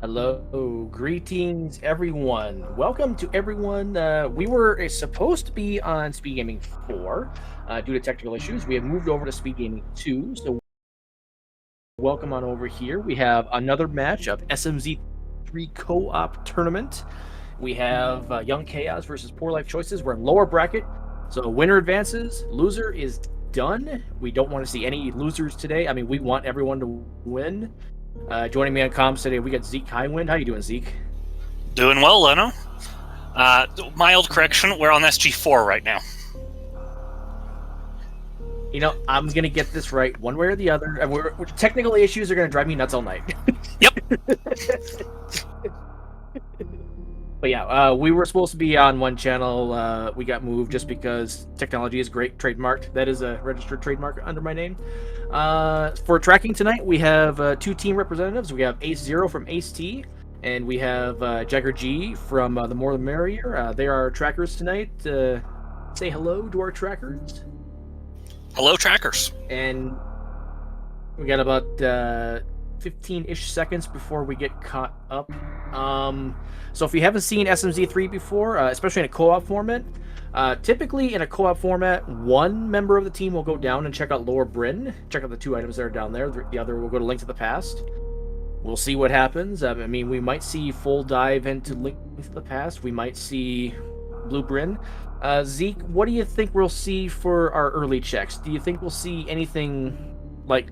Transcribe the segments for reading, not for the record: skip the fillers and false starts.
Hello, greetings everyone. Welcome to everyone. We were supposed to be on SpeedGaming 4 due to technical issues. We have moved over to SpeedGaming 2, so welcome on over here. We have another match of SMZ3 co-op tournament. We have Young Chaos versus Poor Life Choices. We're in lower bracket, so winner advances, loser is done. We don't want to see any losers today. I mean, we want everyone to win. Joining me on comms today, we got Zeke Highwind. How you doing, Zeke? Doing well, Leno. Mild correction, we're on SG4 right now. You know, I'm gonna get this right one way or the other. And technical issues are gonna drive me nuts all night. Yep. But yeah, we were supposed to be on one channel. We got moved just because technology is great, trademarked. That is a registered trademark under my name. For tracking tonight, we have two team representatives. We have Ace Zero from Ace T, and we have Jagger G from The More the Merrier. They are our trackers tonight. Say hello to our trackers. Hello, trackers. And we got about 15-ish seconds before we get caught up. So if you haven't seen SMZ3 before, especially in a co-op format, typically in a co-op format, one member of the team will go down and check out Lower Bryn, check out the two items that are down there. The other will go to Link to the Past. We'll see what happens. I mean, we might see full dive into Link to the Past. We might see Blue Bryn. Zeke, what do you think we'll see for our early checks? Do you think we'll see anything like...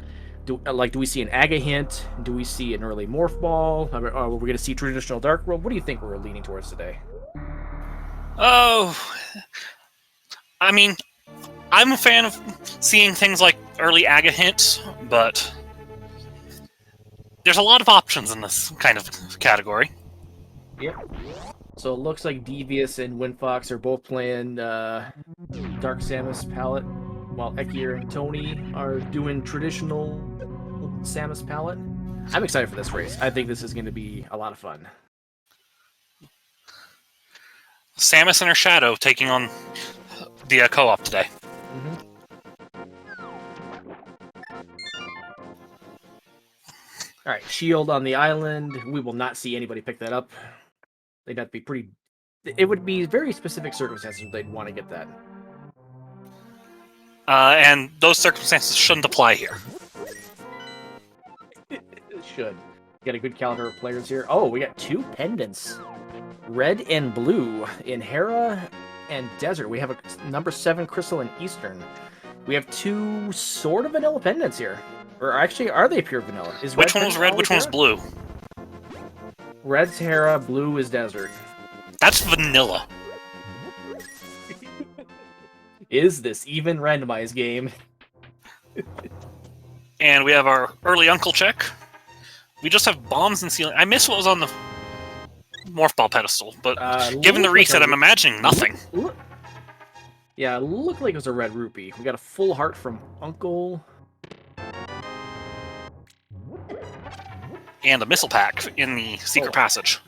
Do we see an Aga hint? Do we see an early Morph Ball? Are we going to see traditional Dark World? What do you think we're leaning towards today? Oh, I mean, I'm a fan of seeing things like early Aga hints, but there's a lot of options in this kind of category. Yeah. So it looks like Devious and Windfox are both playing Dark Samus palette, while Ekir and Tony are doing traditional Samus palette. I'm excited for this race. I think this is going to be a lot of fun. Samus and her Shadow taking on the co-op today. All right, Shield on the island. We will not see anybody pick that up. They'd have to be pretty... It would be very specific circumstances they'd want to get that. And those circumstances shouldn't apply here. It should. Got a good calendar of players here. Oh, we got two pendants. Red and blue in Hera and Desert. We have a number 7 Crystal in Eastern. We have two sort of vanilla pendants here. Or actually, are they pure vanilla? Which one was red, which one was blue? Red's Hera, blue is Desert. That's vanilla. Is this even randomized game? And we have our early Uncle check. We just have bombs and ceiling. I miss what was on the Morph Ball pedestal, but given the reset, I'm imagining nothing. Yeah, looked like it was a red rupee. We got a full heart from Uncle. And a missile pack in the secret passage.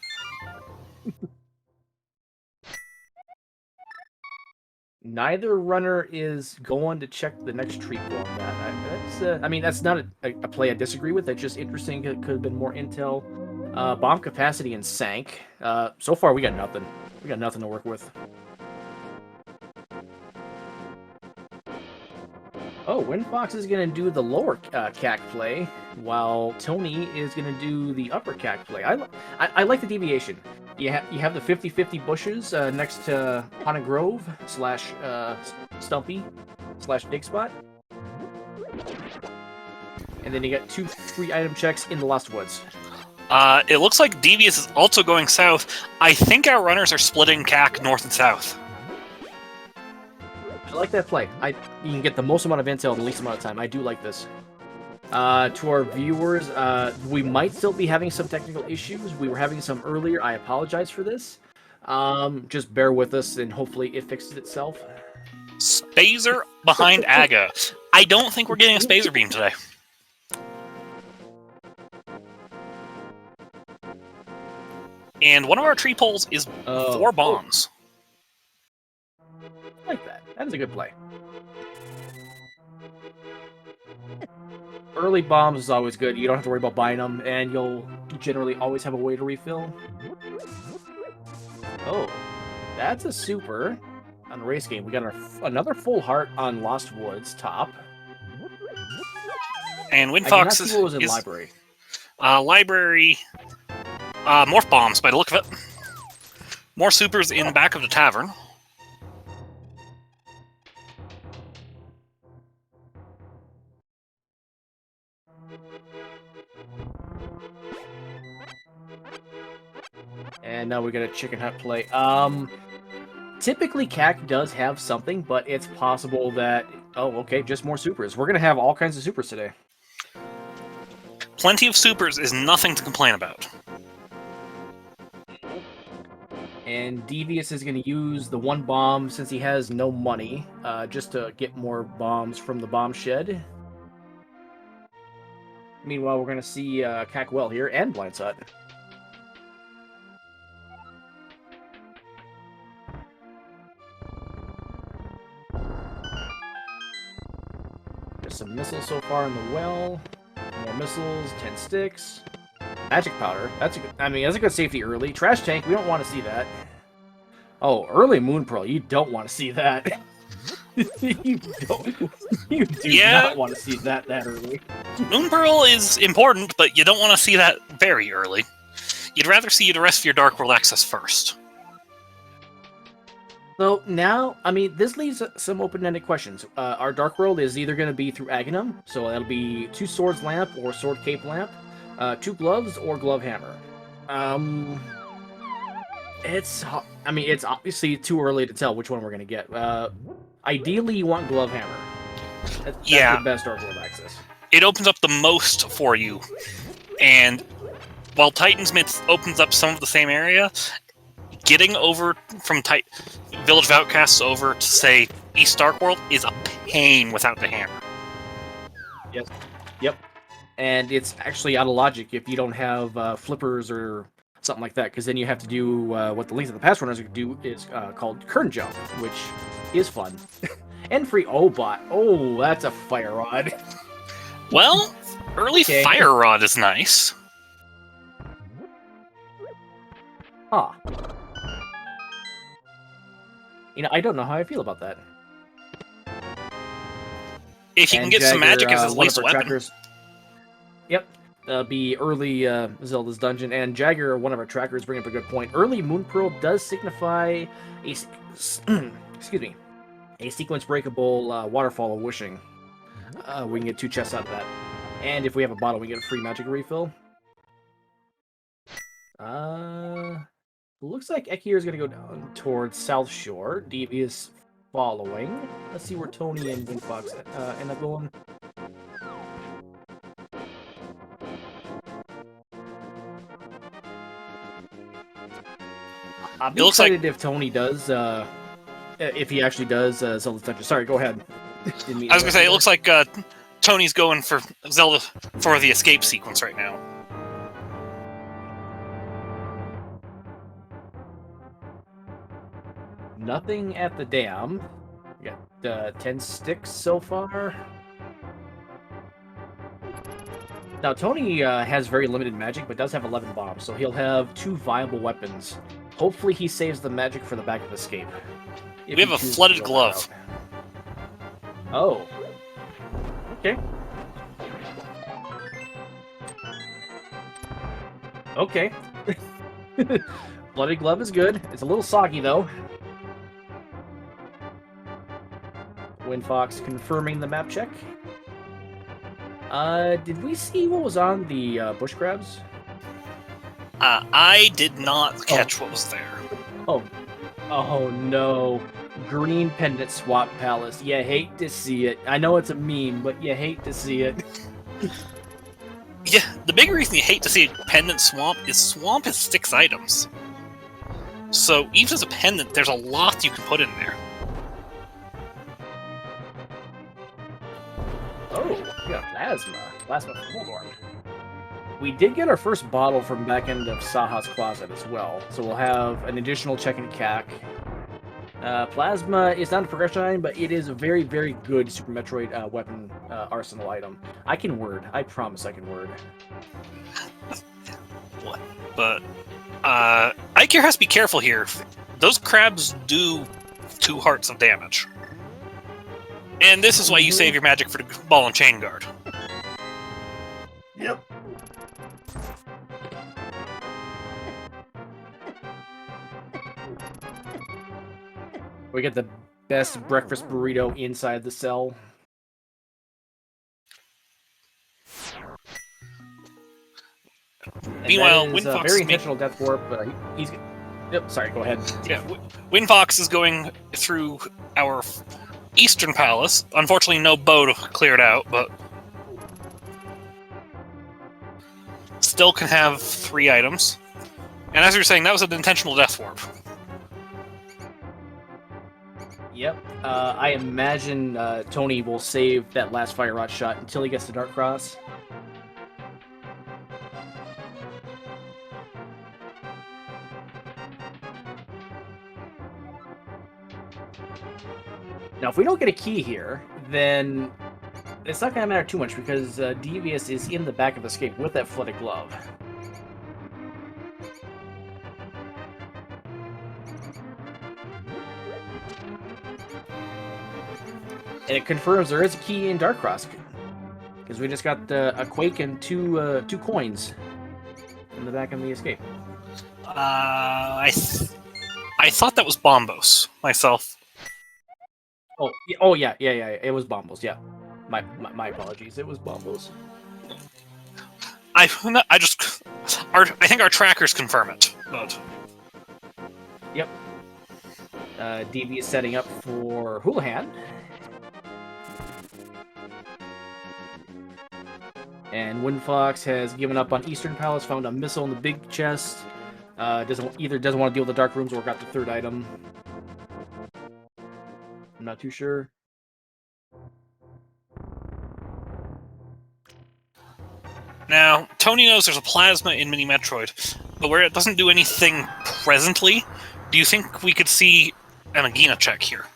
Neither runner is going to check the next treat on that. I mean, that's not a play I disagree with. That's just interesting. It could have been more intel. Bomb capacity and sank. So far, we got nothing. We got nothing to work with. Oh, Windfox is going to do the lower CAC play, while Tony is going to do the upper CAC play. I like the deviation. You have the 50-50 bushes next to Haunted Grove / Stumpy / Dig Spot. And then you got 2 free item checks in the Lost Woods. It looks like Devious is also going south. I think our runners are splitting CAC north and south. I like that play. You can get the most amount of intel in the least amount of time. I do like this. To our viewers, we might still be having some technical issues. We were having some earlier. I apologize for this. Just bear with us, and hopefully it fixes itself. Spazer behind Aga. I don't think we're getting a Spazer beam today. And one of our tree poles is 4 bombs. I like that. That is a good play. Early bombs is always good. You don't have to worry about buying them, and you'll generally always have a way to refill. Oh, that's a super on the race game. We got another full heart on Lost Woods top. And Windfox I did not see what was in library. Library, morph bombs by the look of it. More supers in the back of the tavern. And now we got a chicken hut play. Typically CAC does have something, but it's possible that... Oh, okay, just more supers. We're going to have all kinds of supers today. Plenty of supers is nothing to complain about. And Devious is going to use the one bomb, since he has no money, just to get more bombs from the bomb shed. Meanwhile, we're going to see CAC well here, and Blind's Hut. There's some missiles so far in the well. More missiles, 10 sticks. Magic powder. That's a good, I mean, that's a good safety early. Trash tank, we don't want to see that. Oh, early Moon Pearl, you don't want to see that. You do not want to see that early. Moon Pearl is important, but you don't want to see that very early. You'd rather see the rest of your Dark World access first. So now, I mean, this leaves some open-ended questions. Our Dark World is either going to be through Aghanim, so that'll be 2 swords lamp or sword cape lamp, 2 gloves or glove hammer. It's obviously too early to tell which one we're going to get. Ideally, you want glove hammer. That's the best Dark World access. It opens up the most for you, and while Titan's Myth opens up some of the same area, getting over from Village of Outcasts over to, say, East Dark World is a pain without the hammer. Yes. Yep. And it's actually out of logic if you don't have flippers or something like that, because then you have to do what the Link of the Past runners do is called Kern Jump, which is fun. And free bot. Oh, that's a fire rod. Well, early fire rod is nice. Huh. You know, I don't know how I feel about that. If you can get some magic as his least weapon. Trackers. Yep. Be early Zelda's dungeon. And Jagger, one of our trackers, bring up a good point. Early Moon Pearl does signify a excuse me, a sequence breakable waterfall of wishing. We can get 2 chests out of that. And if we have a bottle, we get a free magic refill. Looks like Ekir is going to go down towards South Shore. Devious following. Let's see where Tony and Windfox end up going. I'm excited if Tony does, if he actually does Zelda's Dungeon. Sorry, go ahead. I was going to say, it looks like Tony's going for Zelda for the escape sequence right now. Nothing at the dam. We got 10 sticks so far. Now, Tony has very limited magic, but does have 11 bombs, so he'll have 2 viable weapons. Hopefully he saves the magic for the back of escape. We have a flooded glove. Oh. Okay. Okay. Flooded glove is good. It's a little soggy, though. Windfox confirming the map check. Did we see what was on the bush crabs? I did not catch what was there. Oh no. Green Pendant Swap Palace. You hate to see it. I know it's a meme, but you hate to see it. Yeah, the big reason you hate to see Pendant Swamp is 6 items. So even as a pendant, there's a lot you can put in there. Oh, we got Plasma. Plasma Fulgorn. We did get our first bottle from back end of Saha's Closet as well, so we'll have an additional check in CAC. Plasma is not a progression item, but it is a very, very good Super Metroid weapon arsenal item. I can word. I promise I can word. But Ikir has to be careful here. Those crabs do 2 hearts of damage. And this is why you save your magic for the ball and chain guard. Yep. We get the best breakfast burrito inside the cell. Meanwhile, Windfox Windfox very intentional death warp. He's. Yep. Sorry. Go ahead. Yeah, Windfox is going through our Eastern Palace. Unfortunately, no bow to clear it out, but still can have 3 items. And as you were saying, that was an intentional death warp. Yep. I imagine Tony will save that last fire rod shot until he gets to Dark Cross. Now, if we don't get a key here, then it's not going to matter too much because Devious is in the back of Escape with that flooded glove. And it confirms there is a key in Dark Cross because we just got a Quake and two coins in the back of the Escape. I thought that was Bombos myself. Oh yeah. It was Bombos. Yeah, my apologies. It was Bombos. I think our trackers confirm it. But yep. DB is setting up for Houlihan. And Windfox has given up on Eastern Palace, found a missile in the big chest. Doesn't want to deal with the dark rooms or got the 3rd item. I'm not too sure. now, Tony knows there's a plasma in Mini Metroid, but where it doesn't do anything presently, do you think we could see an Agena check here?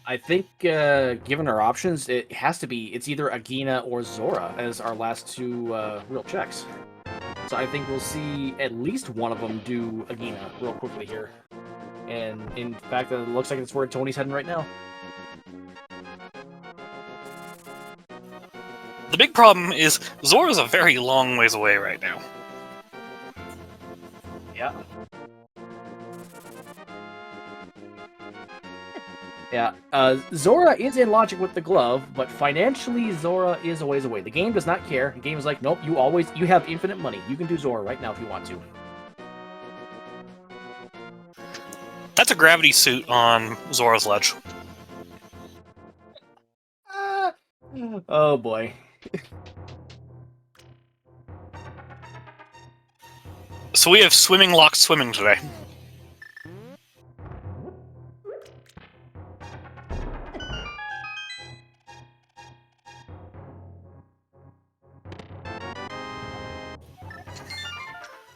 I think, given our options, it's either Agena or Zora as our last 2 real checks. So I think we'll see at least one of them do Agena real quickly here. And in fact, it looks like it's where Tony's heading right now. The big problem is Zora's a very long ways away right now. Yeah. Yeah, Zora is in logic with the glove, but financially Zora is a ways away. The game does not care. The game is like, nope, you have infinite money. You can do Zora right now if you want to. That's a gravity suit on Zora's ledge. Oh boy. So we have swimming locked swimming today.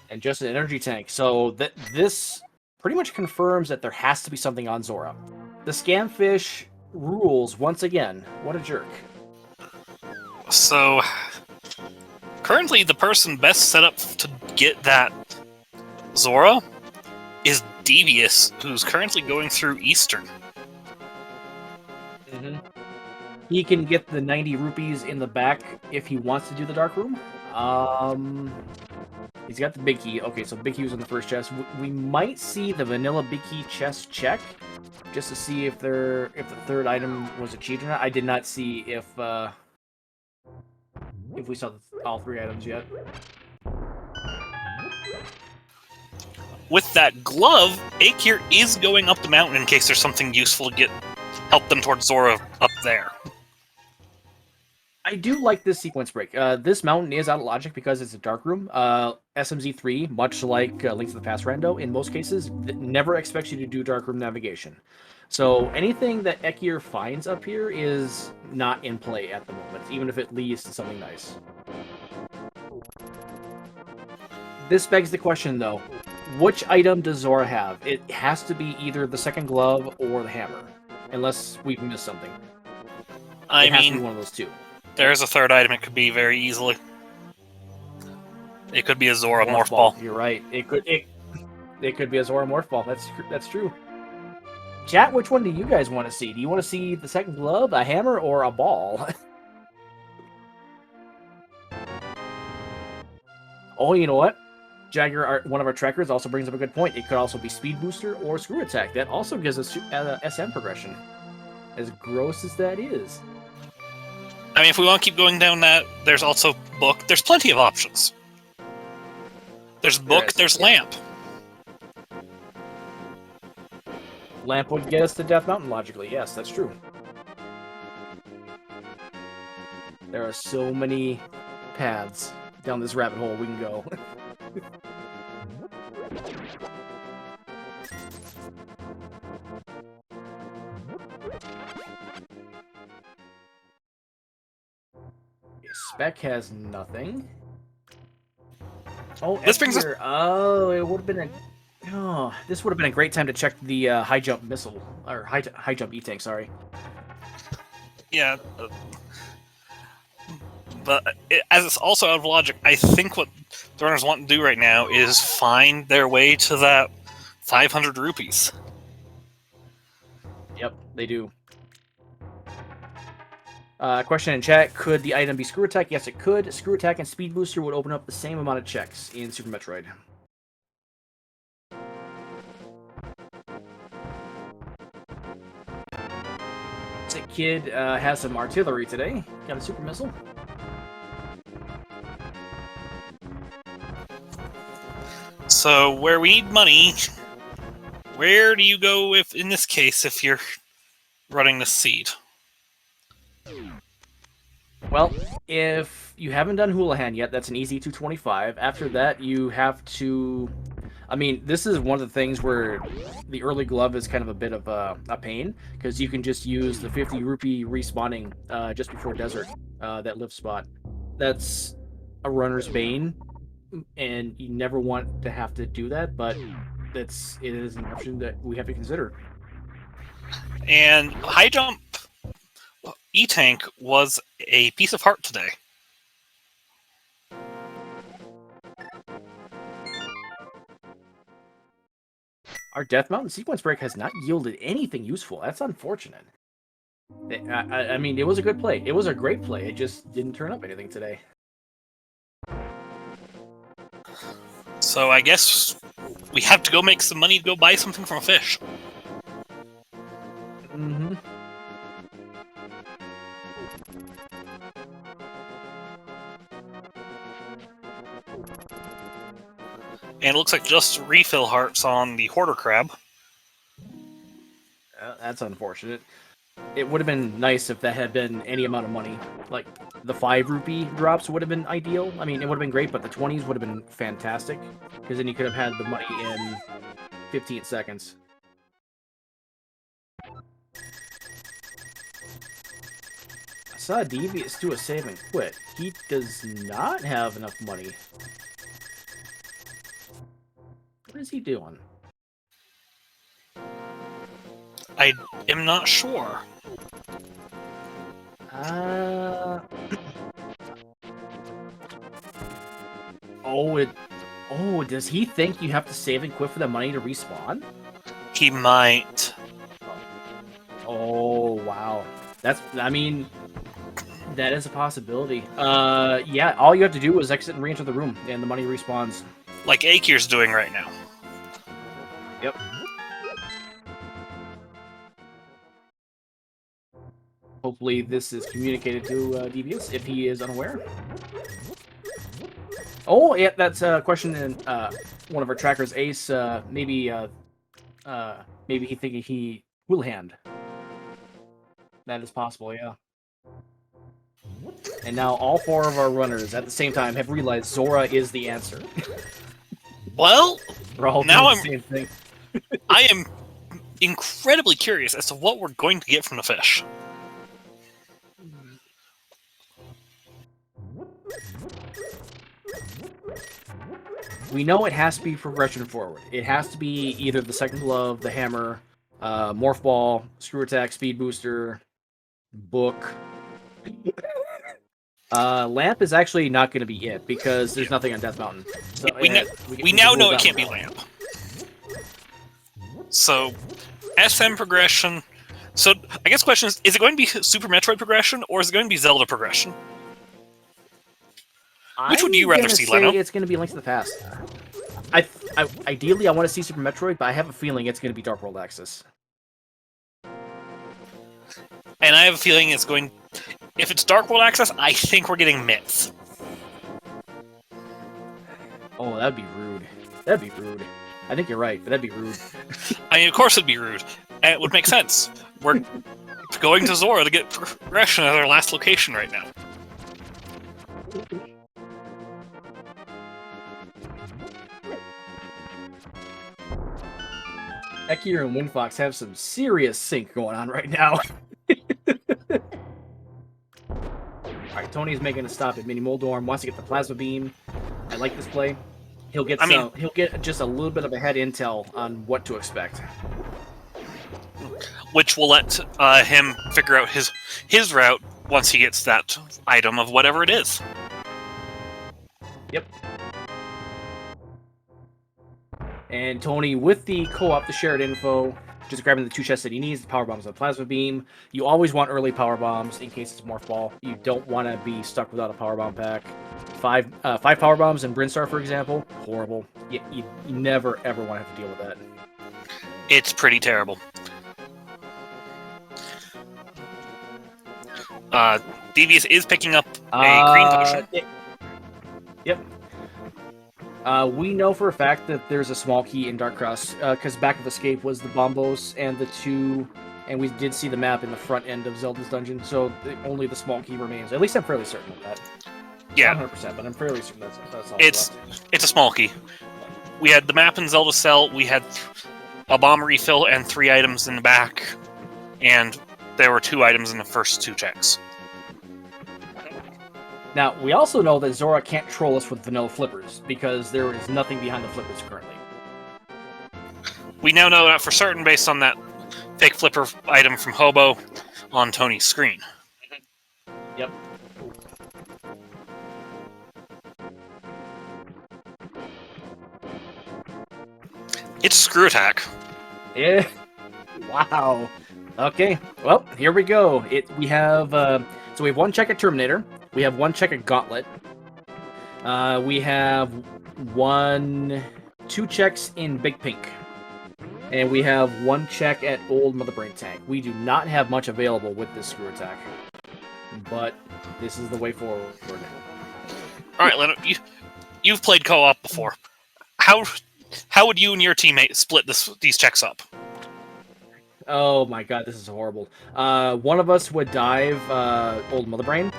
And just an energy tank. So this pretty much confirms that there has to be something on Zora. The Scamfish rules once again. What a jerk. So, currently the person best set up to get that Zora is Devious, who's currently going through Eastern. Mm-hmm. He can get the 90 rupees in the back if he wants to do the dark room. He's got the big key. Okay, so big key was in the first chest. We might see the vanilla big key chest check, just to see if the 3rd item was achieved or not. I did not see if we saw all 3 items yet. With that glove, Akir is going up the mountain in case there's something useful to help them towards Zora up there. I do like this sequence break. This mountain is out of logic because it's a dark room. SMZ3, much like Link to the Past Rando, in most cases, never expects you to do dark room navigation. So anything that Ekir finds up here is not in play at the moment, even if it leads to something nice. This begs the question, though. Which item does Zora have? It has to be either the 2nd glove or the hammer, unless we've missed something. I it has mean, to be one of those 2. There's a 3rd item it could be very easily. It could be a Zora Morph Ball. You're right. It could be a Zora Morph Ball. That's true. Chat, which one do you guys want to see? Do you want to see the second glove, a hammer, or a ball? Oh, you know what? Jagger, one of our trackers, also brings up a good point. It could also be Speed Booster or Screw Attack. That also gives us SM progression. As gross as that is. I mean, if we want to keep going down that, there's also Book. There's plenty of options. There's Book, there's Lamp. Lamp would get us to Death Mountain, logically. Yes, that's true. There are so many paths down this rabbit hole we can go. Spec has nothing. Oh, this brings us... Oh, it would have been a... Oh, this would have been a great time to check the high jump missile, or high jump E-tank, sorry. Yeah, but as it's also out of logic, I think what the runners want to do right now is find their way to that 500 rupees. Yep, they do. Question in chat, could the item be Screw Attack? Yes, it could. Screw Attack and Speed Booster would open up the same amount of checks in Super Metroid. Sick Kid has some artillery today. Got a super missile. So, where we need money, where do you go if, in this case, if you're running the seed? Well, if you haven't done Houlihan yet, that's an easy 225. After that, you have to... I mean, this is one of the things where the early glove is kind of a bit of a pain, because you can just use the 50 rupee respawning just before desert, that lift spot. That's a runner's bane, and you never want to have to do that, but it is an option that we have to consider. And high jump E-Tank was a piece of heart today. Our Death Mountain sequence break has not yielded anything useful. That's unfortunate. I mean, it was a good play. It was a great play. It just didn't turn up anything today. So I guess we have to go make some money to go buy something from a fish. Mm-hmm. And it looks like just refill hearts on the Hoarder Crab. That's unfortunate. It would have been nice if that had been any amount of money. Like, the 5 rupee drops would have been ideal. I mean, it would have been great, but the 20s would have been fantastic. Because then you could have had the money in 15 seconds. I saw Devious do a save and quit. He does not have enough money. What is he doing? I am not sure. Oh, does he think you have to save and quit for the money to respawn? He might. Oh, wow. I mean, that is a possibility. Yeah, all you have to do is exit and re-enter the room, and the money respawns. Like Akir's doing right now. Yep. Hopefully this is communicated to Devious if he is unaware. Oh, yeah, that's a question in one of our trackers, Ace. Maybe he thinking he will hand. That is possible, yeah. And now all 4 of our runners at the same time have realized Zora is the answer. Well, now the same thing. I am incredibly curious as to what we're going to get from the fish. We know it has to be progression forward. It has to be either the second glove, the hammer, morph ball, screw attack, speed booster, book. Lamp is actually not going to be it because there's nothing on Death Mountain. So, We now know it can't be Lamp. So, SM progression. So, I guess the question is it going to be Super Metroid progression, or is it going to be Zelda progression? Which would you rather see, Leno? It's going to be Link to the Past. Ideally, I want to see Super Metroid, but I have a feeling it's going to be Dark World Axis. And I have a feeling it's going... If it's Dark World Access, I think we're getting Myths. Oh, that'd be rude. That'd be rude. I think you're right, but that'd be rude. I mean, of course it'd be rude. And it would make sense. We're going to Zora to get progression at our last location right now. Ekir and Windfox have some serious sync going on right now. Alright, Tony's making a stop at Mini Moldorm, wants to get the Plasma Beam. I like this play. He'll get he'll get just a little bit of a head intel on what to expect. Which will let him figure out his route once he gets that item of whatever it is. Yep. And Tony, with the co-op, the shared info, just grabbing the 2 chests that he needs, the power bombs and the plasma beam. You always want early power bombs in case it's Morph Ball. You don't want to be stuck without a power bomb pack. 5 power bombs in Brinstar, for example, horrible. You never ever want to have to deal with that. It's pretty terrible. Devious is picking up a green potion. Yep. We know for a fact that there's a small key in Dark Cross, because Back of Escape was the Bombos and the 2, and we did see the map in the front end of Zelda's dungeon, so only the small key remains. At least I'm fairly certain of that. Yeah. Not 100%, but I'm fairly certain that's all It's a small key. We had the map in Zelda Cell, we had a bomb refill and 3 items in the back, and there were 2 items in the first 2 checks. Now, we also know that Zora can't troll us with vanilla flippers, because there is nothing behind the flippers currently. We now know that for certain based on that fake flipper item from Hobo on Tony's screen. Yep. It's Screw Attack. Yeah. Wow. Okay. Well, here we go. We have so we have 1 check at Terminator. We have 1 check at Gauntlet. We have 2 checks in Big Pink. And we have 1 check at Old Mother Brain Tank. We do not have much available with this Screw Attack. But this is the way forward. Alright, Leonard, you've played co-op before. How would you and your teammate split these checks up? Oh my god, this is horrible. One of us would dive Old Mother Brain,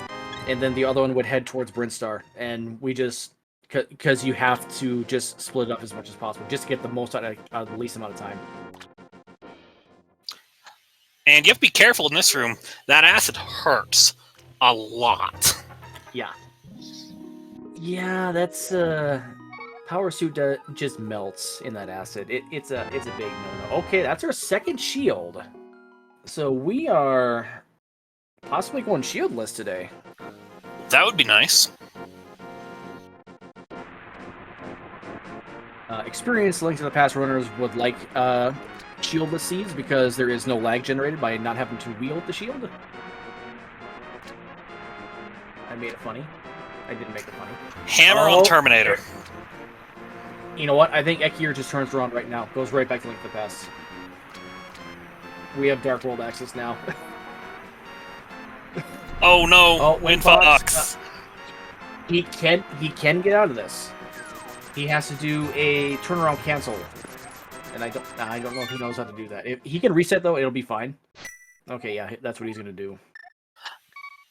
and then the other one would head towards Brinstar, and we just... Because you have to just split it up as much as possible, just to get the most out of the least amount of time. And you have to be careful in this room. That acid hurts a lot. Yeah. Yeah, that's... Power Suit just melts in that acid. It's a big no-no. Okay, that's our 2nd shield. So we are possibly going shieldless today. That would be nice. Experienced Link to the Past runners would like shieldless seeds because there is no lag generated by not having to wield the shield. I made it funny. I didn't make it funny. Hammer on Terminator. You know what? I think Ekir just turns around right now. Goes right back to Link to the Past. We have Dark World access now. Oh no! Windfox. He can get out of this. He has to do a turnaround cancel, and I don't know if he knows how to do that. If he can reset though, it'll be fine. Okay, yeah, that's what he's gonna do.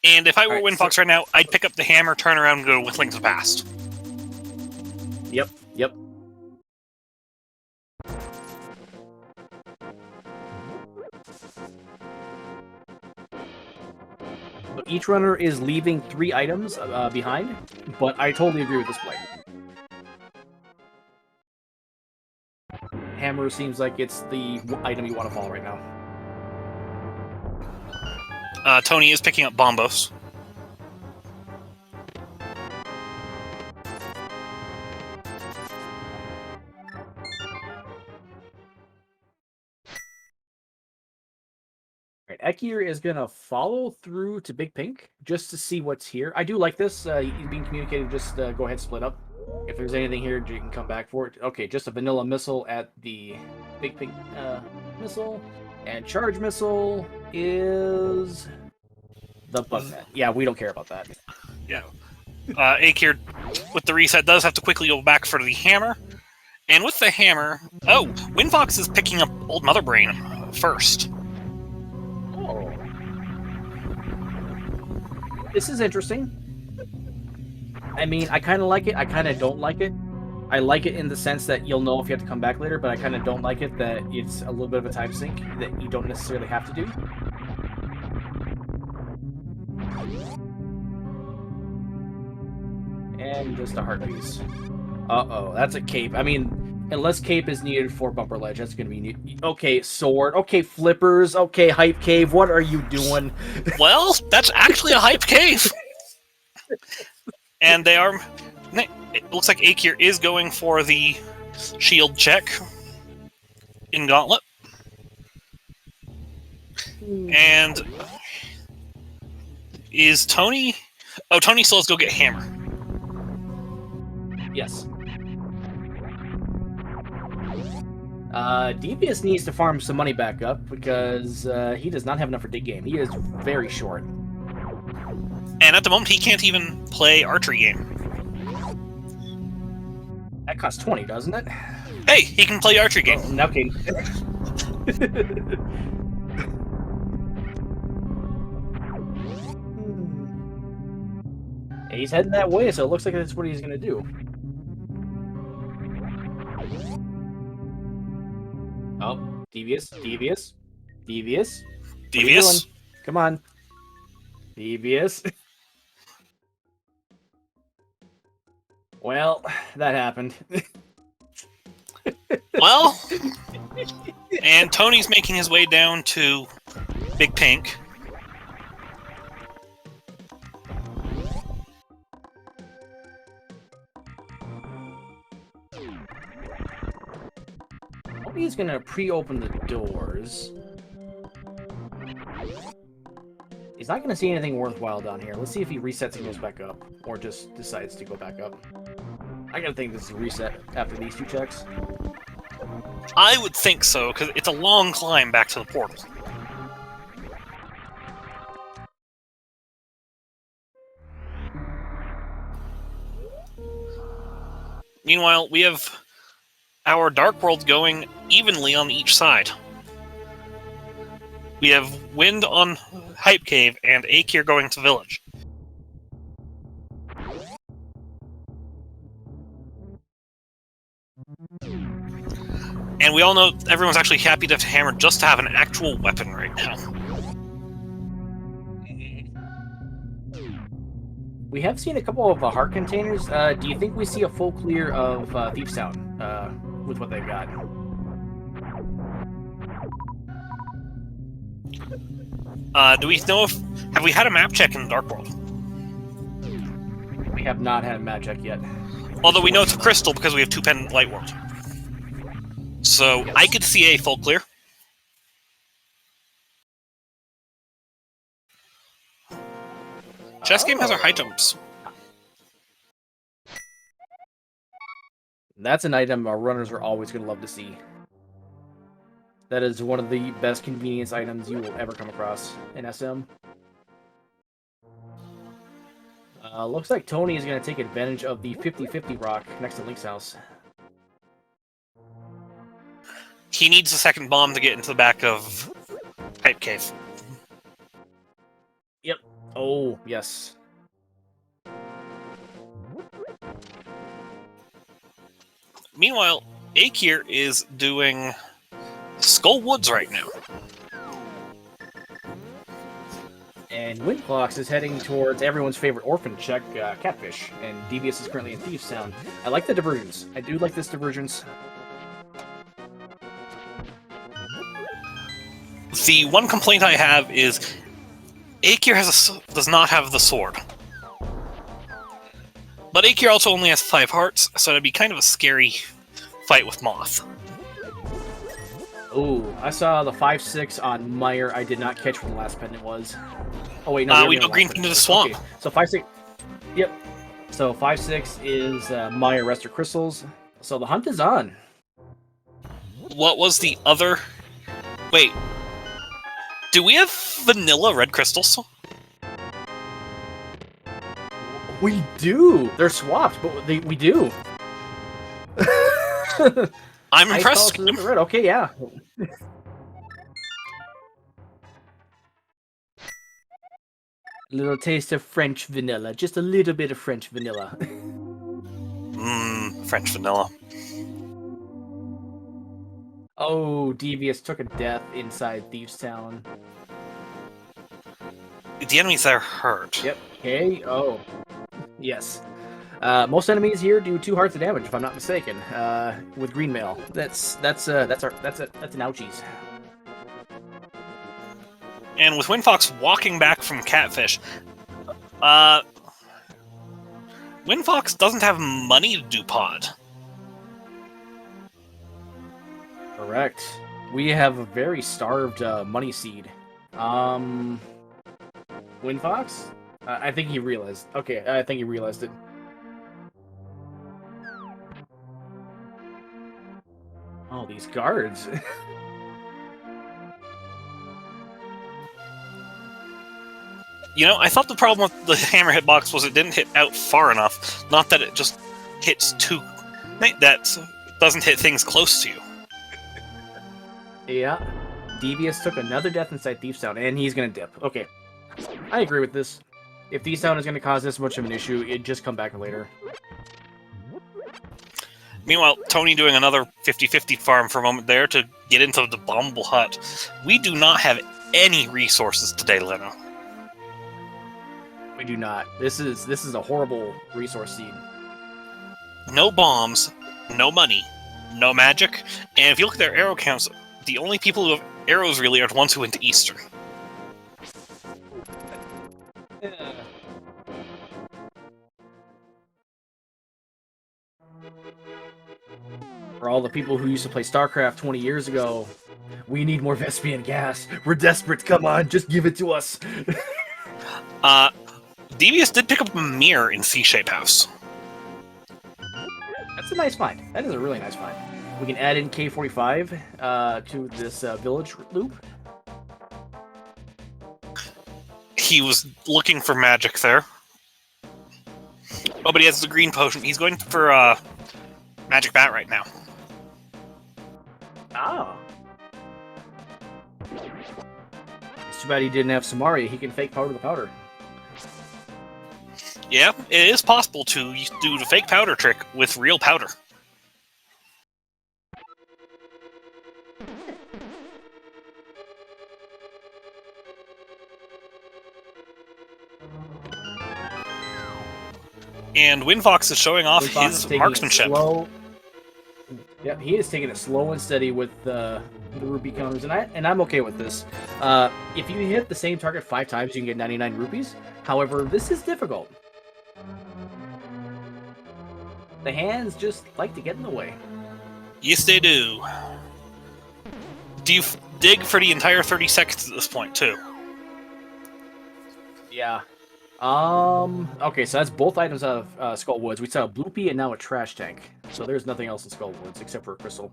And if I were Windfox right now, I'd pick up the hammer, turn around, and go with Link to the Past. Yep. Each runner is leaving 3 items behind, but I totally agree with this play. Hammer seems like it's the item you want to follow right now. Tony is picking up Bombos. Right, Ekir is gonna follow through to Big Pink just to see what's here. I do like this. Being communicated, just go ahead, split up. If there's anything here, you can come back for it. Okay, just a vanilla missile at the Big Pink missile, and charge missile is the bug net. Yeah, we don't care about that. Yeah. Akir, with the reset, does have to quickly go back for the hammer. And with the hammer... Oh, Windfox is picking up Old Mother Brain first. Oh. This is interesting. I mean, I kind of like it. I kind of don't like it. I like it in the sense that you'll know if you have to come back later, but I kind of don't like it that it's a little bit of a time sink that you don't necessarily have to do. And just a heart piece. Uh-oh, that's a cape. I mean, unless cape is needed for bumper ledge, that's going to be needed. Okay, sword. Okay, flippers. Okay, hype cave. What are you doing? Well, that's actually a hype cave. And they are... It looks like Akir is going for the shield check in Gauntlet. And is Tony... Oh, Tony still has to go get Hammer. Yes. Devious needs to farm some money back up because he does not have enough for dig game. He is very short. And at the moment, he can't even play archery game. That costs 20, doesn't it? Hey, he can play archery game. Oh, okay. He's heading that way, so it looks like that's what he's going to do. Oh, devious. Devious? Come on. Devious. Well, that happened. Well, and Tony's making his way down to Big Pink. He's gonna pre-open the doors. He's not gonna see anything worthwhile down here. Let's see if he resets and goes back up, or just decides to go back up. I gotta think this is a reset after these two checks. I would think so, because it's a long climb back to the portal. Meanwhile, we have our Dark World going evenly on each side. We have Wind on Hype Cave and Akir going to Village. And we all know everyone's actually happy to have Hammer just to have an actual weapon right now. We have seen a couple of heart containers. Do you think we see a full clear of Thief's Town with what they've got? Do we know if... Have we had a map check in the Dark World? We have not had a map check yet. Although we know it's a crystal because we have 2 Pendant Light World. So, yes. I could see a full clear. Chess Game has our items. That's an item our runners are always going to love to see. That is one of the best convenience items you will ever come across in SM. Looks like Tony is going to take advantage of the 50-50 rock next to Link's house. He needs a second bomb to get into the back of Hype Cave. Yep. Oh, yes. Meanwhile, Akir is doing Skull Woods right now. And Windclocks is heading towards everyone's favorite orphan check, Catfish. And Devious is currently in Thieves Town. I like the divergence. I do like this divergence. The one complaint I have is Akir does not have the sword. But Akir also only has 5 hearts, so it'd be kind of a scary fight with Moth. Ooh, I saw the 5-6 on Meyer. I did not catch what the last pendant was. Oh wait, no. We go green into the swamp. Okay, so 5-6. Yep. So 5-6 is Meyer Rester Crystals. So the hunt is on. What was the other? Wait. Do we have vanilla red crystals? We do. They're swapped, but we do. I'm impressed. Red. Okay, yeah. A little taste of French vanilla. Just a little bit of French vanilla. French vanilla. Oh, Devious took a death inside Thieves' Talon. The enemies there hurt. Yep. Okay. Oh. Yes. Most enemies here do 2 hearts of damage, if I'm not mistaken. With green mail. That's an ouchies. And with Windfox walking back from Catfish, Windfox doesn't have money to do pod. Correct. We have a very starved money seed. Windfox? I think he realized. Okay, I think he realized it. Oh, these guards. You know, I thought the problem with the hammer hitbox was it didn't hit out far enough. Not that it just hits too... That doesn't hit things close to you. Yeah. Devious took another death inside Thieves' Town, and he's gonna dip. Okay. I agree with this. If Thieves' Town is gonna cause this much of an issue, it'd just come back later. Meanwhile, Tony doing another 50-50 farm for a moment there to get into the bombable hut. We do not have any resources today, Leno. We do not. This is a horrible resource seed. No bombs, no money, no magic, and if you look at their arrow counts, the only people who have arrows really are the ones who went to Easter. For all the people who used to play StarCraft 20 years ago, we need more Vespian gas. We're desperate. Come on, just give it to us. Devious did pick up a mirror in C-Shape House. That's a nice find. That is a really nice find. We can add in K45 to this village loop. He was looking for magic there. Oh, but he has the green potion. He's going for Magic Bat right now. Ah. It's too bad he didn't have Samaria. He can fake powder the powder. Yeah, it is possible to do the fake powder trick with real powder. And Windfox is showing off his marksmanship. Yep, he is taking it slow and steady with the rupee counters, and I'm okay with this. If you hit the same target 5 times, you can get 99 rupees. However, this is difficult. The hands just like to get in the way. Yes, they do. Do you dig for the entire 30 seconds at this point, too? Yeah. Okay, so that's both items out of Skull Woods. We saw a Bloopy and now a Trash Tank. So there's nothing else in Skull Woods except for a Crystal.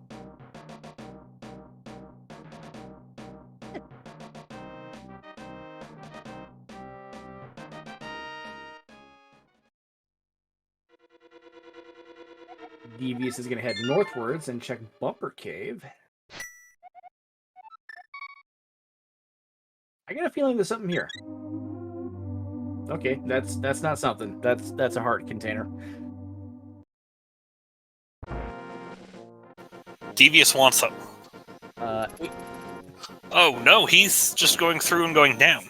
Devious is going to head northwards and check Bumper Cave. I got a feeling there's something here. Okay, that's not something. That's a heart container. Devious wants them. Oh no, he's just going through and going down.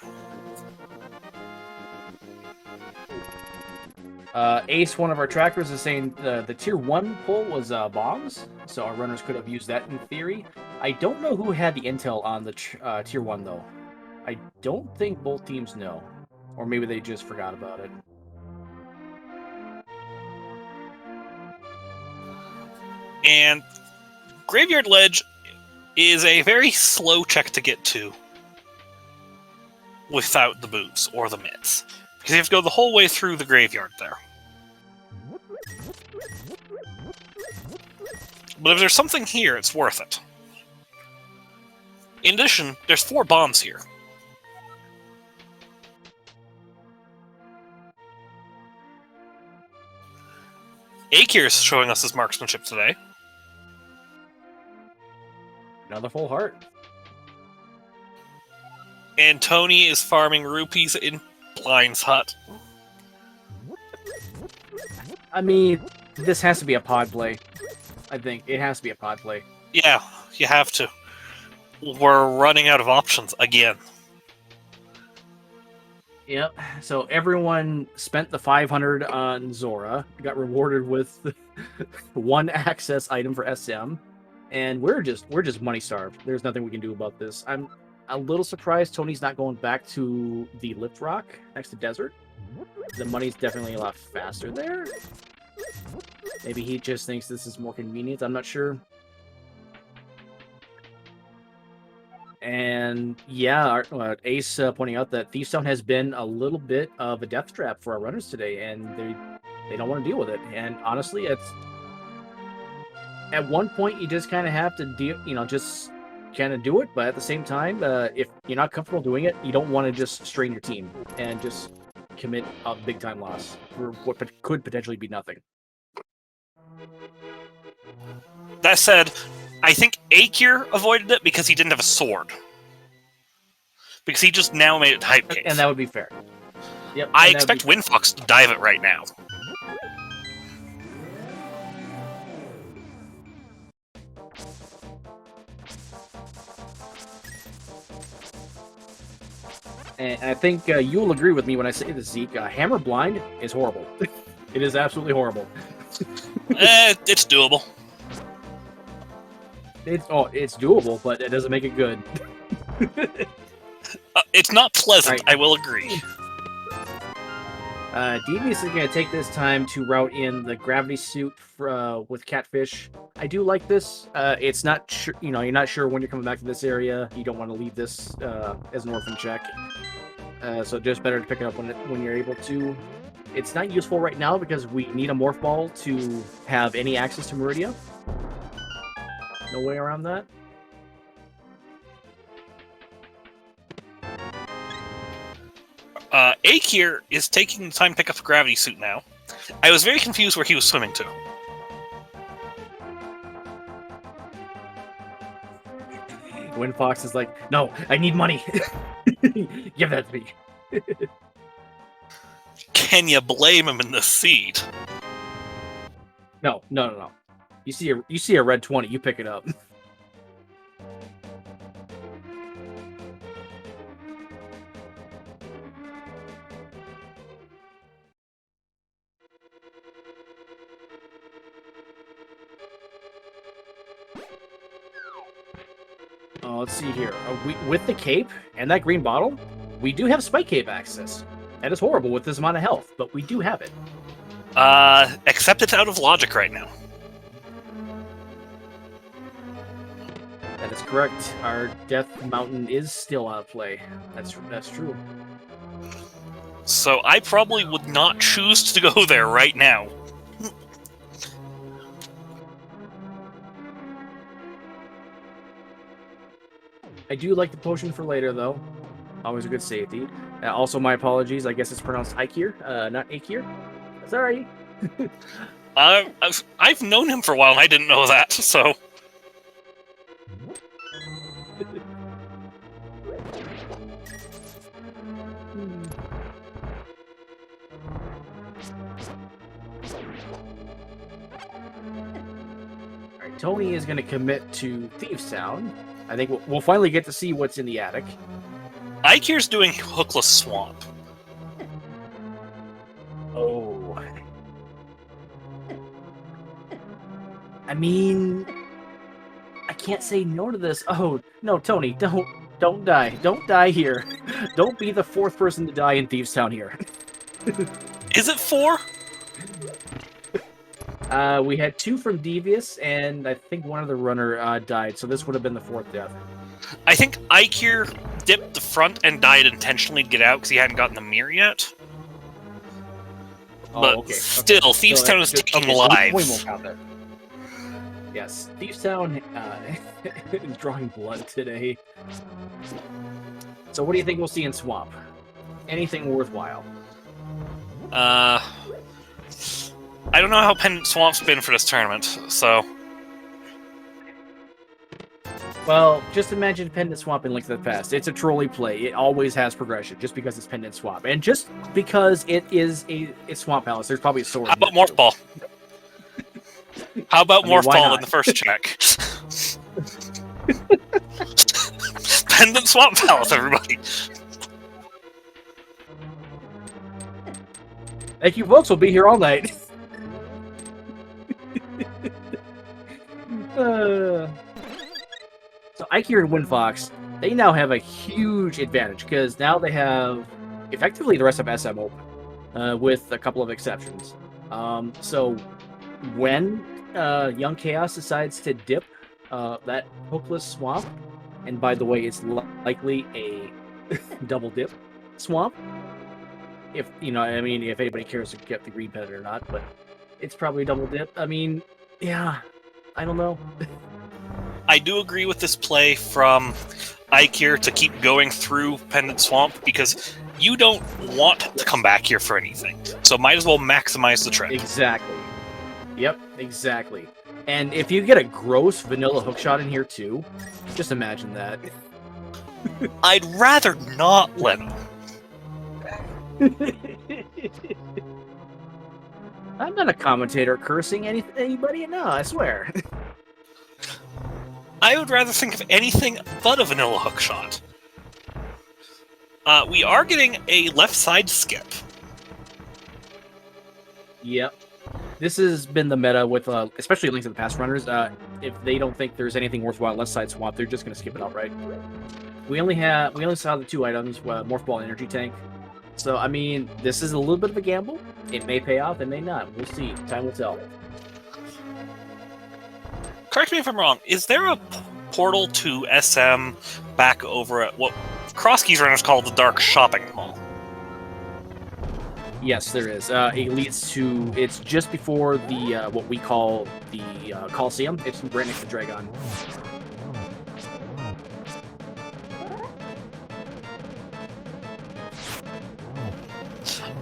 Ace, one of our trackers, is saying the tier 1 pull was bombs, so our runners could have used that in theory. I don't know who had the intel on the tier 1, though. I don't think both teams know. Or maybe they just forgot about it. And Graveyard Ledge is a very slow check to get to without the boots or the mitts. Because you have to go the whole way through the graveyard there. But if there's something here, it's worth it. In addition, there's 4 bombs here. Akir's showing us his marksmanship today. Another full heart. And Tony is farming rupees in Blind's hut. I mean, this has to be a pod play. I think it has to be a pod play. Yeah, you have to. We're running out of options again. Yep. So everyone spent the 500 on Zora, got rewarded with 1 access item for SM, and we're just money starved. There's nothing we can do about this. I'm a little surprised Tony's not going back to the Lift Rock next to Desert. The money's definitely a lot faster there. Maybe he just thinks this is more convenient. I'm not sure. And yeah, Ace pointing out that Thief's Town has been a little bit of a death trap for our runners today, and they don't want to deal with it. And honestly, it's at one point you just kind of have to deal, just kind of do it. But at the same time, if you're not comfortable doing it, you don't want to just strain your team and just commit a big time loss for what could potentially be nothing. That said, I think Akir avoided it because he didn't have a sword. Because he just now made it hype case. And that would be fair. Yep. I expect Windfox to dive it right now. And I think you'll agree with me when I say this, Zeke. Hammer Blind is horrible. It is absolutely horrible. It's doable. It's doable, but it doesn't make it good. It's not pleasant, right. I will agree. Devious is going to take this time to route in the gravity suit with Catfish. I do like this. It's not sure, you're not sure when you're coming back to this area. You don't want to leave this as an orphan check. So just better to pick it up when you're able to. It's not useful right now because we need a Morph Ball to have any access to Meridia. No way around that. Akir is taking the time to pick up a gravity suit now. I was very confused where he was swimming to. Windfox is like, no, I need money. Give that to me. Can you blame him in the seed? No. You see a red 20, you pick it up. Let's see here. With the cape and that green bottle, we do have Spike Cape access. That is horrible with this amount of health, but we do have it. Except it's out of logic right now. That is correct. Our Death Mountain is still out of play. That's true. So I probably would not choose to go there right now. I do like the potion for later, though. Always a good safety. Also, my apologies. I guess it's pronounced Aikir, not Akir. That's alright. I've known him for a while, and I didn't know that, so... Alright, Tony is going to commit to Thieves Town. I think we'll finally get to see what's in the attic. Aikir's doing Hookless Swamp. Oh. I mean, I can't say no to this. Oh, no, Tony, don't die. Don't die here. Don't be the 4th person to die in Thieves Town here. Is it 4? We had 2 from Devious, and I think one other runner died, so this would have been the 4th death. I think Ikir dipped the front and died intentionally to get out because he hadn't gotten the mirror yet. But okay. still, Thieves Town is taking lives. We won't count that. Yes, Thieves Town is drawing blood today. So what do you think we'll see in Swamp? Anything worthwhile? I don't know how Pendant Swamp's been for this tournament, so... Well, just imagine Pendant Swamp in Link to the Past. It's a trolley play. It always has progression, just because it's Pendant Swamp. And just because it is a Swamp Palace, there's probably a sword. How about Morph Ball? How about Morph Ball in the first check? Pendant Swamp Palace, everybody! Thank you, folks. We'll be here all night. So Ikir and Windfox, they now have a huge advantage because now they have effectively the rest of SM open, with a couple of exceptions. So when Young Chaos decides to dip that hookless swamp, and by the way, it's likely a double dip swamp. If if anybody cares to get the green pen or not, but it's probably a double dip. I mean, yeah, I don't know. I do agree with this play from Ikir to keep going through Pendant Swamp because you don't want to come back here for anything. So might as well maximize the trip. Exactly. Yep, exactly. And if you get a gross vanilla hookshot in here too, just imagine that. I'd rather not let him. I'm not a commentator cursing anybody, no, I swear. I would rather think of anything but a vanilla hookshot. We are getting a left side skip. Yep. This has been the meta with, especially Link to the Past runners. If they don't think there's anything worthwhile left side swamp, they're just going to skip it outright. We only saw the 2 items, Morph Ball and Energy Tank. So, I mean, this is a little bit of a gamble. It may pay off, it may not. We'll see. Time will tell. Correct me if I'm wrong. Is there a portal to SM back over at what Krosky's runners call the Dark Shopping Mall? Yes, there is. It leads to... It's just before the, what we call the Coliseum. It's right next to Dragon.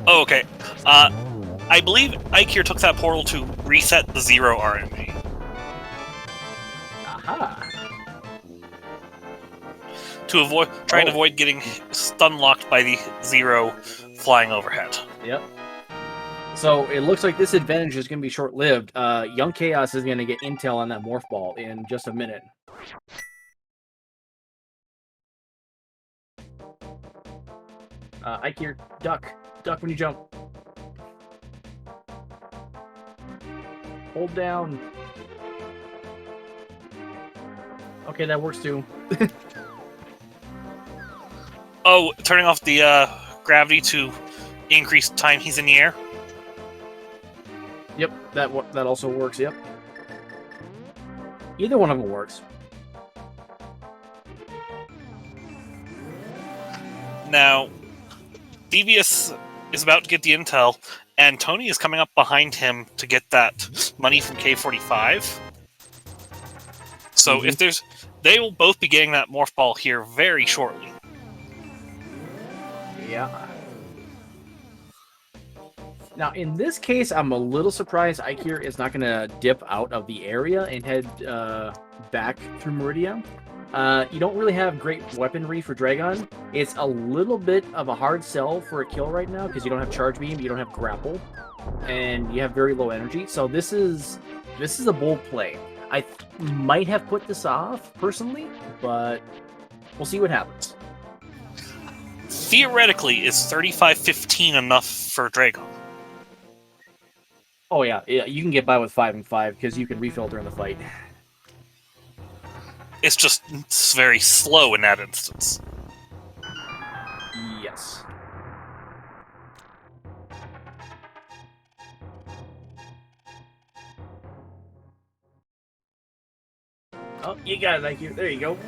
Oh, okay. I believe Ikir took that portal to reset the 0 RNG. Aha! To try and avoid getting stun locked by the 0 flying overhead. Yep. So it looks like this advantage is going to be short-lived. Young Chaos is going to get intel on that Morph Ball in just a minute. Ikir, duck. Duck when you jump. Hold down. Okay, that works too. Oh, turning off the gravity to increase time he's in the air? Yep, that also works, yep. Either one of them works. Now, Devious is about to get the intel, and Tony is coming up behind him to get that money from K45. So if they will both be getting that Morph Ball here very shortly. Yeah. Now, in this case, I'm a little surprised Ikir is not going to dip out of the area and head back through Meridian. You don't really have great weaponry for Dragon. It's a little bit of a hard sell for a kill right now because you don't have Charge Beam, you don't have Grapple, and you have very low energy. So this is a bold play. I might have put this off, personally, but we'll see what happens. Theoretically, is 35-15 enough for Dragon? Oh yeah, you can get by with 5 and 5 because you can refill during the fight. It's just very slow in that instance. Yes. Oh, you got it, IQ. There you go.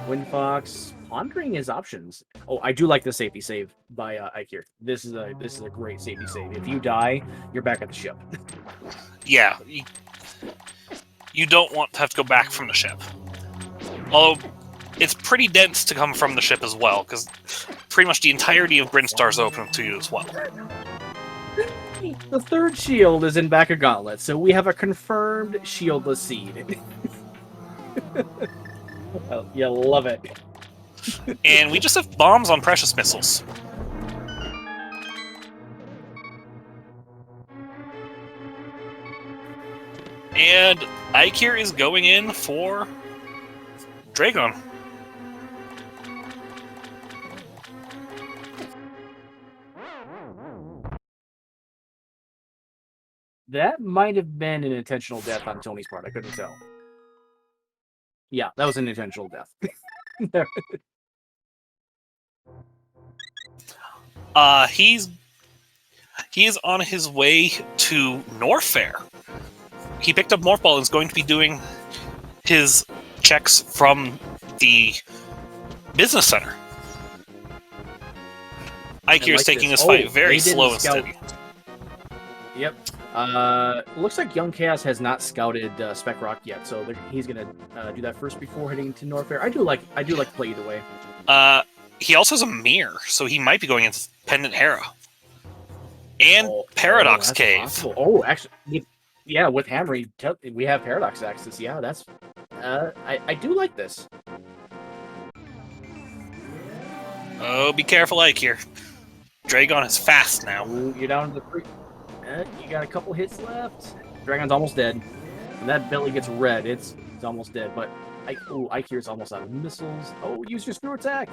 Windfox pondering his options. Oh, I do like the safety save by IQ. This is a great safety save. If you die, you're back at the ship. Yeah, you don't want to have to go back from the ship. Although, it's pretty dense to come from the ship as well, because pretty much the entirety of Brinstar is open to you as well. The third shield is in back of Gauntlet, so we have a confirmed shieldless seed. Oh, you love it. And we just have bombs on precious missiles. And Ikir is going in for Dragon. That might have been an intentional death on Tony's part. I couldn't tell. Yeah, that was an intentional death. He's on his way to Norfair. He picked up Morph Ball and is going to be doing his checks from the business center. Ikir is taking this fight very slow and steady. Yep. Looks like Young Chaos has not scouted Spec Rock yet, so he's gonna do that first before heading to Norfair. I do like to play either way. He also has a mirror, so he might be going into Pendant Hera and Paradox Cave. Possible. Oh, actually, yeah, with Hammer, we have Paradox Axis. Yeah, that's. I do like this. Oh, be careful, Ikir. Dragon is fast now. Ooh, you're down to the free. You got a couple hits left. Dragon's almost dead. When that belly gets red, it's almost dead. But Ikir's almost out of missiles. Oh, use your screw attack.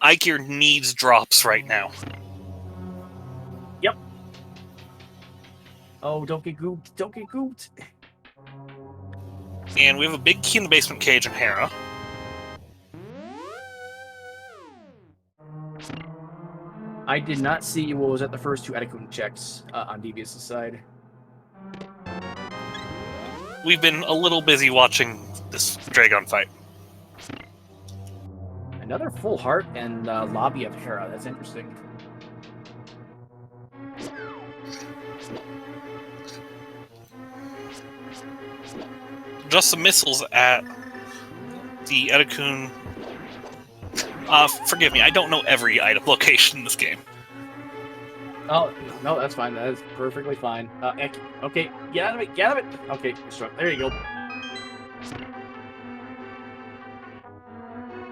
Ikir needs drops right now. Yep. Oh, don't get gooped. Don't get gooped. And we have a big key in the basement cage in Hera. I did not see what was at the first two Adequate checks on Devious' side. We've been a little busy watching this Dragon fight. Another full heart and lobby of Hera. That's interesting. Just some missiles at the Edakun. Forgive me, I don't know every item location in this game. Oh, no, that's fine. That is perfectly fine. Okay, get out of it, get out of it! Okay, there you go.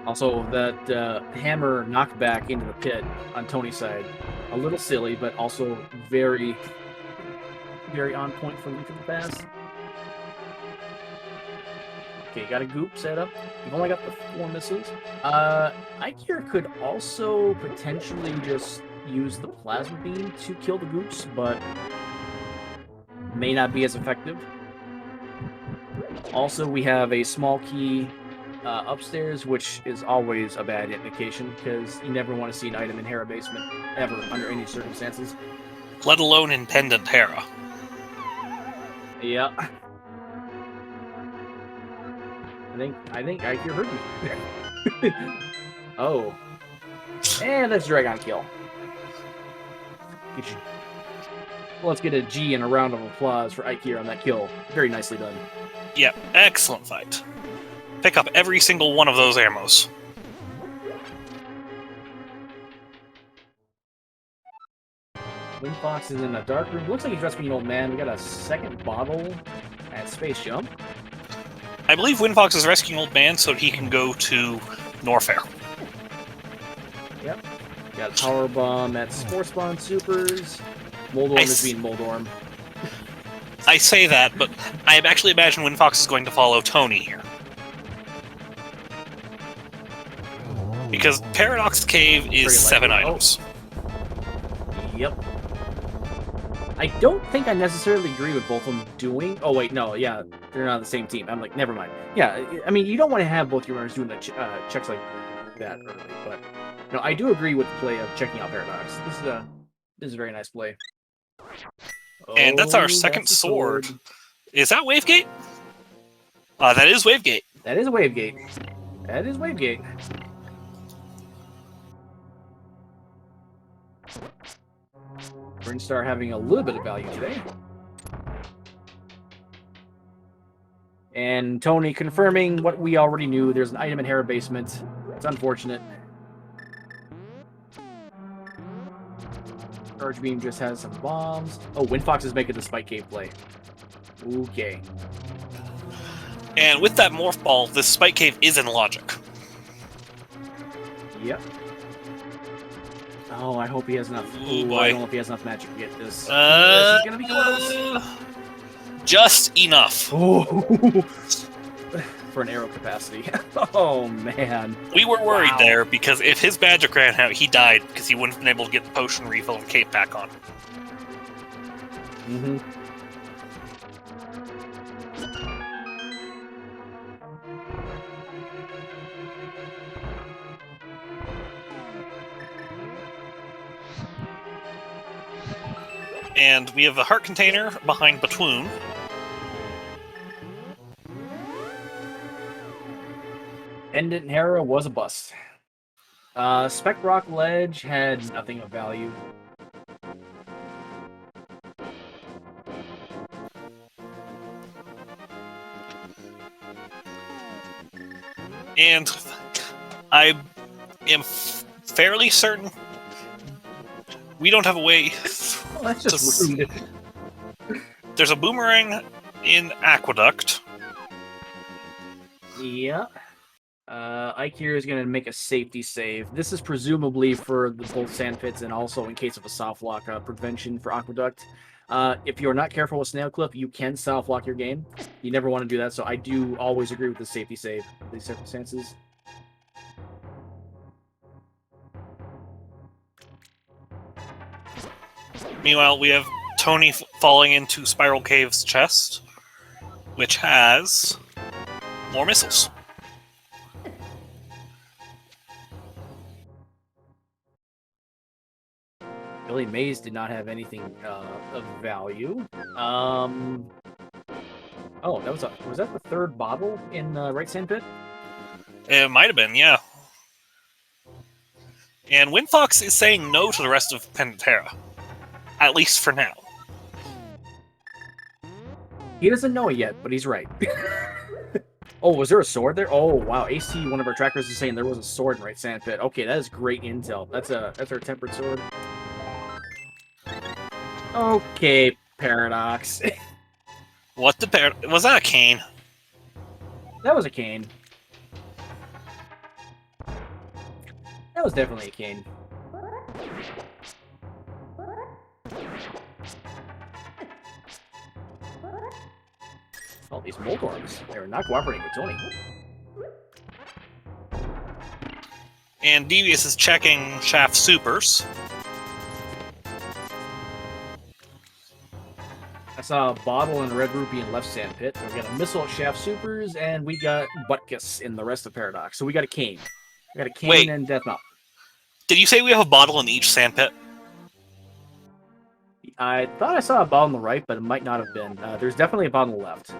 Also, that hammer knockback into the pit on Tony's side. A little silly, but also very, very on point for Link of the Past. Okay, got a goop set up. You've only got the 4 missiles. Ikir could also potentially just use the plasma beam to kill the goops, but may not be as effective. Also, we have a small key upstairs, which is always a bad indication, because you never want to see an item in Hera basement, ever, under any circumstances. Let alone in Pendant Hera. Yeah. I think Ikir heard me. Oh. And that's Dragon kill. Let's get a G and a round of applause for Ikir on that kill. Very nicely done. Yep, excellent fight. Pick up every single one of those ammos. Windfox is in a dark room. Looks like he's rescuing an old man. We got a second bottle at Space Jump. I believe Windfox is rescuing Old Man so he can go to Norfair. Yep. Got a Power Bomb at Spawn Supers. Moldorm is being Moldorm. I say that, but I actually imagine Windfox is going to follow Tony here. Because Paradox Cave is 7 items. Yep. I don't think I necessarily agree with both of them doing... Oh, wait, no, yeah, they're not on the same team. I'm like, never mind. Yeah, I mean, you don't want to have both your runners doing the checks like that early, but... No, I do agree with the play of checking out Paradox. This is a very nice play. And that's our Oh, second that's a sword. Is that Wavegate? That is Wavegate. That is Wavegate. That is Wavegate. We're going to start having a little bit of value today. And Tony confirming what we already knew. There's an item in Hera Basement. It's unfortunate. Charge Beam just has some bombs. Oh, Windfox is making the Spike Cave play. Okay. And with that Morph Ball, this Spike Cave is in logic. Yep. Oh, I hope he has enough. Ooh, boy. I don't know if he has enough magic to get this. This is gonna be close. Just enough. Oh. For an arrow capacity. Oh, man. We were worried there, because if his magic ran out, he died, because he wouldn't have been able to get the potion refill and cape back on. Mm-hmm. And we have a heart container behind Batoon. Pendant Hera was a bust. Spec Rock Ledge had nothing of value. And I am fairly certain we don't have a way. Well, that's just rude. There's a boomerang in Aqueduct. Yeah. Ike here is going to make a safety save. This is presumably for the both sand pits and also in case of a soft lock prevention for Aqueduct. If you're not careful with Snail Cliff, you can soft lock your game. You never want to do that, so I do always agree with the safety save in these circumstances. Meanwhile, we have Tony falling into Spiral Cave's chest, which has more missiles. Billy Mays did not have anything of value. Oh, was that the third bottle in right sand pit? It might have been, yeah. And Windfox is saying no to the rest of Pendant, at least for now. He doesn't know it yet, but he's right. Oh, was there a sword there? Oh, wow. AC, one of our trackers, is saying there was a sword in right sand pit. Okay, that is great intel. That's our tempered sword. Okay, Paradox. What the was that a cane? That was a cane. That was definitely a cane. Oh, these Moldorms. They're not cooperating with Tony. And Devious is checking Shaft Supers. I saw a bottle and a red rupee in left sand pit. So we got a missile at Shaft Supers, and we got Butkus in the rest of Paradox. So we got a cane. We got a cane and Death Knot. Did you say we have a bottle in each sandpit? I thought I saw a bottle on the right, but it might not have been. There's definitely a bottle on the left.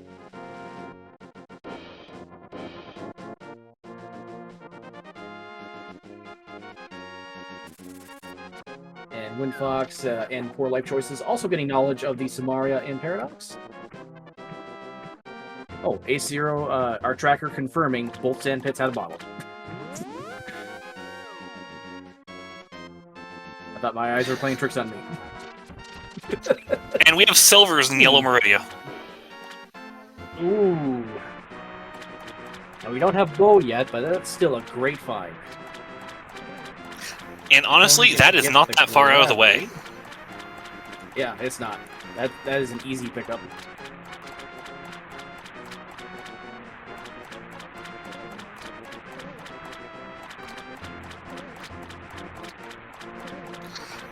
And Windfox and Poor Life Choices also getting knowledge of the Samaria in Paradox. Oh, A0, our tracker confirming both sand pits had a bottle. I thought my eyes were playing tricks on me. And we have silvers in Yellow Meridia. Ooh. Now, we don't have Bow yet, but that's still a great find. And honestly, that is not that far out of the way. Yeah, it's not. That is an easy pickup.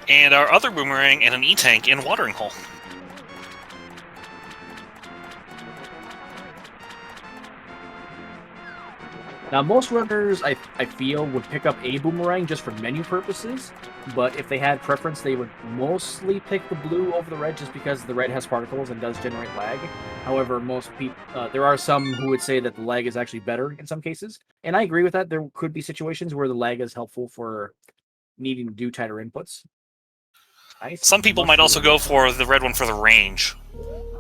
And our other boomerang and an E-tank in Watering Hole. Now, most runners, I feel, would pick up a boomerang just for menu purposes. But if they had preference, they would mostly pick the blue over the red just because the red has particles and does generate lag. However, most people, there are some who would say that the lag is actually better in some cases. And I agree with that. There could be situations where the lag is helpful for needing to do tighter inputs. Nice. Some people might also go for the red one for the range,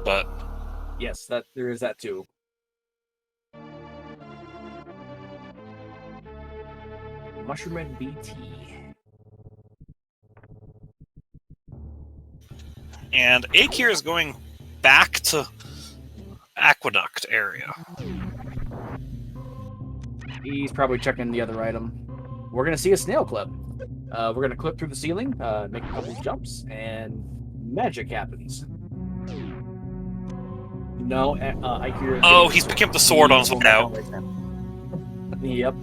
but yes, that there is that too. Mushroom Red BT. And Akir is going back to Aqueduct area. He's probably checking the other item. We're gonna see a snail clip. We're gonna clip through the ceiling, make a couple of jumps, and magic happens. No, Ikea. Oh, he's picking up the sword on his way out. Yep.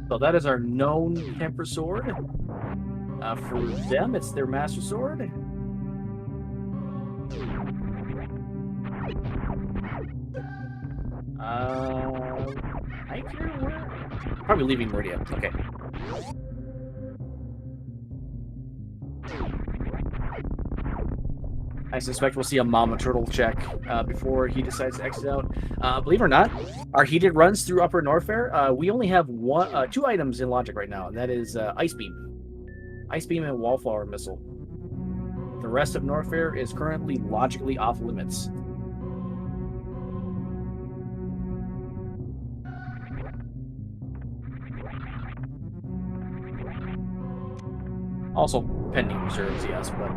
So that is our known Temper Sword. For them, it's their Master Sword. Ikea, probably leaving Meridia. Okay. I suspect we'll see a Mama Turtle check before he decides to exit out. Believe it or not, our heated runs through Upper Norfair, we only have two items in Logic right now, and that is Ice Beam. Ice Beam and Wallflower Missile. The rest of Norfair is currently logically off limits. Also, pending reserves, yes, but...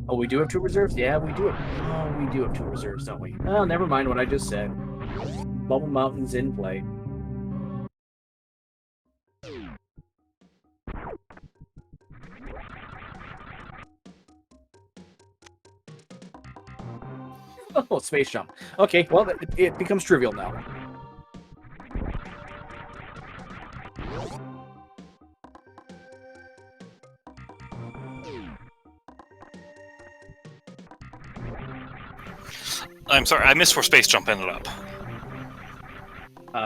Oh, we do have two reserves? Yeah, we do have... Oh, we do have two reserves, don't we? Oh, never mind what I just said. Bubble Mountain's in play. Oh, space jump. Okay, well, it becomes trivial now. I'm sorry, I missed where Space Jump ended up.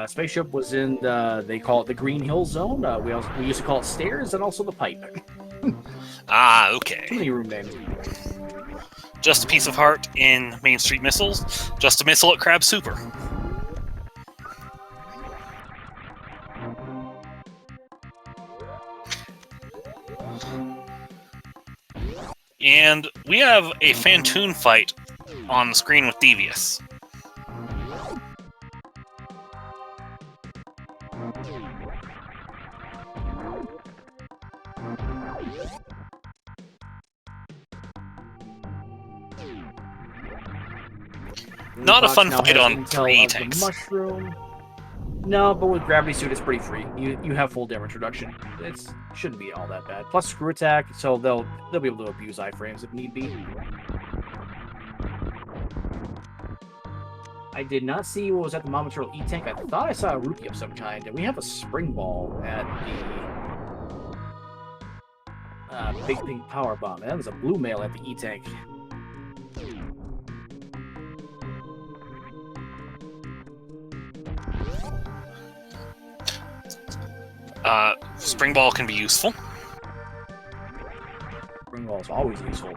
Spaceship was in the, they call it the Green Hill Zone. We used to call it Stairs and also the Pipe. Ah, okay. Too many room names. Just a piece of heart in Main Street Missiles. Just a missile at Crab Super. And we have a Fantoon fight on the screen with Devious. Not a fun fight on 3 tanks. Mushroom. No, but with Gravity Suit, it's pretty free. You have full damage reduction. It shouldn't be all that bad. Plus Screw Attack, so they'll be able to abuse iframes if need be. I did not see what was at the Mama Turtle E-Tank. I thought I saw a rupee of some kind, and we have a Spring Ball at the Big Pink Power Bomb. That was a Blue Mail at the E-Tank. Spring Ball can be useful. Spring Ball is always useful.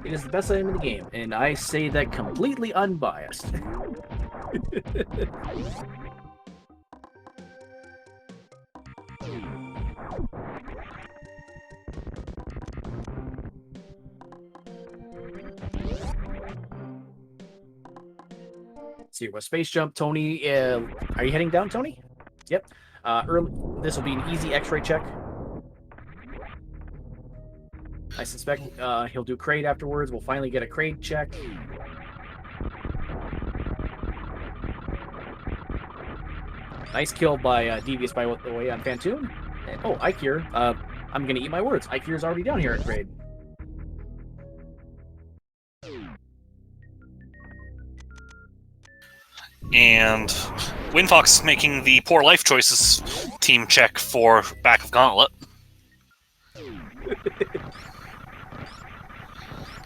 It is the best item in the game, and I say that completely unbiased. Let's see, what Space Jump, Tony? Are you heading down, Tony? Yep. This will be an easy X-ray check. I suspect he'll do Kraid afterwards. We'll finally get a Kraid check. Nice kill by Devious by the way on Fantoon. And, oh, Ikir. I'm going to eat my words. Ikir's already down here at Kraid. And Windfox making the poor life choices team check for back of Gauntlet.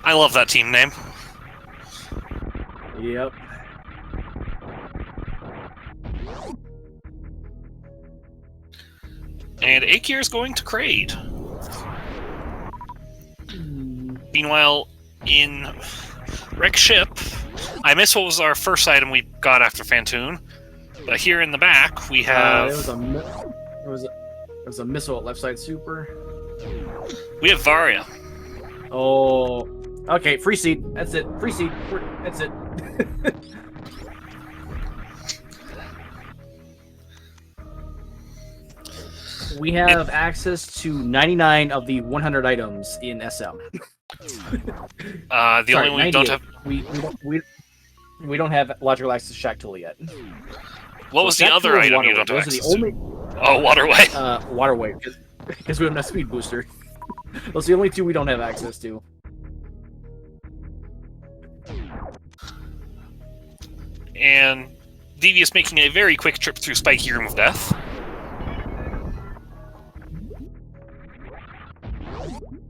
I love that team name. Yep. And Akir is going to Kraid. Meanwhile, in Wreck Ship, I missed what was our first item we got after Fantoon, but here in the back we have... It was a missile at left side super. We have Varia. Oh, okay, free seed. That's it. Free seed. That's it. We have access to 99 of the 100 items in SM. The only one we don't have... We don't have logical access to Shaktula yet. What was the other item you don't have access to? Oh, Waterway. Waterway, because we don't have Speed Booster. Those are the only two we don't have access to. And Devious making a very quick trip through Spiky Room of Death.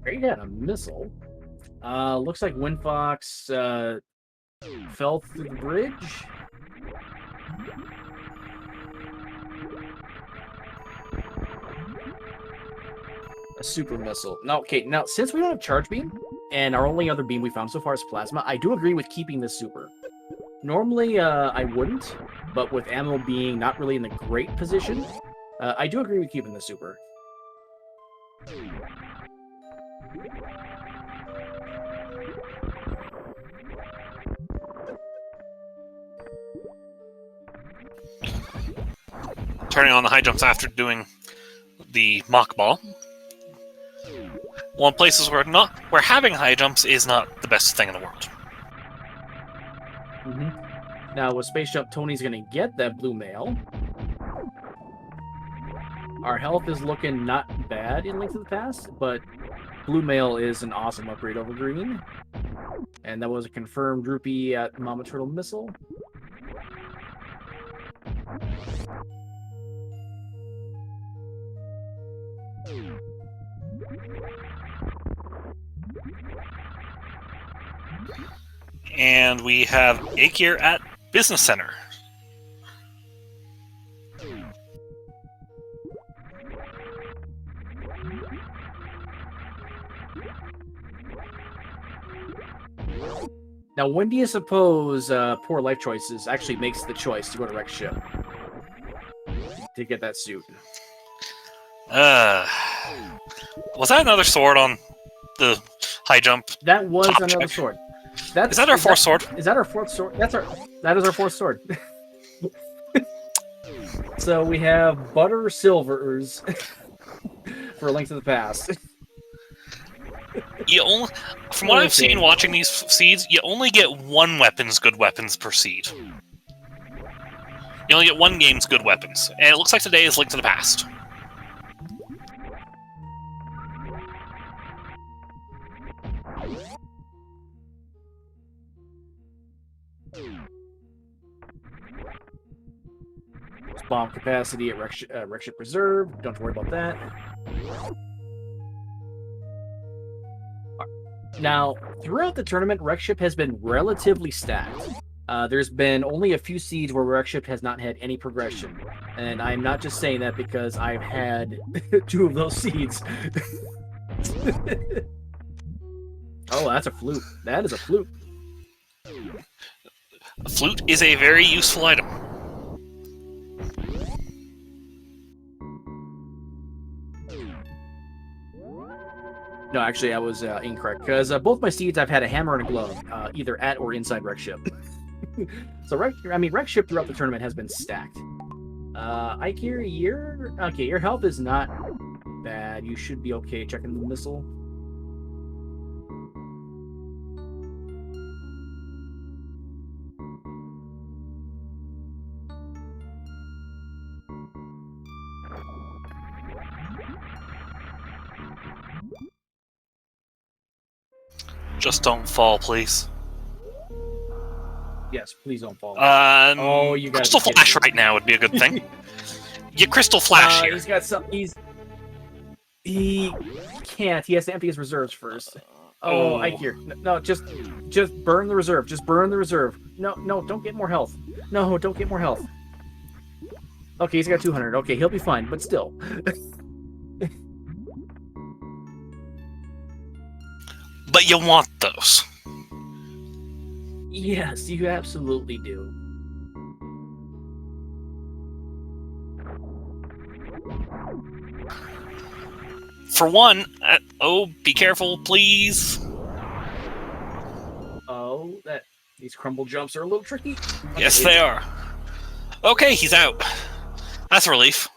Great had a missile. Looks like Windfox fell through the bridge. A super missile. Now, okay, now since we don't have Charge Beam, and our only other beam we found so far is Plasma, I do agree with keeping this super. Normally, I wouldn't, but with ammo being not really in the great position, I do agree with keeping the super. Turning on the high jumps after doing the mock ball. One places where having high jumps is not the best thing in the world. Now with Space Jump, Tony's gonna get that blue mail. Our health is looking not bad in Link to the Past, but blue mail is an awesome upgrade over green. And that was a confirmed rupee at Mama Turtle Missile. And we have Akir at Business Center. Now, when do you suppose Poor Life Choices actually makes the choice to go to Wreck Ship to get that suit? Was that another sword on the high jump? That was another check? Sword. Is that our fourth sword? Is that our fourth sword? That is our fourth sword. So we have Butter Silvers for A Link to the Past. You only, from what I've seen watching these seeds, you only get one good weapons per seed. You only get one game's good weapons, and it looks like today is Link to the Past. Bomb capacity at Wreck Ship Reserve. Don't have to worry about that. Now, throughout the tournament, Wreck Ship has been relatively stacked. There's been only a few seeds where Wreck Ship has not had any progression. And I'm not just saying that because I've had 2 of those seeds. Oh, that's a flute. That is a flute. A flute is a very useful item. No, actually, I was incorrect, because both my seeds I've had a hammer and a glove, either at or inside Wreck Ship. So, Wreck Ship throughout the tournament has been stacked. Ikir, your health is not bad. You should be okay checking the missile. Just don't fall, please. Yes, please don't fall. Oh, you got Crystal Flash right now would be a good thing. Get Crystal Flash here. He's got some. He can't. He has to empty his reserves first. Oh, I hear. No, just burn the reserve. Just burn the reserve. No, don't get more health. No, don't get more health. Okay, he's got 200. Okay, he'll be fine, but still. But you want those. Yes, you absolutely do. For one, be careful, please. Oh, these crumble jumps are a little tricky. Okay, Yes, they are. Okay, he's out. That's a relief.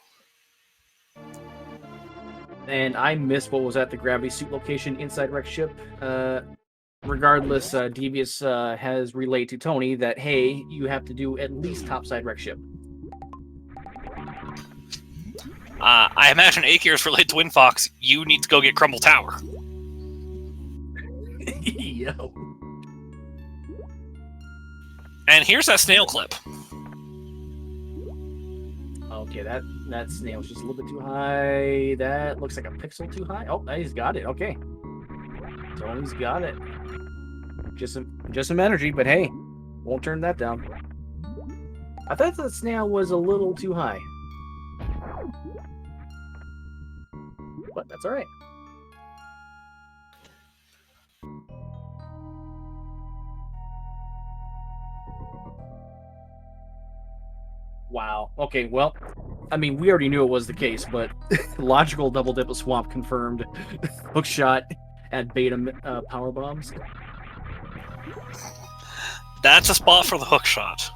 And I missed what was at the gravity suit location inside Rex ship. Regardless, Devious has relayed to Tony that, hey, you have to do at least topside Rex ship. I imagine Akir's relayed to Windfox, you need to go get Crumble Tower. Yo. And here's that snail clip. Okay, that snail's just a little bit too high. That looks like a pixel too high. Oh, he's got it. Okay. Tony's got it. Just some energy, but hey, won't turn that down. I thought the snail was a little too high. But that's alright. Wow. Okay, well, I mean, we already knew it was the case, but logical double dip of swamp confirmed. Hookshot at beta power bombs. That's a spot for the hook shot.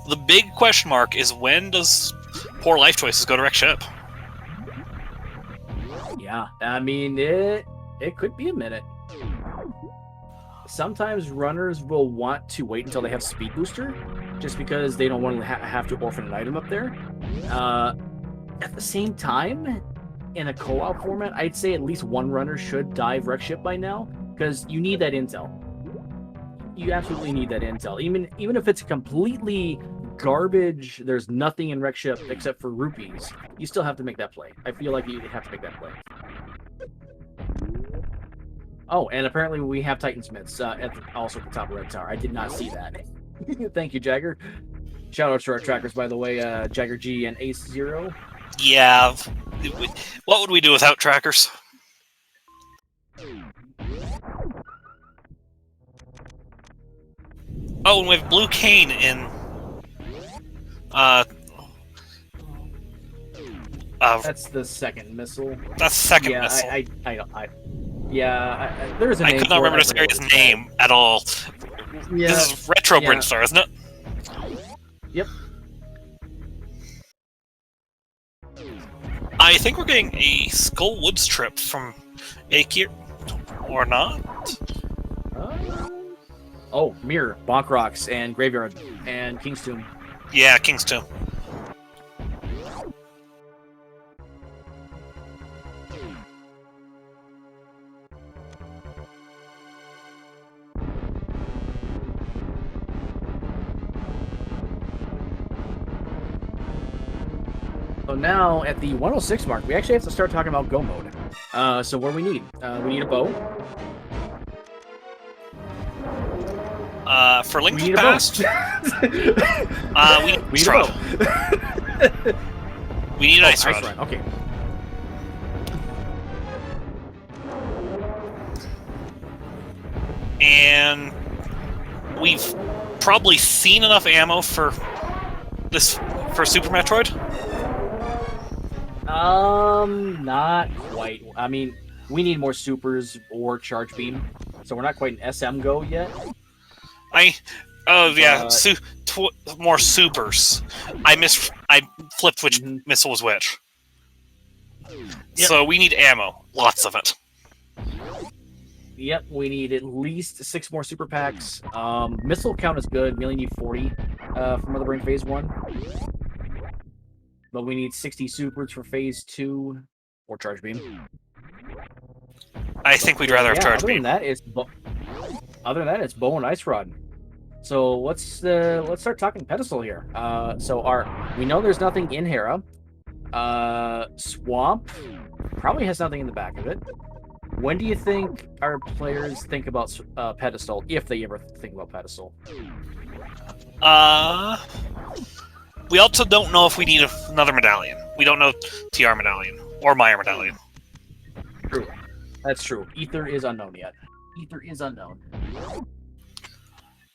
The big question mark is, when does poor life choices go to wreck ship? Yeah, I mean, it could be a minute. Sometimes runners will want to wait until they have speed booster, just because they don't want to have to orphan an item up there. At the same time, in a co-op format, I'd say at least one runner should dive wreck ship by now, because you need that intel. You absolutely need that intel. Even if it's completely garbage, there's nothing in wreck ship except for rupees, you still have to make that play. I feel like you have to make that play. Oh, and apparently we have Titansmiths also at the top of Red Tower. I did not see that. Thank you, Jagger. Shout out to our trackers, by the way, Jagger G and Ace Zero. Yeah. What would we do without trackers? Oh, and we have Blue Cane in... That's the second missile. That's the second missile. There's a name. I could not remember this area's name at all. Yeah, this is Retro Brinstar, isn't it? Yep. I think we're getting a Skull Woods trip from Akir, or not? Oh, Mirror, Bonk Rocks, and Graveyard, and King's Tomb. Yeah, King's Tomb. So now, at the 106 mark, we actually have to start talking about go mode. So what do we need? We need a bow. For Link We to need the a bow. Past, we need Ice Rod. We need Ice Rod. Okay. And we've probably seen enough ammo for this for Super Metroid. Not quite. I mean, we need more supers or charge beam, so we're not quite an SM go yet. More supers. I flipped which missile was which. Yep. So we need ammo, lots of it. Yep, we need at least 6 more super packs. Missile count is good. We only need 40 for Mother Brain Phase 1. But we need 60 supers for Phase 2 or charge beam. I think we'd rather have charge beam. Other than that, it's bow and ice rod. So let's start talking pedestal here. We know there's nothing in Hera. Swamp probably has nothing in the back of it. When do you think our players think about pedestal, if they ever think about pedestal? We also don't know if we need another medallion. We don't know TR medallion or Meyer medallion. True. That's true. Ether is unknown yet. Ether is unknown.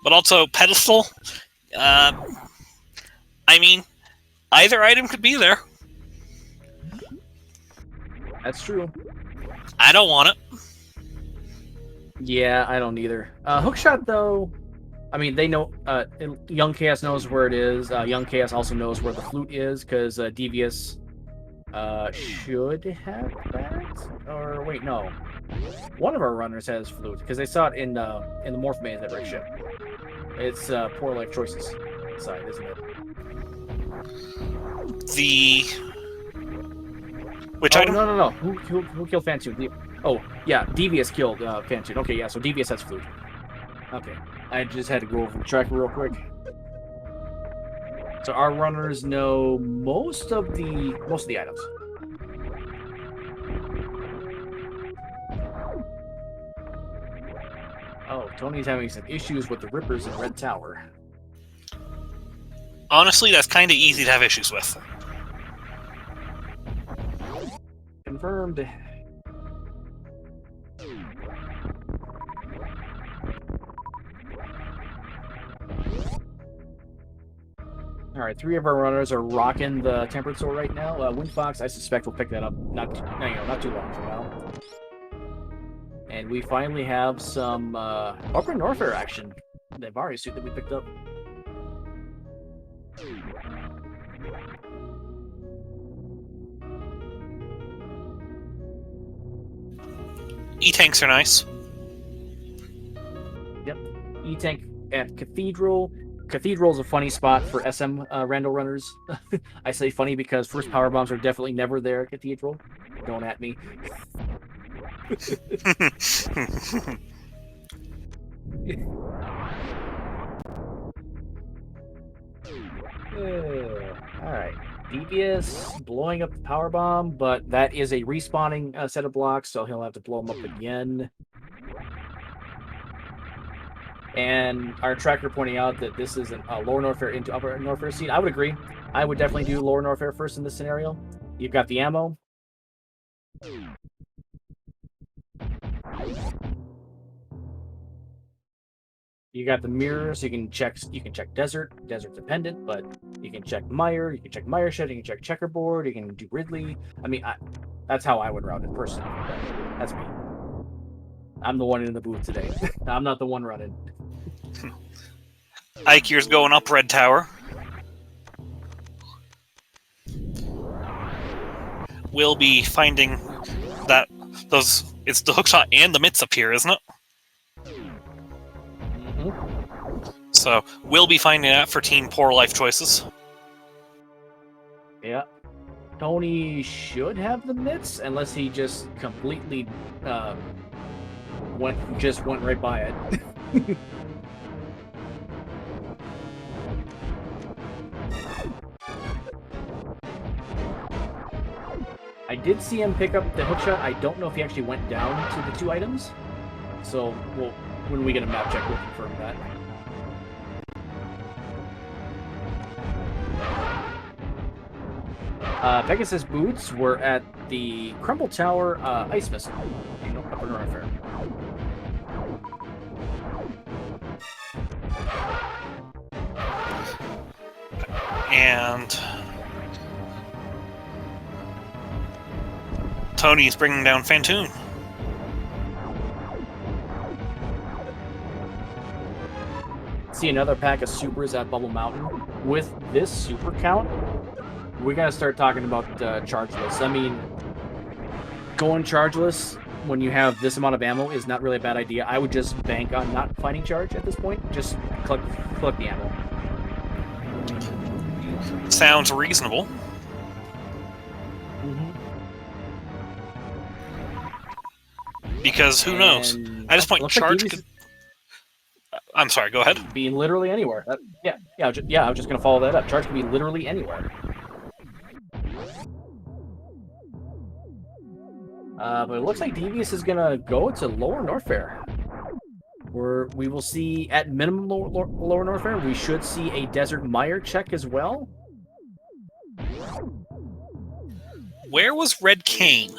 But also, pedestal, I mean, either item could be there. That's true. I don't want it. Yeah, I don't either. Hookshot, though, I mean, they know. Young Chaos knows where it is. Young Chaos also knows where the flute is, because Devious should have that. Or wait, no. One of our runners has flute, because they saw it in the Morph Maze at Red Ship. It's poor life choices side, isn't it? Which item? No. Who killed Fantoon? Oh, yeah, Devious killed Fantoon. Okay, yeah, so Devious has flute. Okay, I just had to go over the tracker real quick. So our runners know most of the items. Oh, Tony's having some issues with the Rippers in Red Tower. Honestly, that's kind of easy to have issues with. Confirmed. All right, 3 of our runners are rocking the Tempered Sword right now. Windfox, I suspect, will pick that up not too long from now. And we finally have some Upper Norfair action. The Vari suit that we picked up. E-tanks are nice. Yep. E-tank at Cathedral. Cathedral is a funny spot for SM Rando runners. I say funny because first power bombs are definitely never there at Cathedral. Don't at me. Alright. Devious blowing up the power bomb, but that is a respawning set of blocks, so he'll have to blow them up again. And our tracker pointing out that this is a lower Norfair into upper Norfair seed. I would agree. I would definitely do lower Norfair first in this scenario. You've got the ammo. You got the mirrors. You can check desert dependent, but you can check Meyer. You can check Meyer shed. You can check checkerboard. You can do Ridley. I mean, that's how I would route it personally. But that's me. I'm the one in the booth today. I'm not the one running. Ikir's going up Red Tower. We'll be finding that it's the hookshot and the mitts up here, isn't it? So we'll be finding that for Team Poor Life Choices. Yeah. Tony should have the mitts, unless he just completely went right by it. I did see him pick up the hookshot. I don't know if he actually went down to the 2 items. So, when we get a map check, we'll confirm that. Pegasus boots were at the Crumble Tower ice missile. Upper Norfair. And Tony's bringing down Fantoon. See another pack of supers at Bubble Mountain. With this super count, we gotta start talking about chargeless. I mean, going chargeless when you have this amount of ammo is not really a bad idea. I would just bank on not finding charge at this point. Just collect the ammo. Sounds reasonable. Because who knows? At this point, charge could... I'm sorry, go ahead. Be literally anywhere. I was just gonna follow that up. Charge can be literally anywhere. But it looks like Devious is gonna go to Lower Norfair. Where we will see, at minimum, Lower Norfair, we should see a Desert Mire check as well. Where was Red Cane?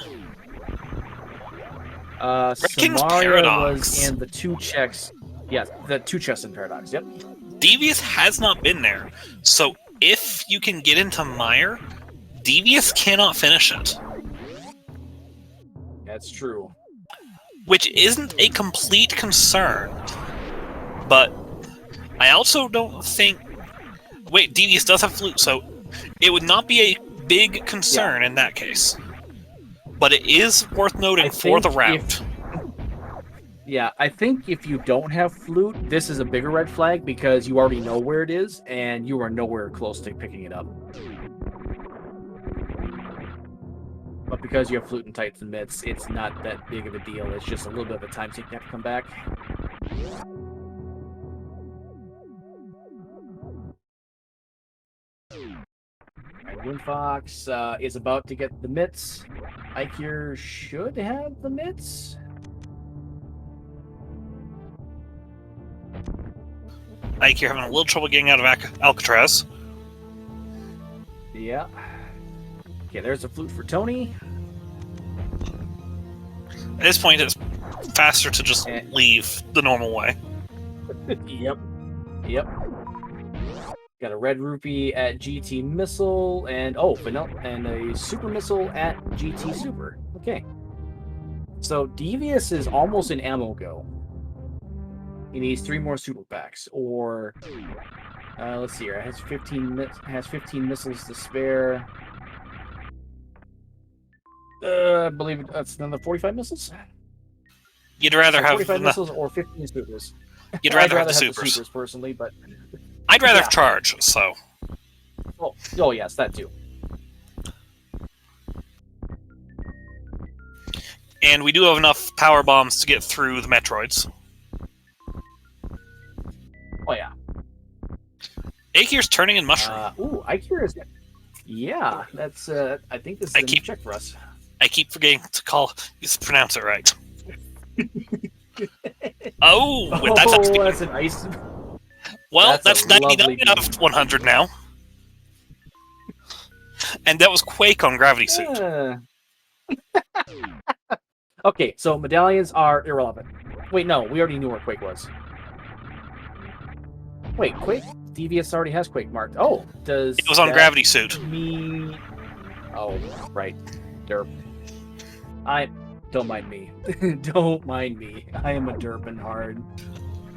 Red King was Samaria Paradox. was in the 2 checks. Yeah, the 2 chests in Paradox, yep. Devious has not been there, so if you can get into Mire, Devious cannot finish it. That's true. Which isn't a complete concern, but I also don't think... Wait, Devious does have Flute, so it would not be a big concern in that case. But it is worth noting for the route. I think if you don't have Flute, this is a bigger red flag because you already know where it is, and you are nowhere close to picking it up. But because you have Flute and Tights and Mitts, it's not that big of a deal. It's just a little bit of a time sink you have to come back. Windfox is about to get the mitts. Ikir should have the mitts. Ikir having a little trouble getting out of Alcatraz. Yeah. Okay, there's a flute for Tony. At this point, it's faster to just leave the normal way. Yep. Got a red rupee at GT Missile, and and a super missile at GT Super. Okay. So Devious is almost in ammo go. He needs 3 more super packs, or let's see here. It has 15 missiles to spare. I believe that's another 45 missiles. You'd rather have 45 missiles or 15 supers. You'd rather have the have supers. The supers personally, but I'd rather have charge. So. Oh yes, that too. And we do have enough power bombs to get through the Metroids. Oh yeah. Aikir's turning in mushroom. Aikir is. Yeah, that's. I think this is a new check for us. I keep forgetting to pronounce it right. That's an ice. Well, that's 99 out of 100 now. And that was Quake on Gravity Suit. Okay, so medallions are irrelevant. Wait, no, we already knew where Quake was. Wait, Quake? Devious already has Quake marked. Oh, does it was on Gravity Suit. Oh, right. Derp. Don't mind me. Don't mind me. I am a derpin' hard.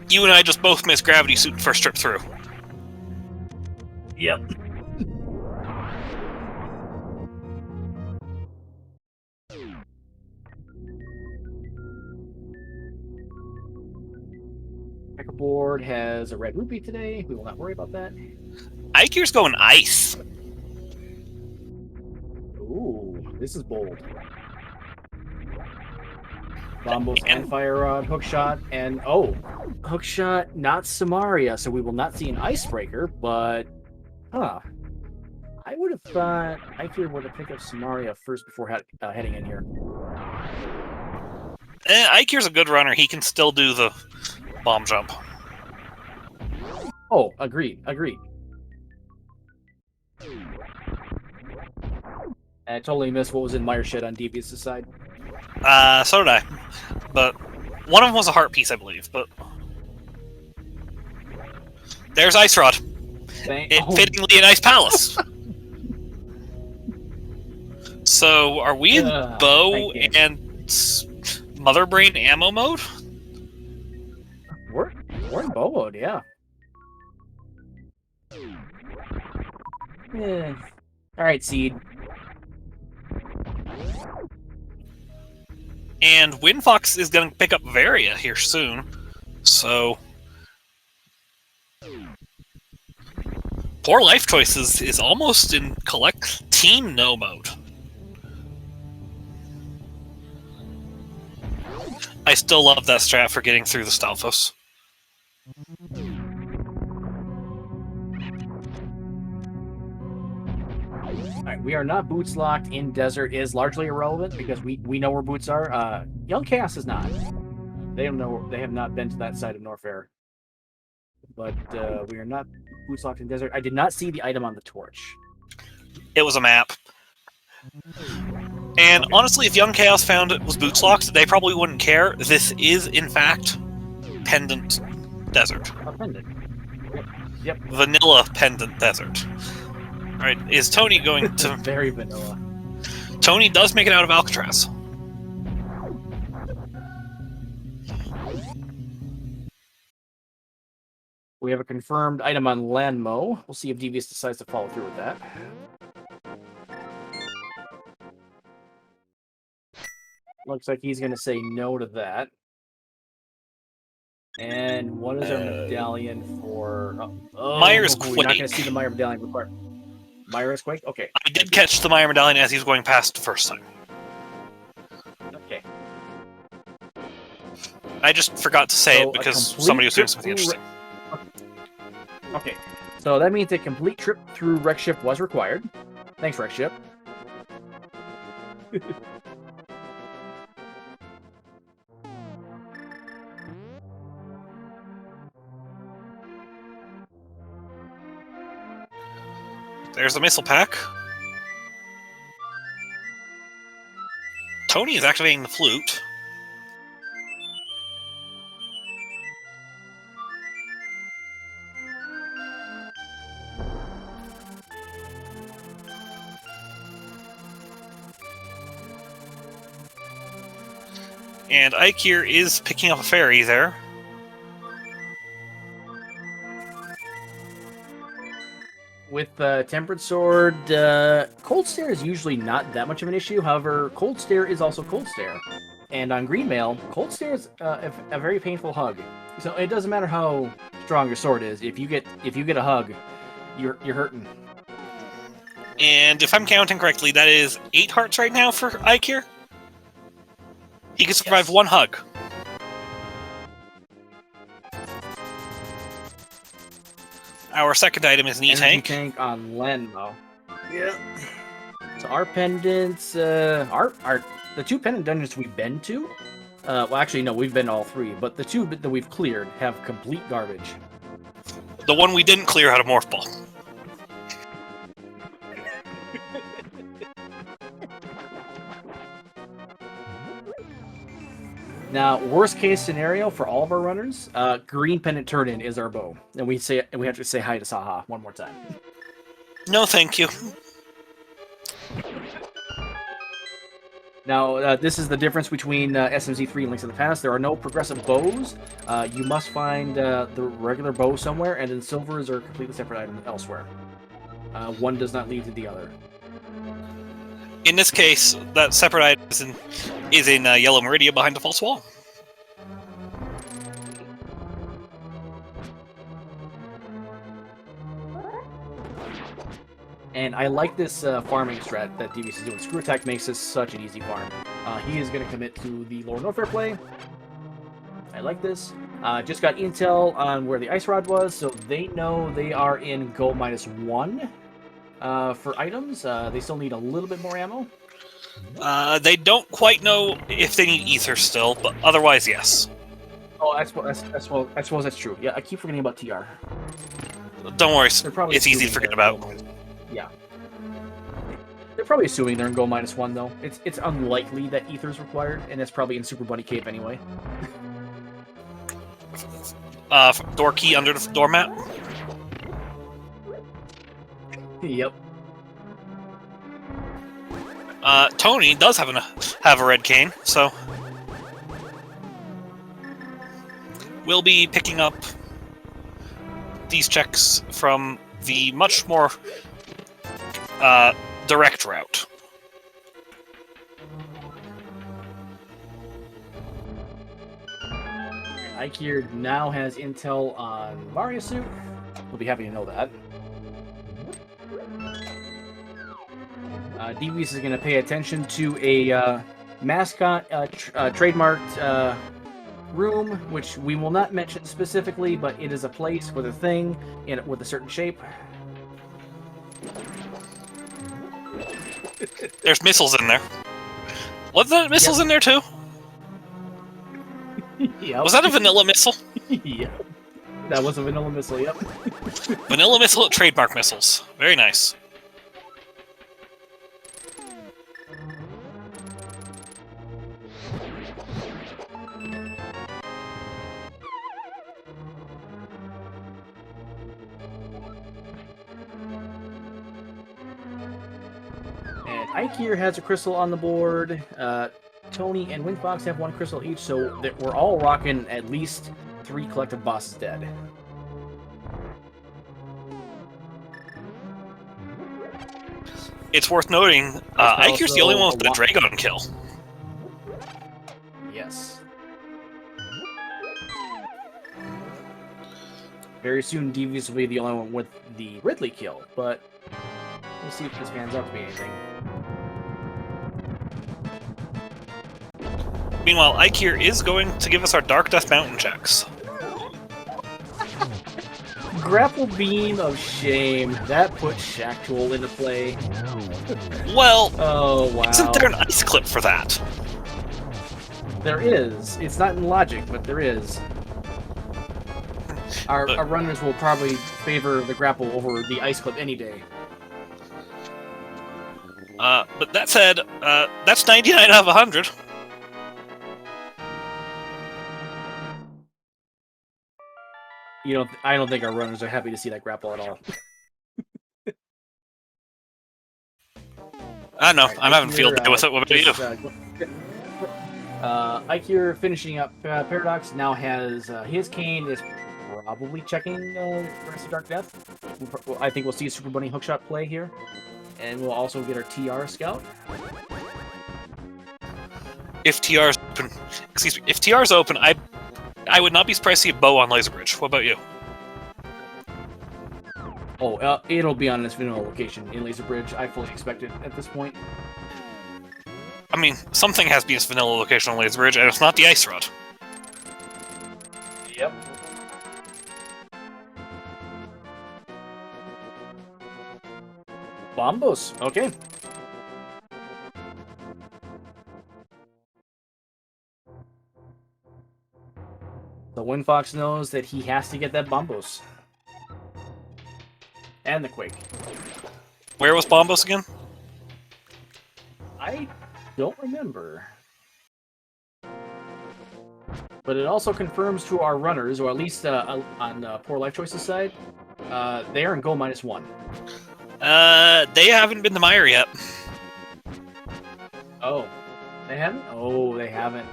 You and I just both missed Gravity Suit first trip through. Yep. Checkerboard has a red rupee today. We will not worry about that. Aikir's going ice. Ooh, this is bold. Bombos and Fire Rod, Hookshot, and Hookshot, not Samaria, so we will not see an Icebreaker, but, I would have thought Aikir would have picked up Samaria first before heading in here. Aikir's a good runner. He can still do the bomb jump. Oh, agreed. I totally missed what was in Meyer's shed on Devious' side. So did I. But one of them was a heart piece, I believe. But there's Ice Rod. Fittingly an Ice Palace. So are we in bow and Mother Brain ammo mode? We're in bow mode, yeah. All right, Seed. And Windfox is going to pick up Varia here soon, so Poor Life Choices is almost in collect team no mode. I still love that strat for getting through the Stalfos. Alright, we are not boots locked in desert is largely irrelevant because we know where boots are. Young Chaos is not. They don't know. They have not been to that side of Norfair. But we are not boots locked in desert. I did not see the item on the torch. It was a map. And Okay. honestly, if Young Chaos found it was boots locked, they probably wouldn't care. This is, in fact, Pendant Desert. A pendant. Yep. Vanilla Pendant Desert. Alright, is Tony going to... Very vanilla. Tony does make it out of Alcatraz. We have a confirmed item on Landmo. We'll see if Devious decides to follow through with that. Looks like he's going to say no to that. And what is our medallion for... Myers We're not going to Quake. see the Meyer medallion required. Myers Quake? Okay. I did catch the Meyer medallion as he was going past the first time. Okay. I just forgot to say So it because a complete somebody was doing trip something through interesting. Okay. So that means a complete trip through Wreck Ship was required. Thanks, Wreck Ship. There's the missile pack. Tony is activating the flute. And Ike here is picking up a ferry there. With Tempered Sword, Cold Stare is usually not that much of an issue. However, Cold Stare is also Cold Stare. And on Greenmail, Cold Stare is a very painful hug. So it doesn't matter how strong your sword is. If you get a hug, you're hurting. And if I'm counting correctly, that is 8 hearts right now for Ike here. He can survive one hug. Our second item is an Energy E-Tank. tank on Lenmo. Yeah. So our pendants, our the 2 pendant dungeons we've been to, well, actually no, we've been all 3, but the 2 that we've cleared have complete garbage. The one we didn't clear had a morph ball. Now, worst case scenario for all of our runners, green pendant turn-in is our bow, and we have to say hi to Saha one more time. No, thank you. Now, this is the difference between SMZ3 and Links of the Past. There are no progressive bows. You must find the regular bow somewhere, and then silvers are a completely separate item elsewhere. One does not lead to the other. In this case, that separate item is in Yellow Meridia behind the false wall. And I like this farming strat that Devious is doing. Screw Attack makes this such an easy farm. He is going to commit to the Lord Norfair play. I like this. Just got intel on where the Ice Rod was, so they know they are in go -1 for items. They still need a little bit more ammo. They don't quite know if they need ether still, but otherwise, yes. Oh, I suppose that's true. Yeah, I keep forgetting about TR. Don't worry, They're probably it's easy to assuming forget they're in about. go minus- Yeah. They're probably assuming they're in go -1, though. It's unlikely that ether is required, and that's probably in Super Bunny Cave anyway. Door key under the doormat. Yep. Tony does have a red cane, so we'll be picking up these checks from the much more direct route. Ike here now has intel on Mario Suit. We'll be happy to know that. Devious is going to pay attention to a mascot trademarked room, which we will not mention specifically, but it is a place with a thing with a certain shape. There's missiles in there. Was there missiles in there too? Yep. Was that a vanilla missile? Yep. That was a vanilla missile, yep. Vanilla missile, trademark missiles. Very nice. And Ike here has a crystal on the board. Tony and Windfox have 1 crystal each, so that we're all rocking at least 3 collective bosses dead. It's worth noting, Ike's the only one with the Dragon kill. Yes. Very soon, Devious will be the only one with the Ridley kill, but we'll see if this pans out to be anything. Meanwhile, Ike here is going to give us our Dark Death Mountain checks. Grapple Beam of Shame. That put Shactual into play. Well, oh wow. Isn't there an ice clip for that? There is. It's not in logic, but there is. Our runners will probably favor the grapple over the ice clip any day. But that said, that's 99 out of 100. You know, I don't think our runners are happy to see that grapple at all. I don't know. Right, I'm having field day with it. What about you? Ike here finishing up Paradox now has his cane is probably checking the rest of Dark Death. I think we'll see a Super Bunny hookshot play here, and we'll also get our TR Scout. If TR's open, excuse me, if TR's open, I would not be surprised to see a bow on Laser Bridge. What about you? Oh, it'll be on this vanilla location in Laser Bridge. I fully expect it at this point. I mean, something has to be its vanilla location on Laser Bridge, and it's not the Ice Rod. Yep. Bombos. Okay. The Windfox knows that he has to get that Bombos. And the Quake. Where was Bombos again? I don't remember. But it also confirms to our runners, or at least on Poor Life Choices side, they are in goal -1. They haven't been to Meyer yet. Oh. They haven't? Oh, they haven't.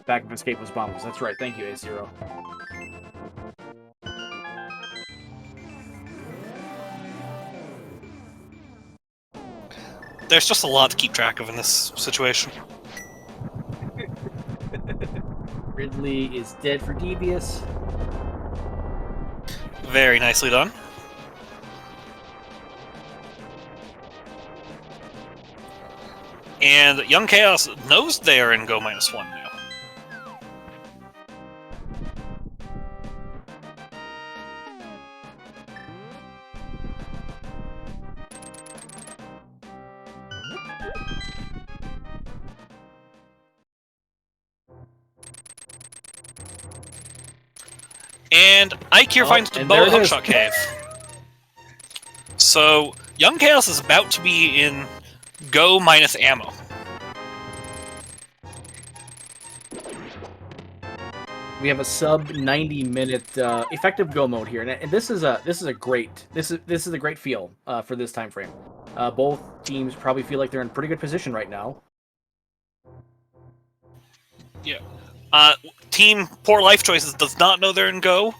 Backup escape was Bombos. That's right. Thank you, A0. There's just a lot to keep track of in this situation. Ridley is dead for Devious. Very nicely done. And Young Chaos knows they are in go -1 now. And Ike here finds the bow hookshot cave. So, Young Chaos is about to be in go -ammo. We have a sub 90-minute effective go mode here, and this is a great feel for this time frame. Both teams probably feel like they're in pretty good position right now. Yeah. Team Poor Life Choices does not know they're in go,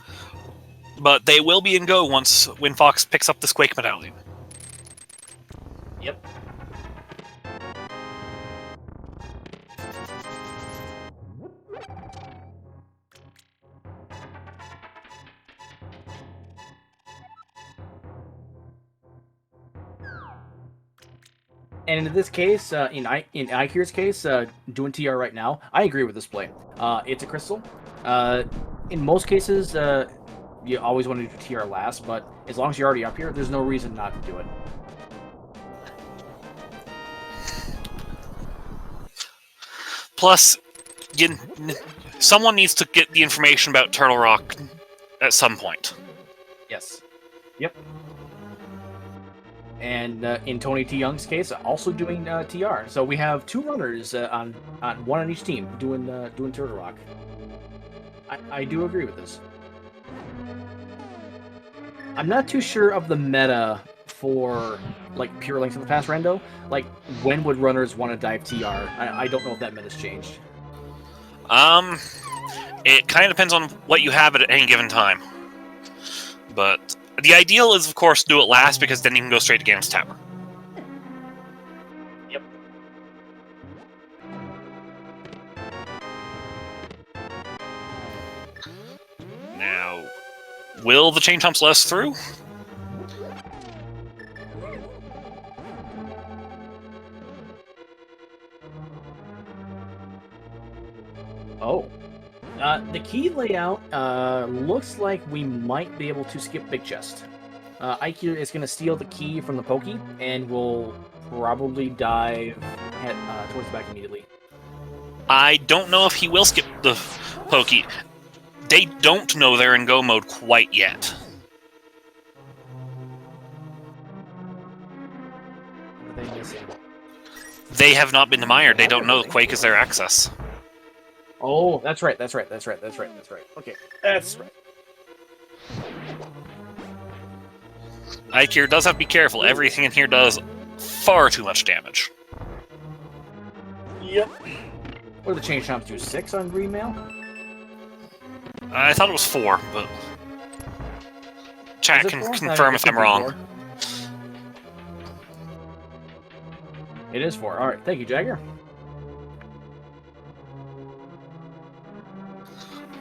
but they will be in go once Windfox picks up this Quake Medallion. Yep. And in this case, in Ikir's case, doing TR right now, I agree with this play. It's a crystal. In most cases, you always want to do TR last, but as long as you're already up here, there's no reason not to do it. Plus, someone needs to get the information about Turtle Rock at some point. Yes. Yep. And in Tony T. Young's case, also doing TR. So we have two runners on one on each team doing Turtle Rock. I do agree with this. I'm not too sure of the meta for like pure Link to the Past rando. Like, when would runners want to dive TR? I don't know if that meta's changed. It kind of depends on what you have at any given time. But the ideal is, of course, do it last, because then you can go straight to Games Tower. Yep. Now, will the chain chomps let us through? Oh. The key layout looks like we might be able to skip Big Chest. Ikir is going to steal the key from the Pokey, and will probably dive towards the back immediately. I don't know if he will skip the Pokey. They don't know they're in Go mode quite yet. What are they missing? They have not been demired. They don't know the Quake is their access. Oh, that's right. Okay, that's right. Ikir does have to be careful. Everything in here does far too much damage. Yep. What do the chain chomps do? 6 on green mail? I thought it was 4, but chat can confirm if I'm wrong. 4. It is 4. All right, thank you, Jagger.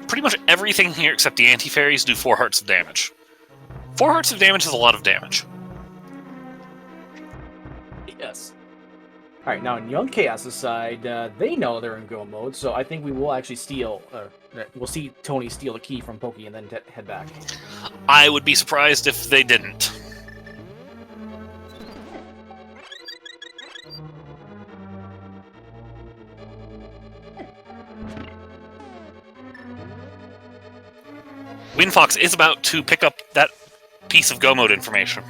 Pretty much everything here except the anti-fairies do 4 hearts of damage. 4 hearts of damage is a lot of damage. Yes. All right, now in Young Chaos's side, they know they're in Go mode, so I think we will actually steal. We'll see Tony steal the key from Pokey and then head back. I would be surprised if they didn't. Windfox is about to pick up that piece of Go mode information.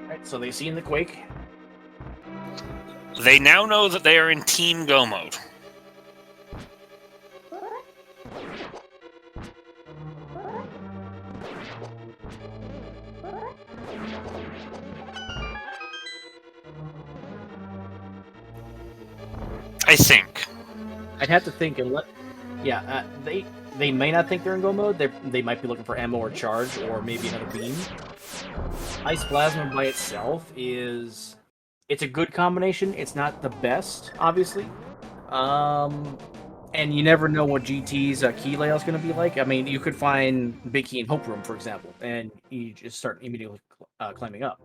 Alright, so they've seen the Quake. They now know that they are in Team Go mode. I think. I'd have to think and let. Yeah, they may not think they're in Go mode. They might be looking for ammo or charge or maybe another beam. Ice Plasma by itself is. It's a good combination. It's not the best, obviously. And you never know what GT's key layout's going to be like. I mean, you could find Big Key in Hope Room, for example, and you just start immediately climbing up.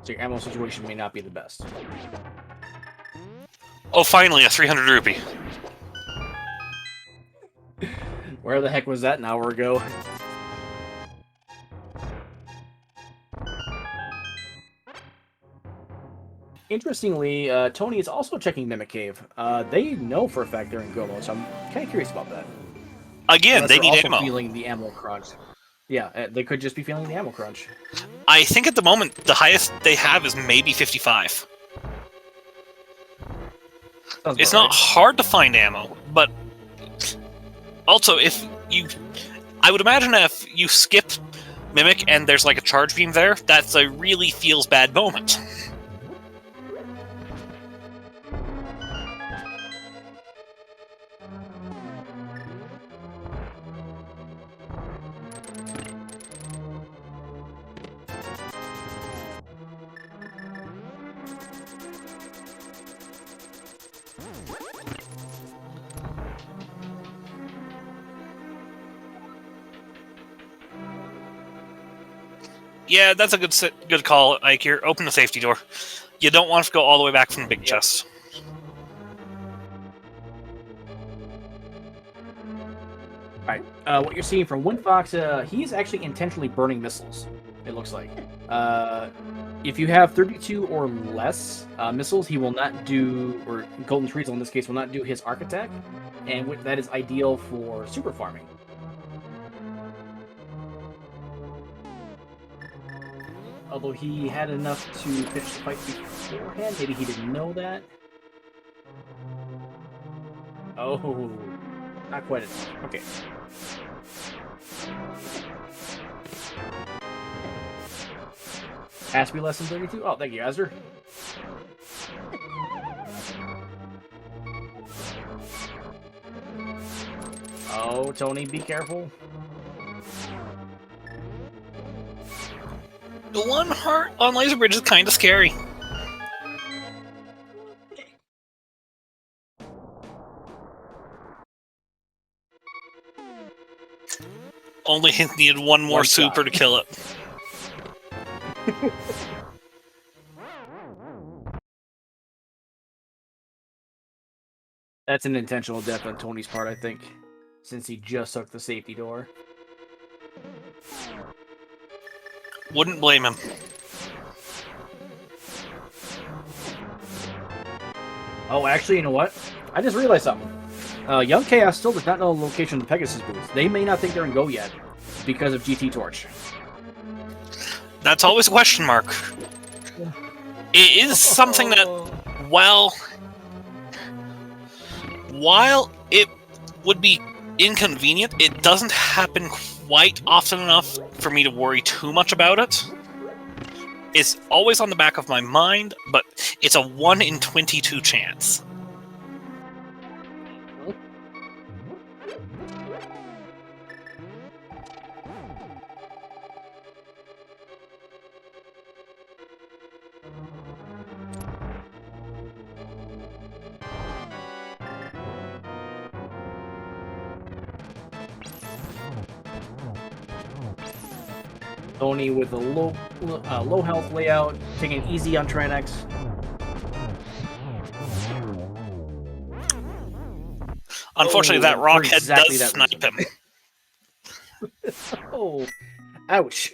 So your ammo situation may not be the best. Oh, finally, a 300 rupee. Where the heck was that an hour ago? Interestingly, Tony is also checking Mimic Cave. They know for a fact they're in Go mode, so I'm kind of curious about that. Again, Unless they they're need also ammo. feeling the ammo crunch. Yeah, they could just be feeling the ammo crunch. I think at the moment, the highest they have is maybe 55. It's not hard to find ammo, but also if you... I would imagine if you skip Mimic and there's like a charge beam there, that's a really feels bad moment. Yeah, that's a good call, Ike. Here, open the safety door. You don't want to go all the way back from the big chest. Alright, what you're seeing from Windfox, he's actually intentionally burning missiles, it looks like. If you have 32 or less missiles, he will not do, or Golden Treasel in this case, will not do his arc attack, and that is ideal for super farming. Although he had enough to finish the fight beforehand, maybe he didn't know that. Oh, not quite enough. Okay. Has to be less than 32? Oh, thank you, Azure. Oh, Tony, be careful. The one heart on Laser Bridge is kind of scary. Only needed one more super to kill it. That's an intentional death on Tony's part, I think, since he just took the safety door. Wouldn't blame him. Oh, actually, you know what? I just realized something. Young Chaos still does not know the location of the Pegasus booth. They may not think they're in Go yet because of GT Torch. That's always a question mark. It is something that, while it would be inconvenient, it doesn't happen quite often enough for me to worry too much about it. It's always on the back of my mind, but it's a 1 in 22 chance. Tony with a low health layout, taking it easy on Trinex. Unfortunately, that rockhead exactly does snipe him. Oh, ouch.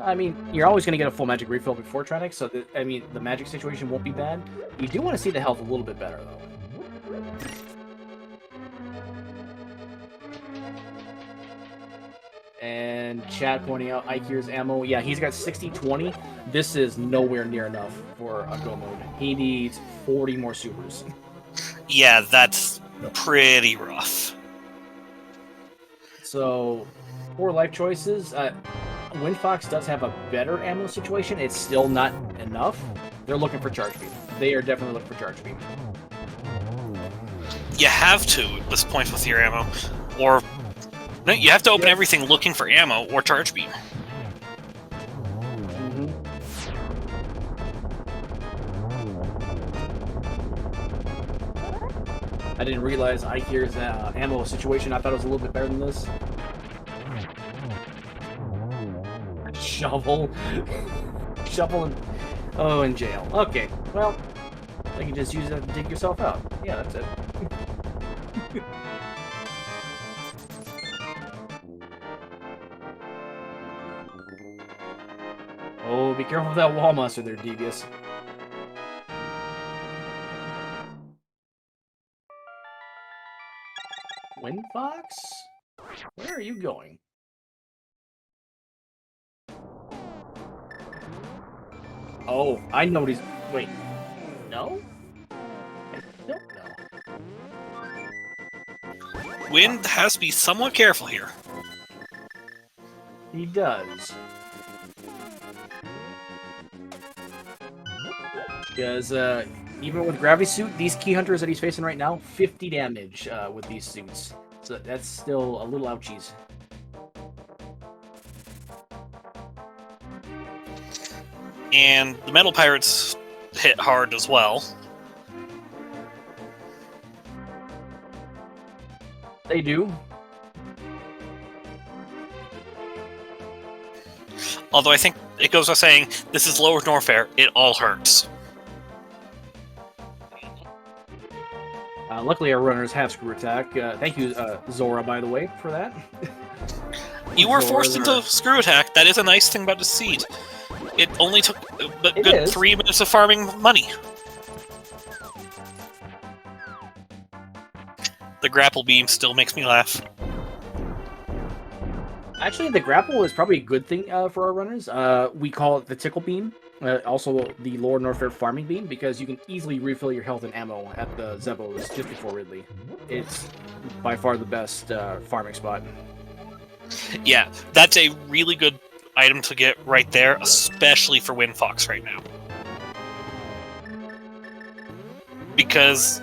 I mean, you're always going to get a full magic refill before Trinex, so I mean, the magic situation won't be bad. You do want to see the health a little bit better, though. And Chad pointing out Ikir's ammo. Yeah, he's got 60-20. This is nowhere near enough for a go mode. He needs 40 more supers. Yeah, that's pretty rough. So, for life choices, Windfox does have a better ammo situation. It's still not enough. They're looking for Charge Beam. They are definitely looking for Charge Beam. You have to at this point with your ammo, or no, you have to open everything looking for ammo or Charge Beam. I didn't realize Ikir's ammo situation. I thought it was a little bit better than this. Shovel. Shovel and... Oh, in jail. Okay, well, you can just use that to dig yourself out. Yeah, that's it. Oh, be careful with that wall monster there, Devious. Windfox? Where are you going? Oh, I know what he's... Wait. No? I don't know. Wind has to be somewhat careful here. He does. Because, even with Gravity Suit, these Key Hunters that he's facing right now, 50 damage with these suits. So that's still a little ouchies. And the Metal Pirates hit hard as well. They do. Although I think it goes without saying, this is Lower Norfair. It all hurts. Luckily, our runners have screw attack. Thank you, Zora, by the way, for that. You were Zoras forced into are- screw attack. That is a nice thing about the seed. It only took a It good is. 3 minutes of farming money. The grapple beam still makes me laugh. Actually, the grapple is probably a good thing for our runners. We call it the tickle beam. Also, the Lower Norfair farming beam, because you can easily refill your health and ammo at the Zebos just before Ridley. It's by far the best farming spot. Yeah, that's a really good item to get right there, especially for Windfox right now. Because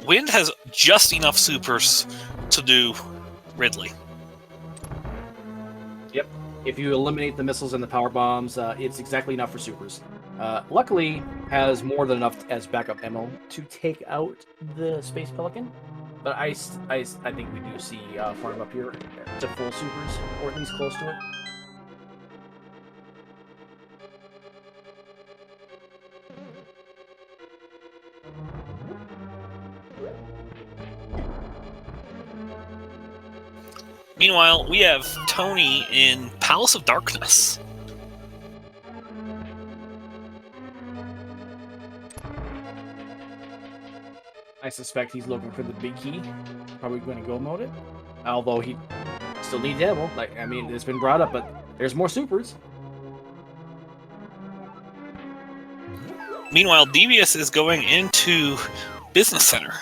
Wind has just enough supers to do Ridley. Yep. If you eliminate the missiles and the power bombs, it's exactly enough for supers. Luckily, has more than enough as backup ammo to take out the Space Pelican. But I think we do see farm up here to full supers, or at least close to it. Meanwhile, we have Tony in Palace of Darkness. I suspect he's looking for the big key. Probably going to go mode it. Although he still needs ammo. Like, I mean, it's been brought up, but there's more supers. Meanwhile, Devious is going into Business Center.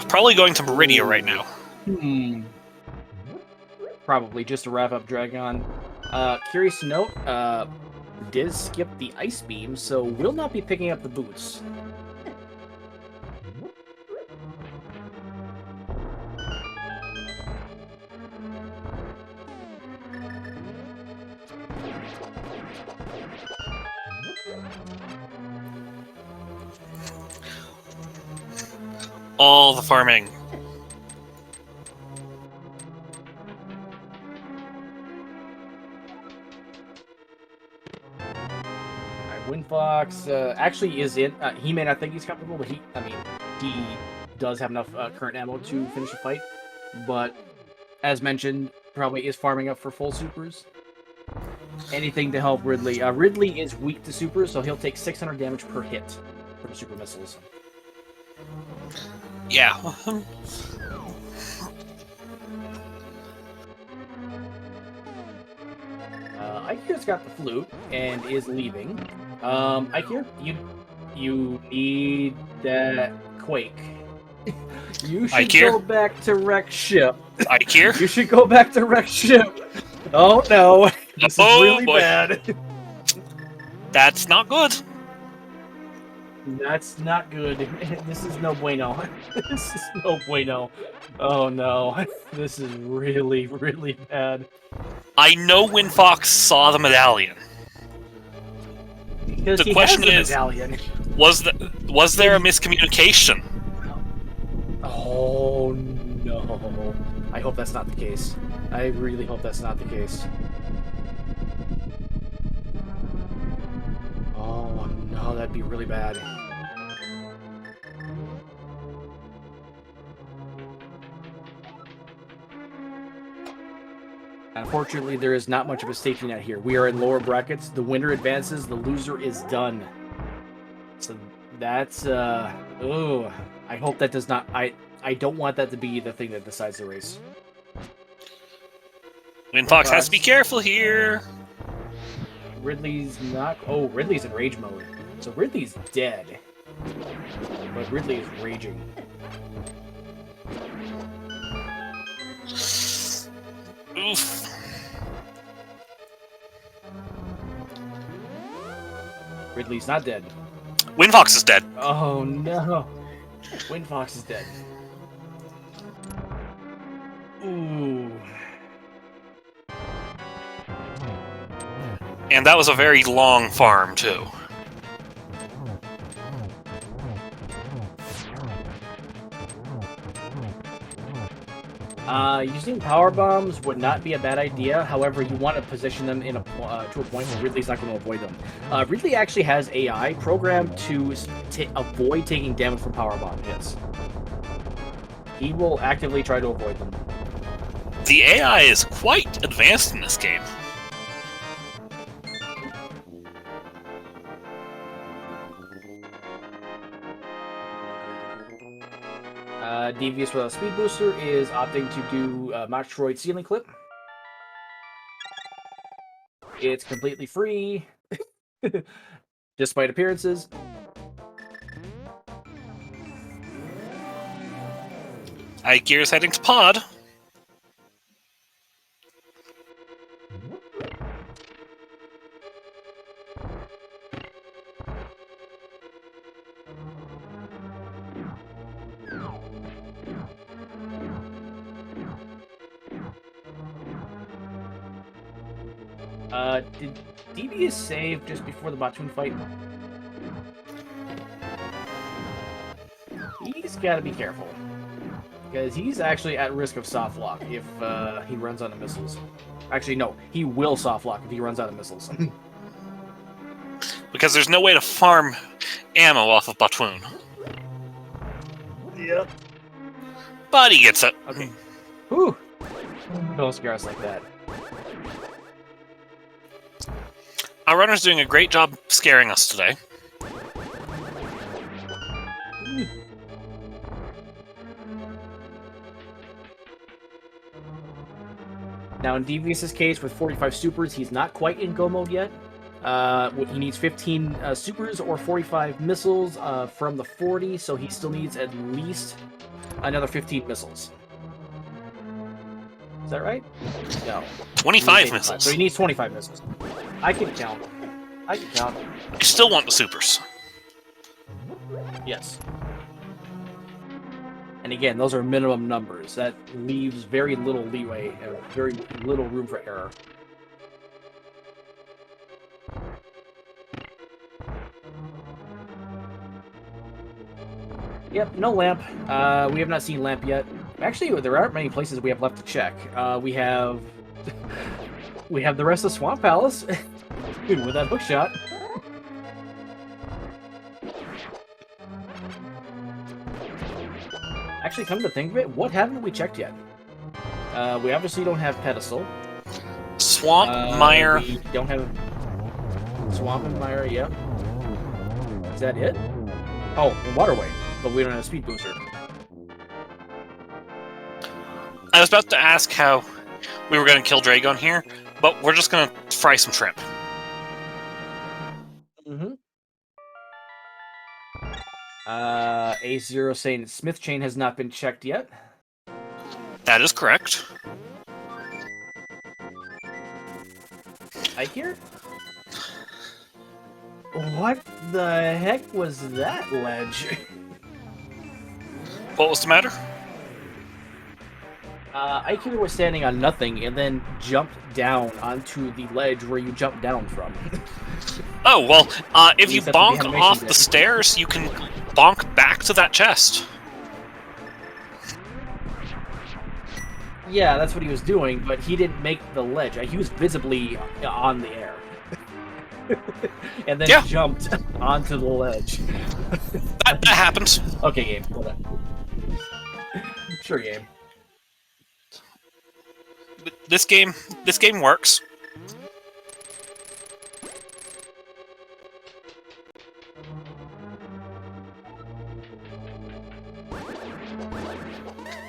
Probably going to Meridia right now. Probably just to wrap up Dragon. Curious to note, did skip the ice beam, so will not be picking up the boots. All the farming. Windfox actually is in. He may not think he's comfortable, but he does have enough current ammo to finish the fight. But as mentioned, probably is farming up for full supers. Anything to help Ridley. Ridley is weak to supers, so he'll take 600 damage per hit from super missiles. Yeah. Ikir's got the flute and is leaving. Ikir, you need that quake. You should Ikir? go back to wreck ship. Ikir? You should go back to wreck ship. Oh no, this is really boy. bad. That's not good. That's not good. This is no bueno. This is no bueno. Oh no, this is really, really bad. I know Windfox saw the medallion. Because The he question has is- the medallion. Was there a miscommunication? Oh no. I hope that's not the case. I really hope that's not the case. Oh no, that'd be really bad. Unfortunately, there is not much of a safety net here. We are in lower brackets. The winner advances, the loser is done. So that's oh, I hope that does not I don't want that to be the thing that decides the race. Windfox has to be careful here. Ridley's not oh, Ridley's in rage mode. So Ridley's dead. But Ridley is raging. Oof. Ridley's not dead. Windfox is dead. Oh no. Windfox is dead. Ooh. And that was a very long farm, too. Using power bombs would not be a bad idea. However, you want to position them in to a point where Ridley's not going to avoid them. Ridley actually has AI programmed to avoid taking damage from power bomb hits. He will actively try to avoid them. The AI is quite advanced in this game. Devious with a speed booster is opting to do Metroid ceiling clip. It's completely free, despite appearances. Gear's heading to pod. Did Devious save just before the Batoon fight? He's got to be careful. Because he's actually at risk of soft lock if he runs out of missiles. Actually, no. He will soft lock if he runs out of missiles. Because there's no way to farm ammo off of Batoon. Yep. But he gets it. Okay. Whew. Don't scare us like that. Our runner's doing a great job scaring us today. Now, in Devious's case, with 45 supers, he's not quite in go mode yet. He needs 15 supers or 45 missiles from the 40, so he still needs at least another 15 missiles. Is that right? No. 25 missiles. So he needs 25 missiles. I can count. I can count. I still want the supers. Yes. And again, those are minimum numbers. That leaves very little leeway and very little room for error. Yep, no lamp. We have not seen lamp yet. Actually, there aren't many places we have left to check. We have the rest of Swamp Palace with that hook shot. Actually, come to think of it, what haven't we checked yet? We obviously don't have Pedestal. Swamp, Mire. We don't have Swamp and Mire, yep. Is that it? Oh, and Waterway, but we don't have a speed booster. I was about to ask how we were going to kill Dragon here, but we're just going to fry some shrimp. Mm-hmm. A0 saying Smith chain has not been checked yet. That is correct. I hear. What the heck was that ledge? What was the matter? Aikido was standing on nothing and then jumped down onto the ledge where you jumped down from. Oh, well, if you That's what the bonk animation off did. the stairs, you can bonk back to that chest. Yeah, that's what he was doing, but he didn't make the ledge. He was visibly on the air. And then jumped onto the ledge. That happens. Okay, game. Hold on. Sure, game. This game works.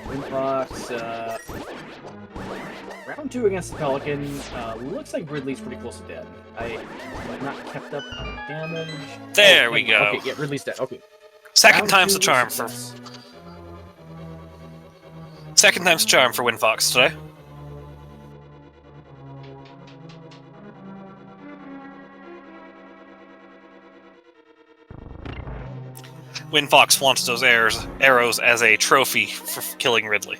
Windfox, round 2 against the Pelican. Looks like Ridley's pretty close to dead. I have not kept up on damage. There we go. Okay, yeah, Ridley's dead. Okay. Second Round time's 2 the charm for Windfox today. Windfox flaunts those arrows as a trophy for killing Ridley.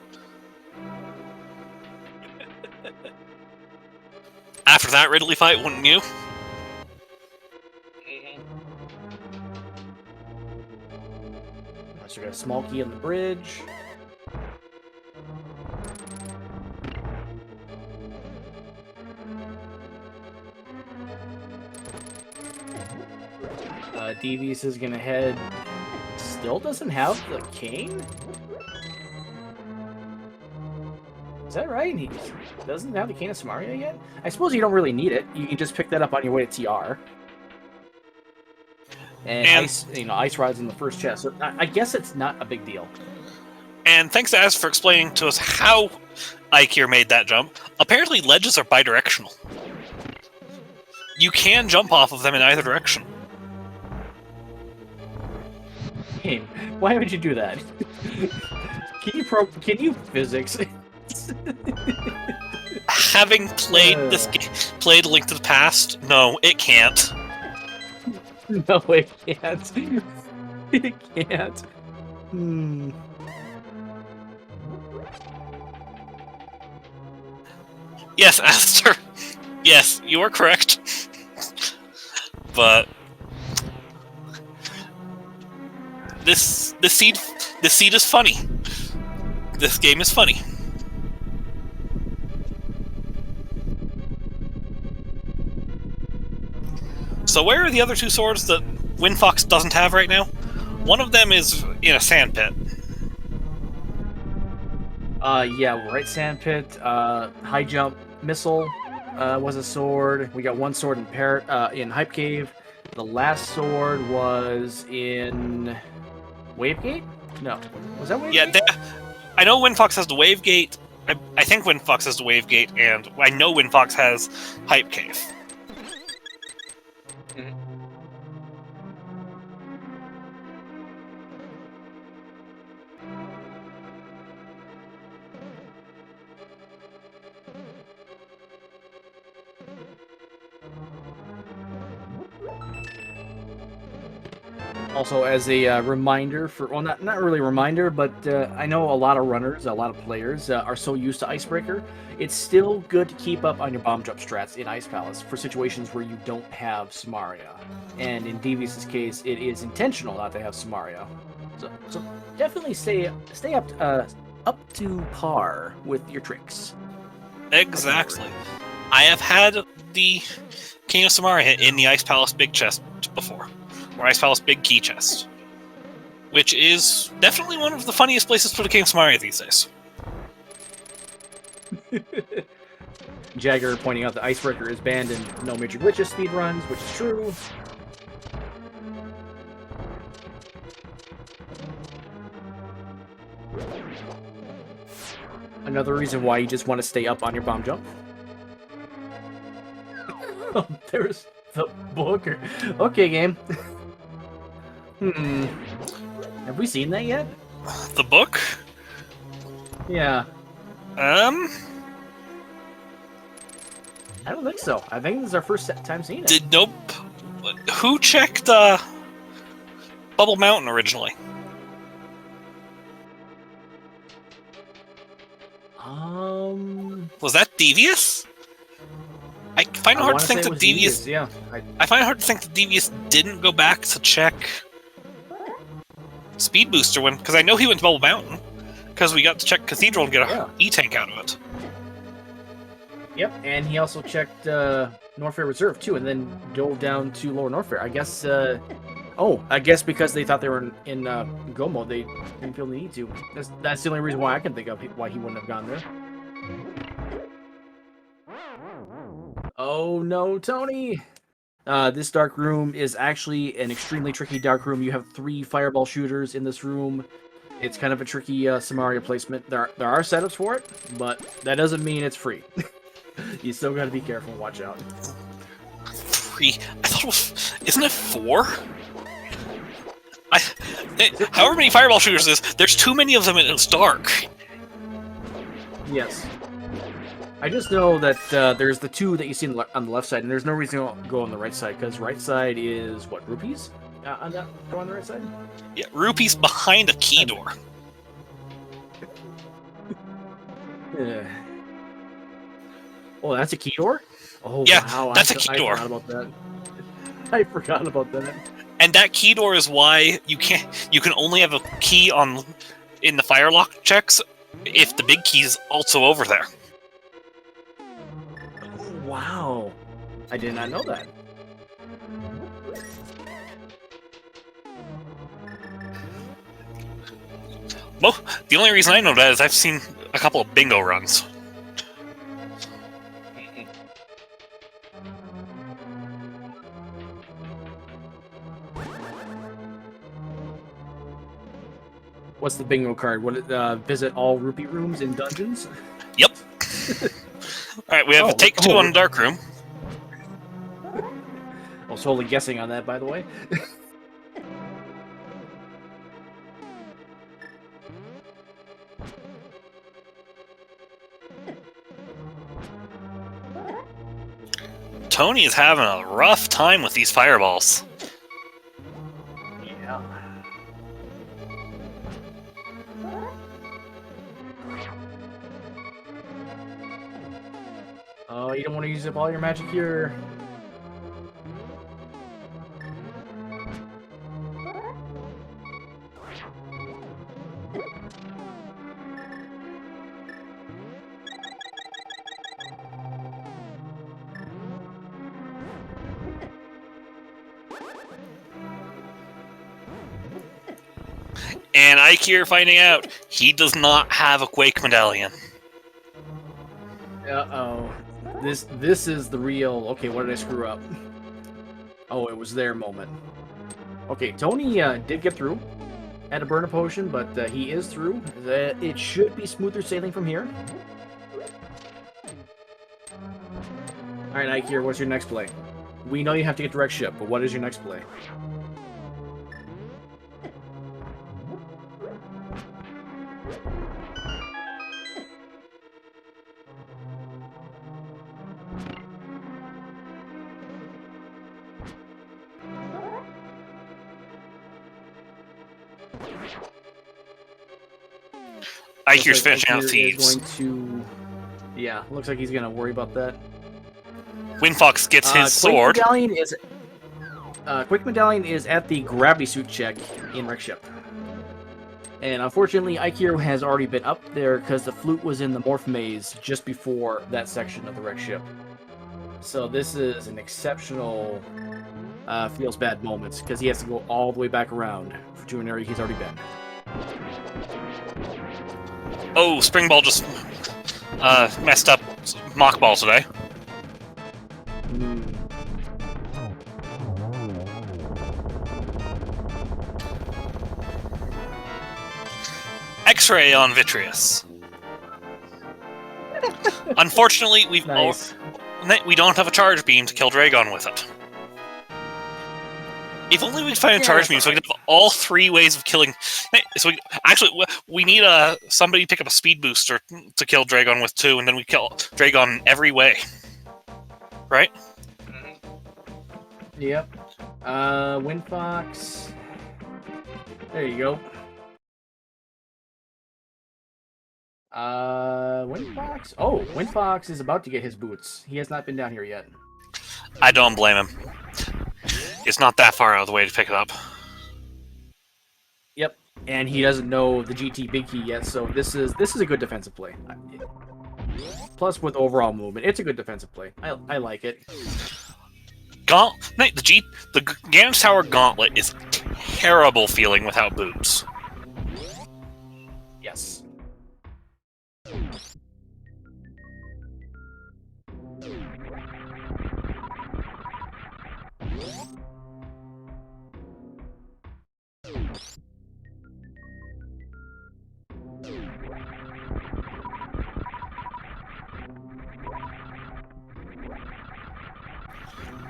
After that Ridley fight, wouldn't you? So we got a small key on the bridge. Devious is gonna head. Still doesn't have the cane? Is that right? He doesn't have the cane of Samaria yet? I suppose you don't really need it. You can just pick that up on your way to TR. And ice rods in the first chest. So I guess it's not a big deal. And thanks to Az for explaining to us how Ikir made that jump. Apparently ledges are bidirectional. You can jump off of them in either direction. Hey, why would you do that? Can you physics? Having played played Link to the Past, no, it can't. No, it can't. It can't. Yes, Aster. Yes, you are correct. But this seed is funny. This game is funny. So where are the other two swords that Windfox doesn't have right now? One of them is in a sandpit. Yeah, right sandpit. High jump missile was a sword. We got one sword in Hype Cave. The last sword was in Wavegate? No. Was that Wavegate? Yeah, I know Windfox has the Wavegate. I think Windfox has the Wavegate, and I know Windfox has Hype Cave. Also, as a reminder for, well, not really a reminder, but I know a lot of runners, a lot of players are so used to Icebreaker. It's still good to keep up on your bomb jump strats in Ice Palace for situations where you don't have Samaria. And in Devious's case, it is intentional not to have Samaria. So definitely stay up to par with your tricks. Exactly. I have had the King of Samaria in the Ice Palace Big Chest before. Or Ice Palace Big Key Chest. Which is definitely one of the funniest places for the King of Samaria these days. Jagger pointing out that Icebreaker is banned in no major glitches speedruns, which is true. Another reason why you just want to stay up on your bomb jump. Oh, there's the book. Okay, game. Have we seen that yet? The book? Yeah. I don't think so. I think this is our first time seeing it. Nope. Who checked Bubble Mountain originally? Was that Devious? I find it hard to think that Devious. Yeah. I find it hard to think that Devious didn't go back to check Speed Booster when, because I know he went to Bubble Mountain because we got to check Cathedral and get a E-Tank out of it. Yep, and he also checked Norfair Reserve too, and then dove down to Lower Norfair. I guess. I guess because they thought they were in Go mode, they didn't feel the need to. That's the only reason why I can think of why he wouldn't have gone there. Oh no, Tony! This dark room is actually an extremely tricky dark room. You have 3 fireball shooters in this room. It's kind of a tricky Samaria placement. There are setups for it, but that doesn't mean it's free. You still gotta be careful and watch out. 3? I thought it was... Isn't it 4? However many fireball shooters there's too many of them and it's dark. Yes. I just know that there's the 2 that you see on the left side, and there's no reason to go on the right side, because right side is, what, rupees? On that, go on the right side. Yeah, Rupee's behind a key door. Yeah. Oh, that's a key door? Oh, Yeah, wow. that's a key door. I forgot about that. I forgot about that. And that key door is why you can only have a key in the firelock checks if the big key is also over there. Oh, wow. I did not know that. Well, the only reason I know that is I've seen a couple of bingo runs. What's the bingo card? Visit all rupee rooms in dungeons? Yep. Alright, we have a take 2 on Dark Room. I was totally guessing on that, by the way. Tony is having a rough time with these fireballs. Yeah. Oh, you don't want to use up all your magic here. And Ike here finding out he does not have a Quake medallion. Uh-oh. This is the real... Okay, what did I screw up? Oh, it was their moment. Okay, Tony did get through. Had to burn a potion, but he is through. It should be smoother sailing from here. Alright, Ike here, what's your next play? We know you have to get direct ship, but what is your next play? Ike here's finishing out thieves. Yeah, looks like he's going to worry about that. Windfox gets his sword. Quick Medallion is at the gravity suit check in Wreck Ship. And unfortunately, Aikiro has already been up there because the flute was in the morph maze just before that section of the Wreck Ship. So this is an exceptional feels bad moments because he has to go all the way back around to an area he's already been. Oh, Spring Ball just messed up Mock Ball today. X-ray on Vitreous. Unfortunately, we don't have a charge beam to kill Dragon with it. If only we could find a charge beam, so we could have all 3 ways of killing. So we need somebody to pick up a speed booster to kill Dragon with too, and then we kill Dragon every way. Right? Yep. Windfox. There you go. Windfox? Oh, Windfox is about to get his boots. He has not been down here yet. I don't blame him. It's not that far out of the way to pick it up. Yep, and he doesn't know the GT Big Key yet, so this is a good defensive play. Plus, with overall movement, it's a good defensive play. I like it. The Ganon Tower Gauntlet is terrible feeling without boots. Yes.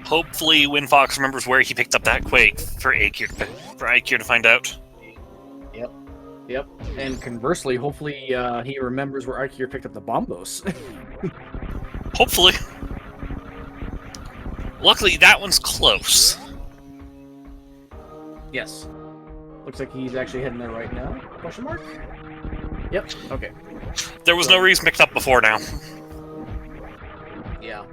Hopefully, Windfox remembers where he picked up that Quake for Aikir to find out. Yep. And conversely, hopefully he remembers where Aikir picked up the Bombos. Hopefully. Luckily, that one's close. Yes. Looks like he's actually heading there right now. Question mark? Yep. Okay. There was no reason mixed up before now. Yeah.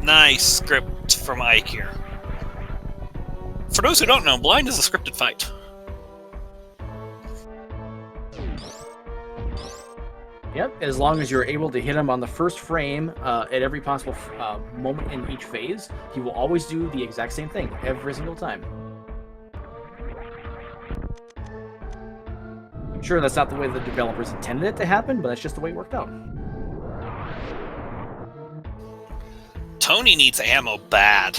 Nice script from Ike here. For those who don't know, blind is a scripted fight. Yep, as long as you're able to hit him on the first frame at every possible moment in each phase, he will always do the exact same thing every single time. I'm sure that's not the way the developers intended it to happen, but that's just the way it worked out. Tony needs ammo bad.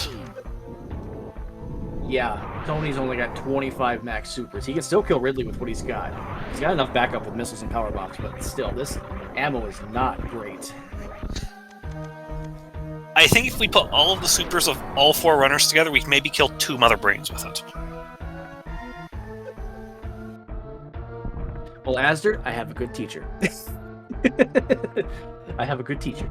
Yeah, Tony's only got 25 max supers. He can still kill Ridley with what he's got. He's got enough backup with missiles and power bombs, but still, this ammo is not great. I think if we put all of the supers of all 4 runners together, we can maybe kill 2 Mother Brains with it. Well, Asder, I have a good teacher. I have a good teacher.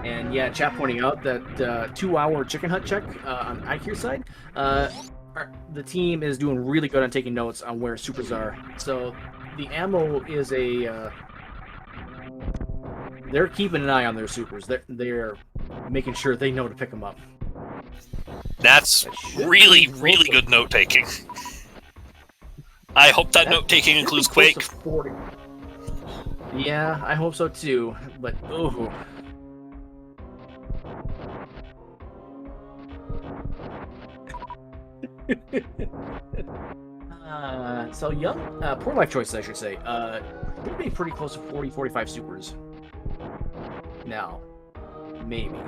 And yeah, chat pointing out that 2-hour chicken hut check on IQ's side. The team is doing really good on taking notes on where supers are. So the ammo is a... they're keeping an eye on their supers. They're making sure they know to pick them up. That's really, really good note-taking. I hope that note-taking includes Quake. Yeah, I hope so too, but ooh. So young, poor life choices, I should say. Would be pretty close to 40, 45 supers. Now, maybe.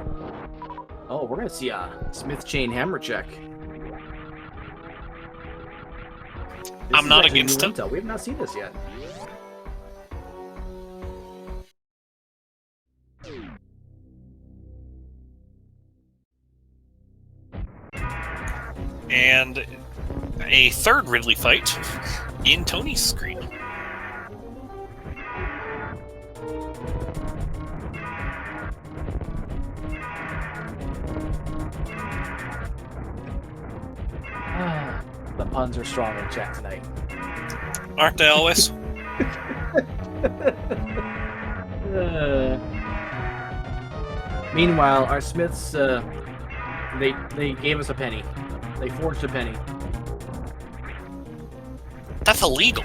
Oh, we're gonna see a Smith chain hammer check. I'm not against it. We have not seen this yet. And a third Ridley fight in Tony's screen. The puns are strong in chat tonight. Aren't they always? Meanwhile, our Smiths, they gave us a penny. They forged a penny. That's illegal.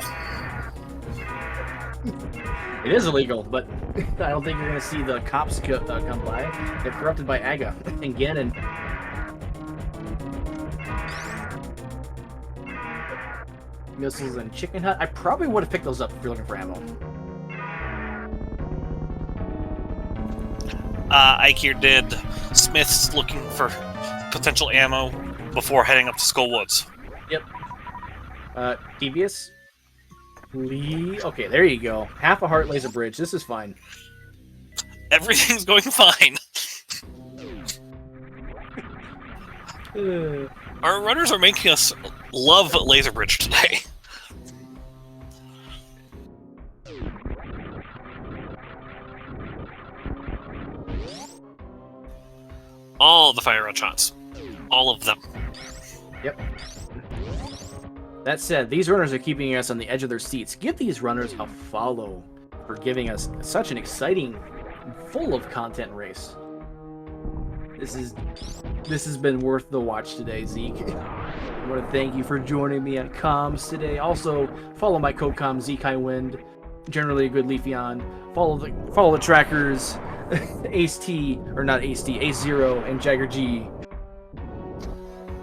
It is illegal, but I don't think you're going to see the cops come by. They're corrupted by AGA and Ganon. Missiles and Chicken Hut. I probably would have picked those up if you're looking for ammo. Ike here did Smith's looking for potential ammo before heading up to Skull Woods. Yep. Devious? Lee? Okay, there you go. Half a heart laser bridge. This is fine. Everything's going fine. Our runners are making us love Laser Bridge today. All the fire rod shots. All of them. Yep. That said, these runners are keeping us on the edge of their seats. Give these runners a follow for giving us such an exciting, full of content race. This has been worth the watch today, Zeke. I want to thank you for joining me on comms today. Also, follow my co-com ZekeHighWind, generally a good Leafeon. Follow the trackers, Ace T, or not Ace T, Ace Zero and Jagger G.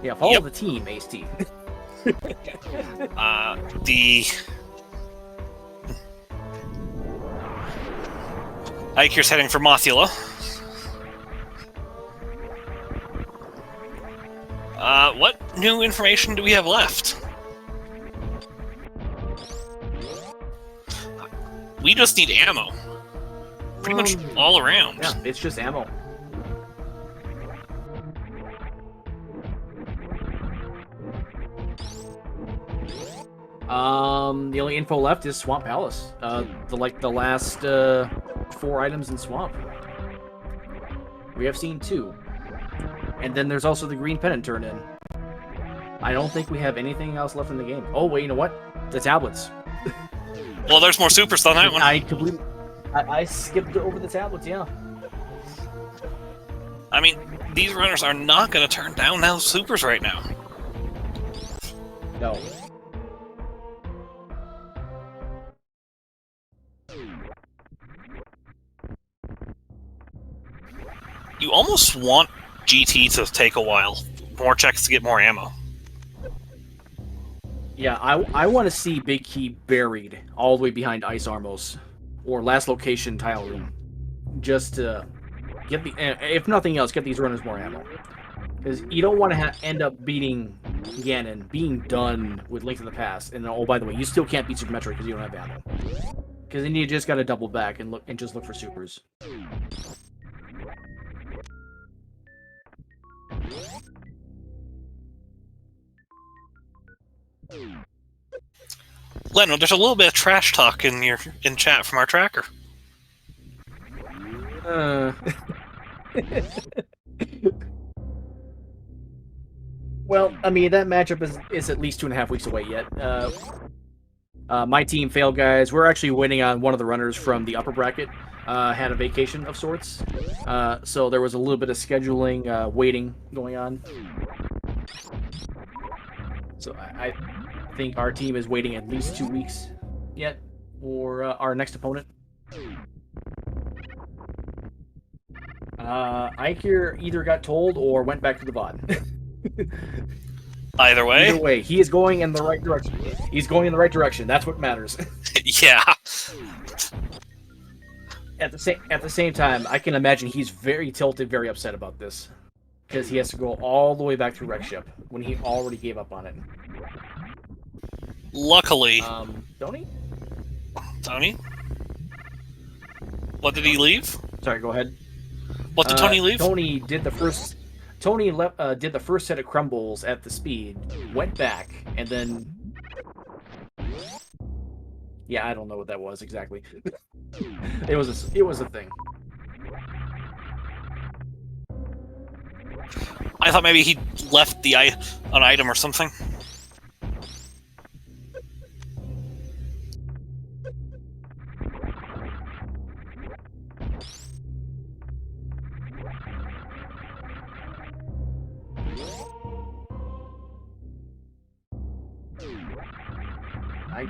Yeah, follow the team, Ace T. Ike here's heading for Mothula. What? new information do we have left? We just need ammo. Pretty much all around. Yeah, it's just ammo. The only info left is Swamp Palace. The last 4 items in Swamp. We have seen 2. And then there's also the green pennant turn in. I don't think we have anything else left in the game. Oh wait, you know what? The tablets. Well, there's more supers on that one. I skipped over the tablets, yeah. I mean, these runners are not going to turn down those supers right now. No. You almost want GT to take a while. More checks to get more ammo. Yeah, I want to see Big Key buried all the way behind Ice Armos. Or Last Location Tile Room. Just to get if nothing else, get these runners more ammo. Because you don't want to end up beating Ganon, being done with Link to the Past, and oh, by the way, you still can't beat Super Metroid because you don't have ammo. Because then you just got to double back and just look for supers. Leno, there's a little bit of trash talk in chat from our tracker. Well, I mean, that matchup is at least 2.5 weeks away yet. My team failed, guys. We're actually waiting on one of the runners from the upper bracket. Had a vacation of sorts. So there was a little bit of scheduling, waiting going on. So I think our team is waiting at least 2 weeks yet for our next opponent. Ike either got told or went back to the VOD. Either way, he is going in the right direction. He's going in the right direction. That's what matters. Yeah. At the same time, I can imagine he's very tilted, very upset about this, because he has to go all the way back to Wreck Ship when he already gave up on it. Luckily, Tony? Tony? What did he leave? Sorry, go ahead. What did Tony leave? Tony did the first. Tony did the first set of crumbles at the speed, went back, and then. Yeah, I don't know what that was exactly. It was a thing. I thought maybe he left an item or something.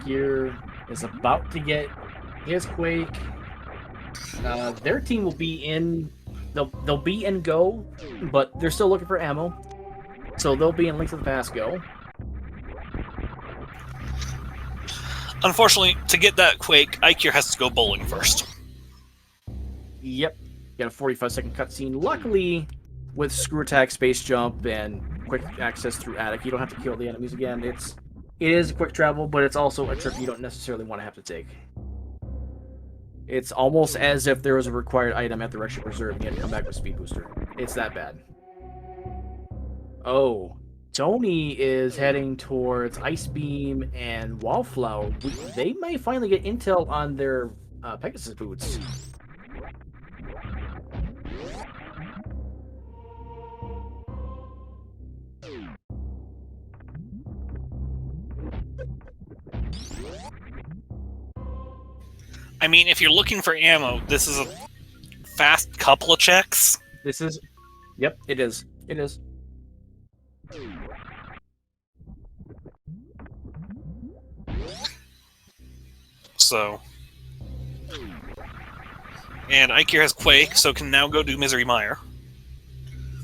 Gear is about to get his Quake. Their team will be in. They'll be in Go, but they're still looking for ammo. So they'll be in Link to the Past Go. Unfortunately, to get that Quake, Ikir has to go bowling first. Yep. Got a 45-second cutscene. Luckily, with Screw Attack, Space Jump, and quick access through Attic, you don't have to kill the enemies again. It is quick travel, but it's also a trip you don't necessarily want to have to take. It's almost as if there was a required item at the Wreck Ship Reserve and you had to come back with Speed Booster. It's that bad. Oh, Tony is heading towards Ice Beam and Wallflower. They may finally get intel on their Pegasus boots. I mean, if you're looking for ammo, this is a fast couple of checks. Yep, it is. It is. So. And Ikir has Quake, so can now go do Misery Mire.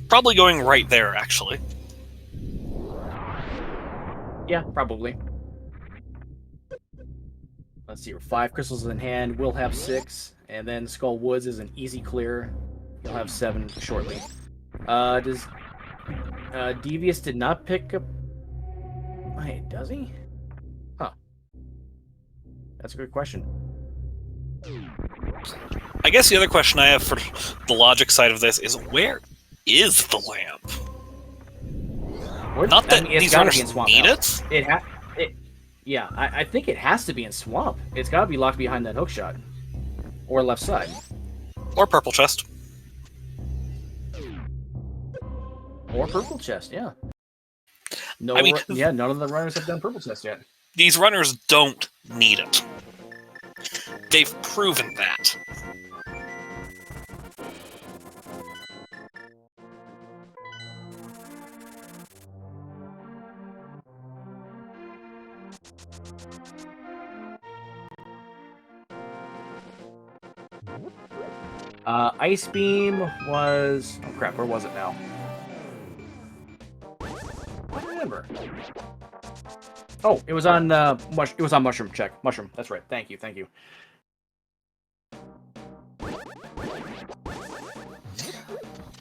Probably going right there, actually. Yeah, probably. Let's see, 5 crystals in hand. We'll have 6, and then Skull Woods is an easy clear. He'll have 7 shortly. Devious did not pick up Wait, does he? Huh. That's a good question. I guess the other question I have for the logic side of this is, where is the lamp? Not that these runners need it. Yeah, I think it has to be in Swamp. It's got to be locked behind that hookshot. Or left side. Or purple chest. Or purple chest, yeah. No, I mean, yeah, none of the runners have done purple chest yet. These runners don't need it. They've proven that. Ice Beam was... Oh crap, where was it now? I don't remember. Oh, it was on Mushroom check. Mushroom, that's right. Thank you, thank you.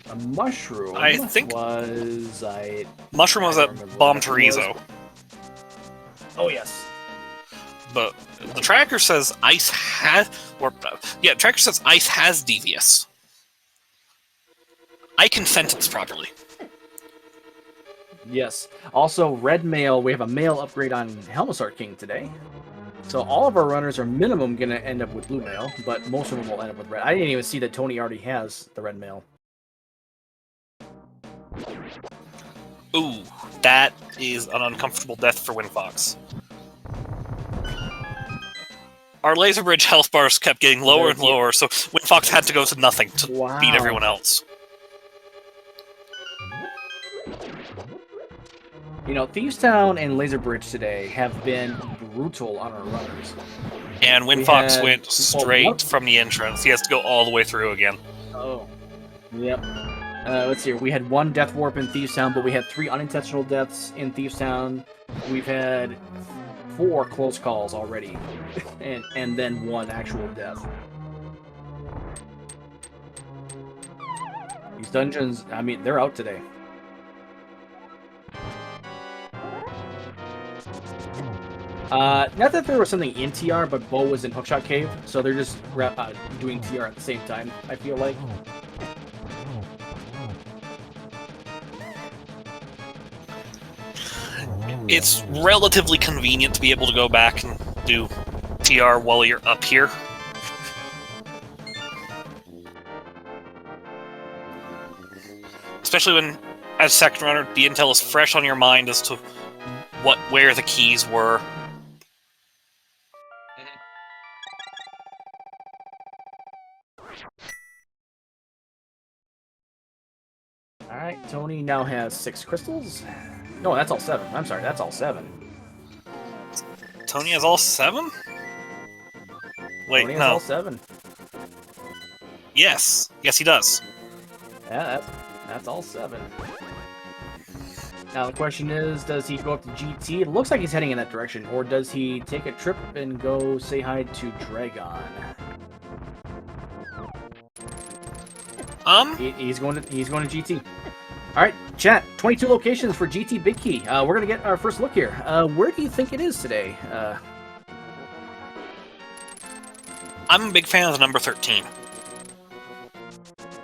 A mushroom I think was... Mushroom was at Bomb Chorizo. Oh, yes. But the tracker says ice has... Yeah, tracker says ice has devious. I can sentence properly. Yes. Also, red mail. We have a mail upgrade on Helmsart King today. So all of our runners are minimum going to end up with blue mail, but most of them will end up with red. I didn't even see that Tony already has the red mail. Ooh, that is an uncomfortable death for Windfox. Our laser bridge health bars kept getting lower and lower, so Windfox had to go to nothing to beat everyone else. You know, Thieves Town and Laser Bridge today have been brutal on our runners. And Windfox went straight from the entrance. He has to go all the way through again. Oh. Yep. Let's see here. We had 1 death warp in Thieves Town, but we had 3 unintentional deaths in Thieves Town. We've had 4 close calls already, and then 1 actual death. These dungeons, I mean, they're out today. Not that there was something in TR, but Bo was in Hookshot Cave, so they're just doing TR at the same time, I feel like. It's relatively convenient to be able to go back and do TR while you're up here. Especially when, as second runner, the intel is fresh on your mind as to where the keys were. Alright, Tony now has 6 crystals. No, that's all 7. I'm sorry, that's all 7. Tony has all 7? Wait, Tony has no. all 7. Yes. Yes, he does. Yeah, that's all 7. Now the question is, does he go up to GT? It looks like he's heading in that direction. Or does he take a trip and go say hi to Dragon? He's going to GT. All right, chat. 22 locations for GT Big Key. We're gonna get our first look here. Where do you think it is today? I'm a big fan of the number 13.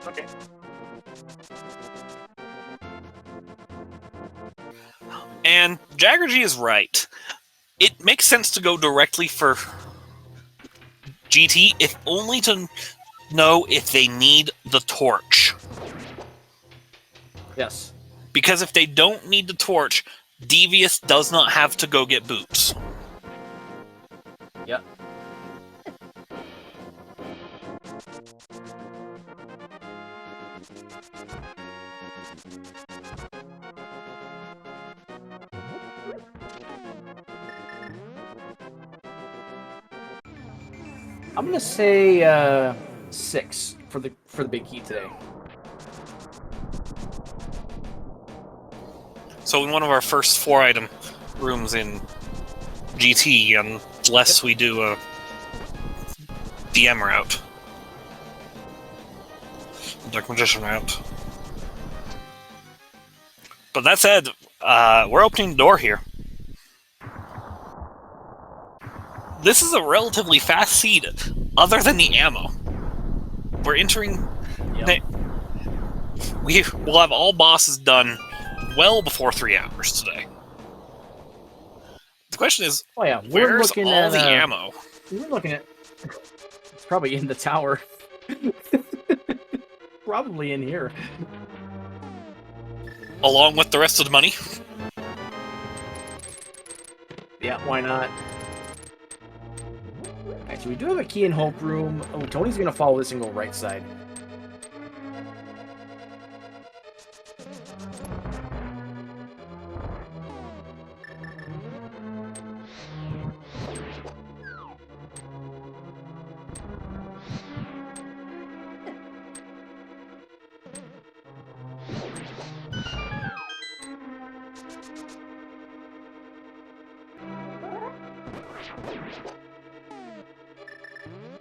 Okay. And Jaggergy is right. It makes sense to go directly for GT, if only to know if they need the torch. Yes. Because if they don't need the torch, Devious does not have to go get boots. Yep. I'm gonna say 6 for the big key today. So in one of our first 4-item rooms in GT, unless we do a DM route. Dark Magician route. But that said, we're opening the door here. This is a relatively fast seed, other than the ammo. We're entering... Yep. We will have all bosses done well before 3 hours today. The question is, Oh yeah, where's all the ammo? We're looking at... It's probably in the tower. Probably in here. Along with the rest of the money? Yeah, why not? Alright, so we do have a key in Hope Room. Oh, Tony's gonna follow this and go right side.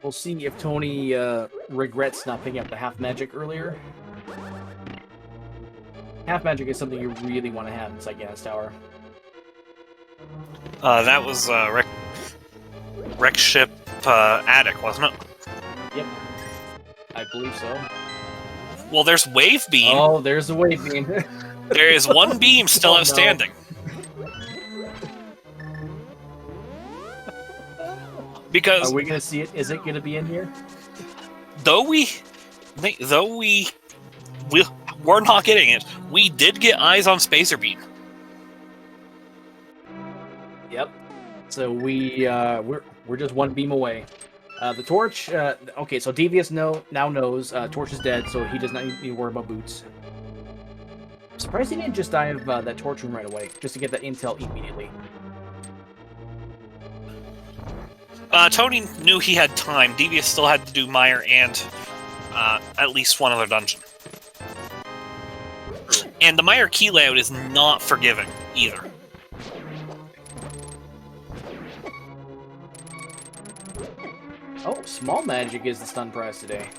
We'll see if Tony regrets not picking up the half magic earlier. Half magic is something you really want to have inside Gas Tower. That was wreck ship attic, wasn't it? Yep, I believe so. Well, there's wave beam. Oh, there's the wave beam. There is one beam still outstanding. Because are we gonna see it? Is it gonna be in here? Though we're not getting it, we did get eyes on Spacer Beam. Yep. So we're just one beam away. The torch. Okay, so Devious now knows Torch is dead, so he does not need to worry about boots. I'm surprised he didn't just dive that torch room right away, just to get that intel immediately. Tony knew he had time. Devious still had to do Meyer and at least one other dungeon. And the Meyer key layout is not forgiving, either. Oh, small magic is the stun prize today.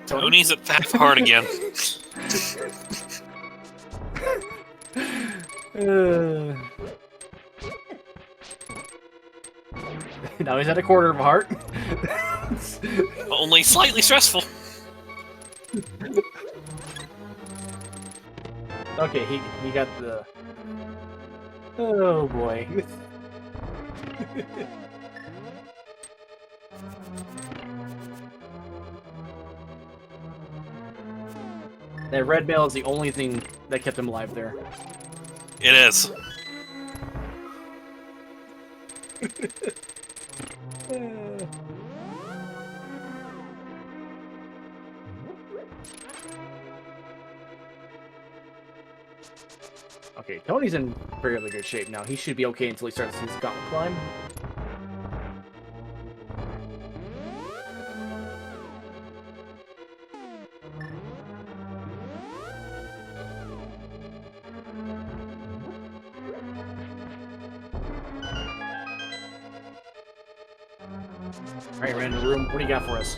Tony's at half hard again. Now he's at a quarter of a heart. Only slightly stressful. Okay, he got the... Oh boy. That red mail is the only thing that kept him alive there. It is. Okay, Tony's in fairly good shape now. He should be okay until he starts his gauntlet climb. Alright, random room. What do you got for us?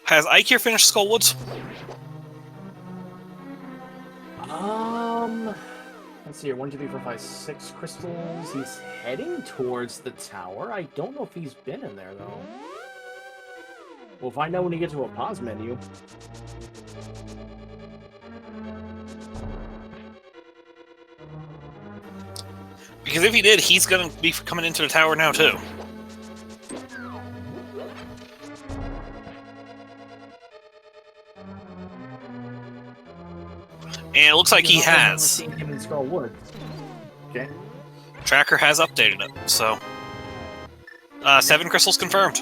Has Ikir finished Skullwoods? Let's see here. 1, 2, 3, 4, 5, 6 crystals. He's heading towards the tower. I don't know if he's been in there, though. We'll find out when we get to a pause menu. Because if he did, he's going to be coming into the tower now, too. And it looks like he has. Seen him in Skullwood. Okay. Tracker has updated it, so... 7 crystals confirmed.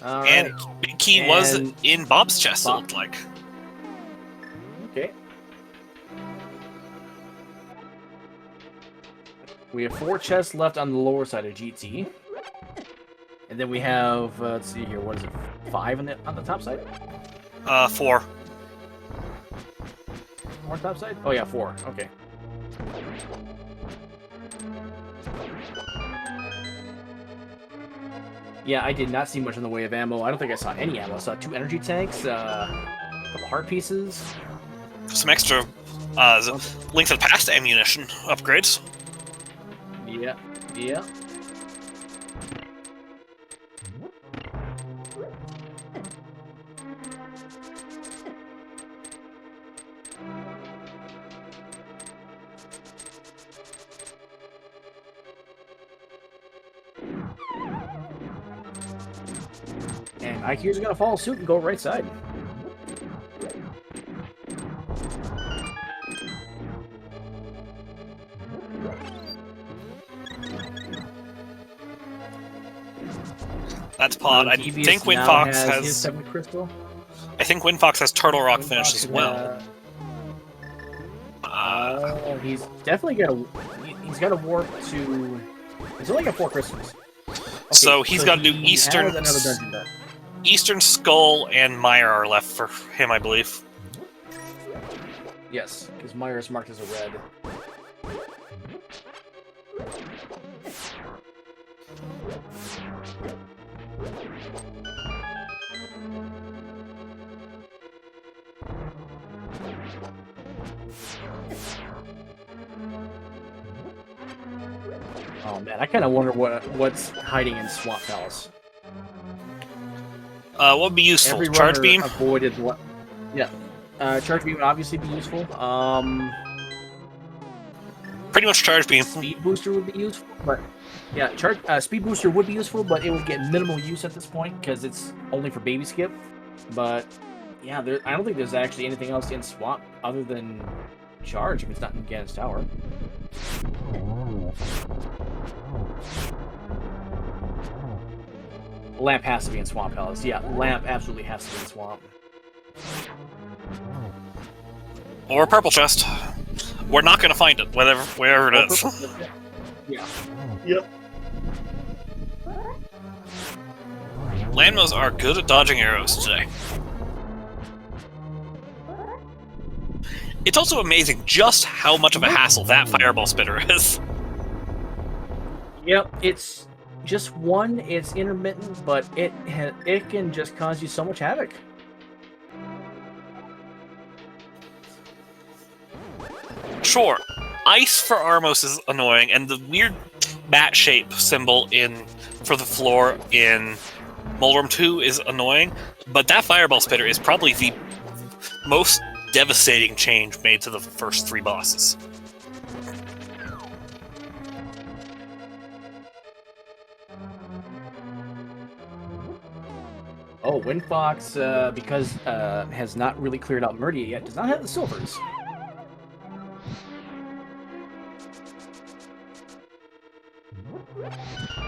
All and right. Big Key was in Bob's chest, it looked like. Okay. We have 4 chests left on the lower side of GT. And then we have, let's see here, what is it, 5 on the top side? 4. More top side? Oh yeah, 4. Okay. Yeah, I did not see much in the way of ammo. I don't think I saw any ammo. I saw 2 energy tanks, a couple heart pieces. Some extra Link to the Past ammunition upgrades. Yeah, yeah. And IQ's gonna follow suit and go right side. That's Pod. I Devious think now Windfox his has. 7 crystal. I think Windfox has Turtle Rock finish as Windfox, well. He's definitely got a. He's got a warp to. He's only got 4 crystals. Okay, so he's got to do he Eastern. has another dungeon done. Eastern Skull and Meyer are left for him, I believe. Yes, because Meyer is marked as a red. Oh man, I kind of wonder what's hiding in Swamp Palace. What would be useful? Every Charge runner beam? avoided what? Yeah, charge beam would obviously be useful. Pretty much charge beam. Speed booster would be useful, but yeah, speed booster would be useful, but it would get minimal use at this point because it's only for baby skip. But yeah, I don't think there's actually anything else in Swamp other than charge if it's not in Ganon's Tower. Lamp has to be in Swamp Palace. Yeah, Lamp absolutely has to be in Swamp. Or Purple Chest. We're not going to find it, wherever it is. Yeah. Yep. Landmos are good at dodging arrows today. It's also amazing just how much of a hassle that fireball spitter is. Yep, it's just one. It's intermittent, but it can just cause you so much havoc. Sure, ice for Armos is annoying, and the weird bat shape symbol for the floor in Moldrum 2 is annoying, but that fireball spitter is probably the most devastating change made to the first 3 bosses. Oh, Windfox, because has not really cleared out Murdia yet, does not have the silvers.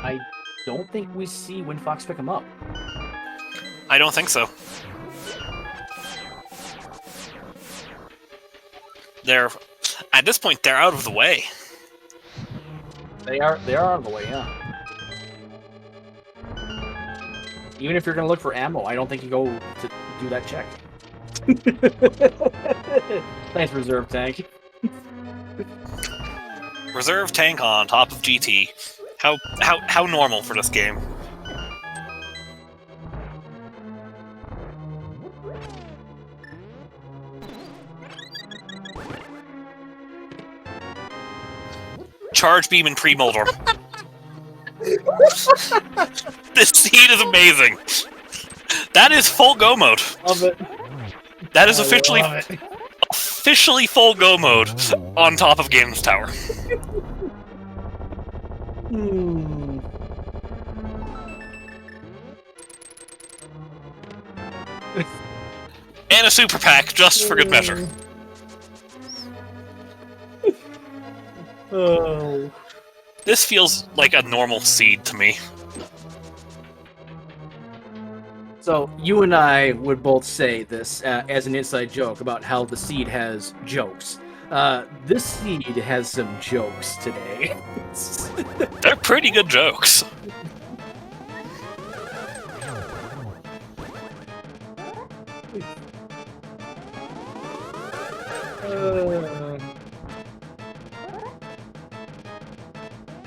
I don't think we see Windfox pick him up. I don't think so. At this point, they're out of the way. They are out of the way, yeah. Even if you're going to look for ammo, I don't think you go to do that check. Nice reserve tank. Reserve tank on top of GT. How normal for this game. Charge beam and pre-Moldrum. This scene is amazing. That is full go mode. Love it. That is officially full go mode on top of Ganon's Tower. And a super pack just for good measure. Oh. This feels like a normal seed to me. So, you and I would both say this as an inside joke about how the seed has jokes. This seed has some jokes today. They're pretty good jokes.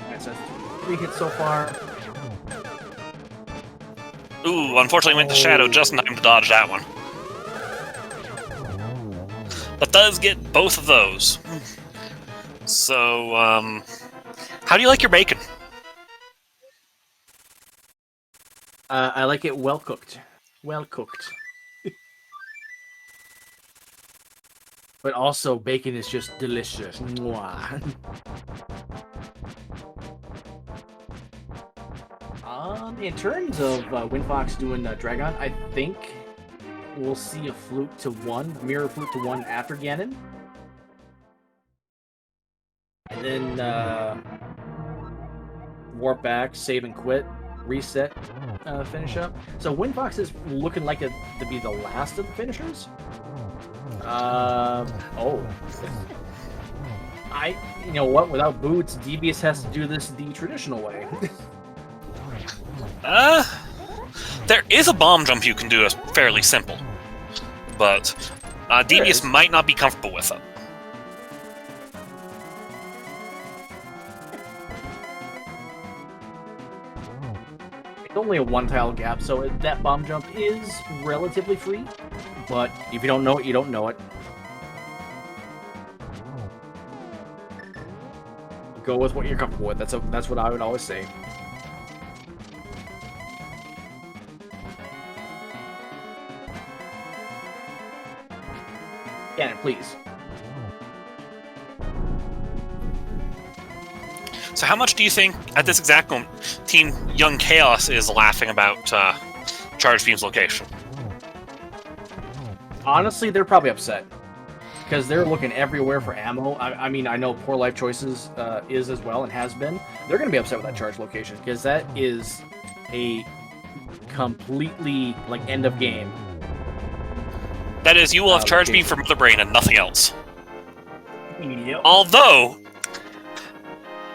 Alright, so 3 hits so far. Ooh, unfortunately went to Shadow just in time to dodge that one. But does get both of those. So, how do you like your bacon? I like it well cooked. Well cooked. But also, bacon is just delicious. Mwah. In terms of Windfox doing Dragon, I think we'll see a flute to 1, mirror flute to 1 after Ganon. And then warp back, save and quit, reset, finish up. So Windfox is looking like to be the last of the finishers. You know what? Without boots, Devious has to do this the traditional way. There is a bomb jump you can do that's fairly simple, but Devious might not be comfortable with it. It's only a 1-tile gap, so that bomb jump is relatively free. But if you don't know it, you don't know it. Go with what you're comfortable with. That's what I would always say. Ganon, please. So how much do you think, at this exact moment, Team Young Chaos is laughing about Charge Beam's location? Honestly, they're probably upset. Because they're looking everywhere for ammo. I mean, I know Poor Life Choices is as well, and has been. They're going to be upset with that charge location, because that is a completely, end of game. That is, you will have Charge Beam for Mother Brain and nothing else. Yep. Although,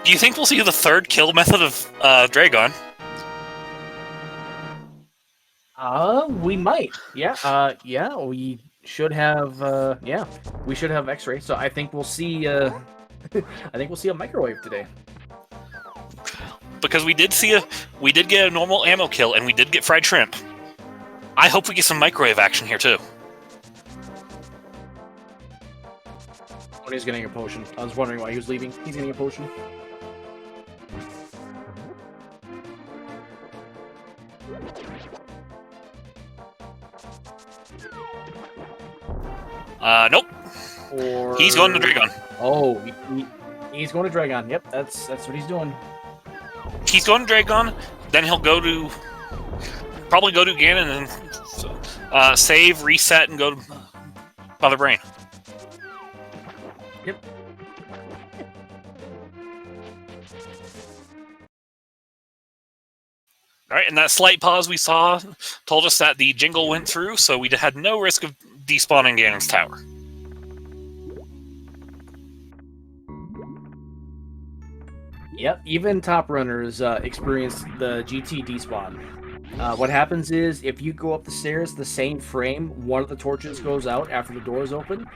do you think we'll see the third kill method of Dragon? We might. Yeah. We should have. We should have X-ray. So I think we'll see. I think we'll see a microwave today. Because we did get a normal ammo kill, and we did get fried shrimp. I hope we get some microwave action here too. He's getting a potion. I was wondering why he was leaving. He's getting a potion. Nope. He's going to Dragon. Oh, he's going to Dragon. Yep, that's what he's doing. He's going to Dragon. Then he'll probably go to Ganon and save, reset, and go to Mother Brain. Yep. Alright, and that slight pause we saw told us that the jingle went through, so we had no risk of despawning Ganon's tower. Yep, even top runners experience the GT despawn. What happens is, if you go up the stairs the same frame, one of the torches goes out after the doors open.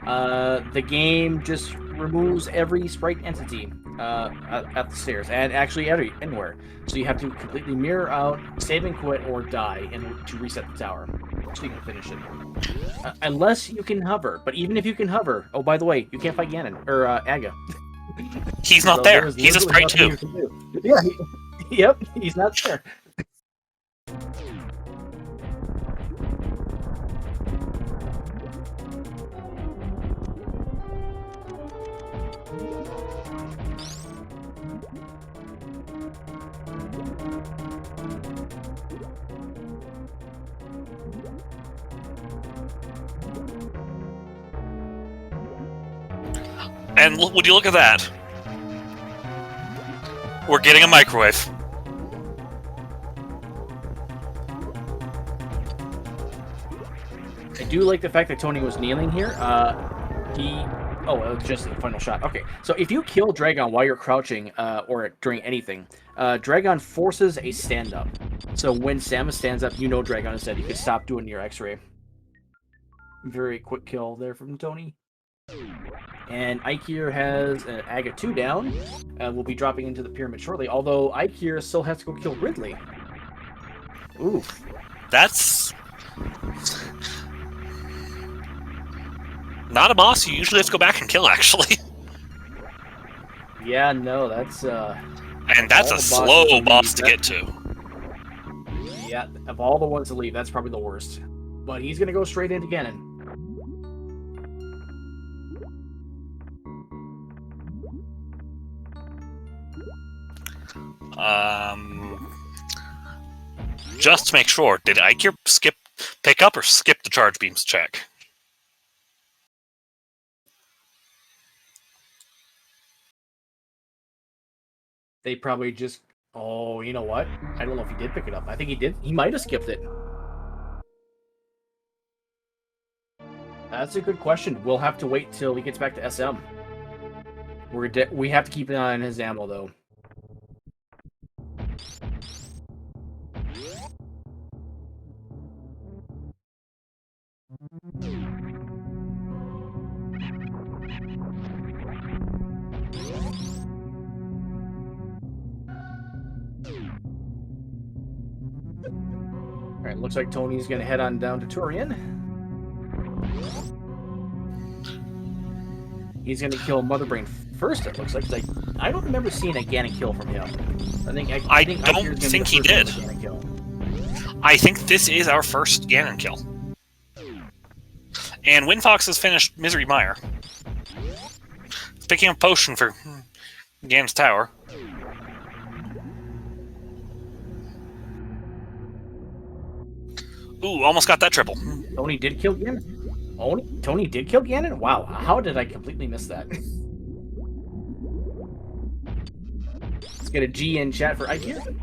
The game just removes every sprite entity at the stairs, and actually anywhere. So you have to completely mirror out, save and quit, or die to reset the tower, so you can finish it. Unless you can hover, but even if you can hover, oh, by the way, you can't fight Ganon, or Aga. He's not there. He's a sprite too. Yeah, yep, he's not there. And would you look at that? We're getting a microwave. I do like the fact that Tony was kneeling here. Oh, it was just the final shot. Okay, so if you kill Dragon while you're crouching, or during anything, Dragon forces a stand-up. So when Samus stands up, you know Dragon is dead. You can stop doing your X-ray. Very quick kill there from Tony. And Ike here has Aga 2 down. We'll be dropping into the pyramid shortly, although Ike here still has to go kill Ridley. Oof. That's not a boss you usually have to go back and kill, actually. Yeah, no, that's And that's a slow to boss to leave, get to. Yeah, of all the ones to leave, that's probably the worst. But he's gonna go straight into Ganon. Just to make sure, did Ikir pick up or skip the charge beams check? They probably just... Oh, you know what? I don't know if he did pick it up. I think he did. He might have skipped it. That's a good question. We'll have to wait till he gets back to SM. We have to keep an eye on his ammo, though. All right, looks like Tony's gonna head on down to Turian. He's gonna kill Motherbrain first. It looks like I don't remember seeing a Ganon kill from him. I don't think he did. I think this is our first Ganon kill. And Windfox has finished Misery Mire. He's picking up a potion for Ganon's tower. Ooh, almost got that triple. Tony did kill Ganon? Tony did kill Ganon? Wow, how did I completely miss that? Let's get a G in chat for Ikir.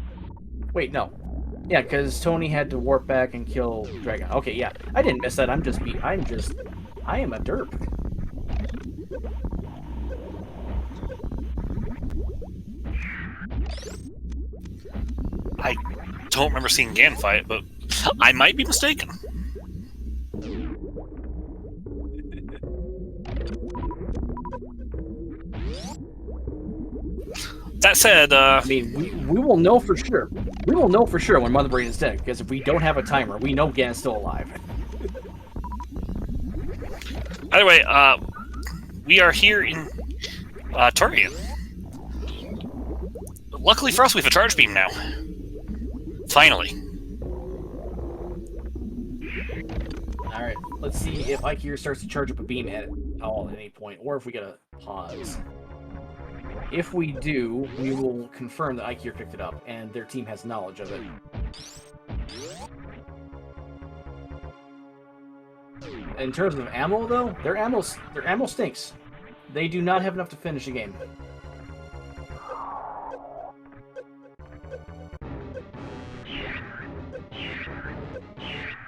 Wait, no. Yeah, because Tony had to warp back and kill Dragon. Okay, yeah. I didn't miss that. I am a derp. I don't remember seeing Ganon fight, but I might be mistaken. That said, I mean, we will know for sure. We will know for sure when Motherbrain is dead, because if we don't have a timer, we know Ganon's still alive. Either way, we are here in Turian. Luckily for us, we have a charge beam now. Finally. Alright, let's see if Ikir starts to charge up a beam at any point, or if we gotta pause. If we do, we will confirm that Ikir picked it up, and their team has knowledge of it. In terms of ammo, though, their ammo stinks. They do not have enough to finish a game.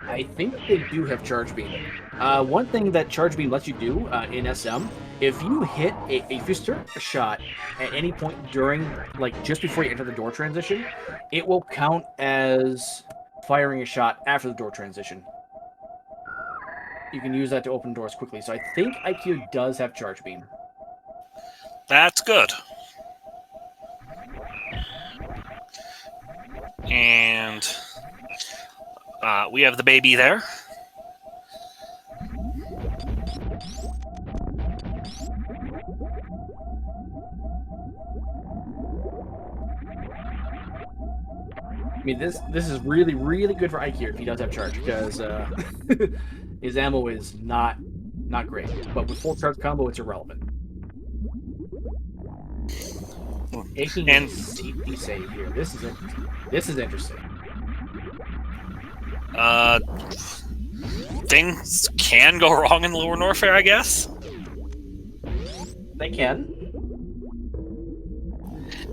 I think they do have Charge Beam. One thing that Charge Beam lets you do in SM, if you start a shot at any point during, like, just before you enter the door transition, it will count as firing a shot after the door transition. You can use that to open doors quickly. So I think IQ does have Charge Beam. That's good. And we have the baby there. I mean, this is really, really good for IQ if he does have charge, because his ammo is not great. But with full charge combo, it's irrelevant. Taking a safety save here. This is interesting. Things can go wrong in Lower Norfair, I guess. They can.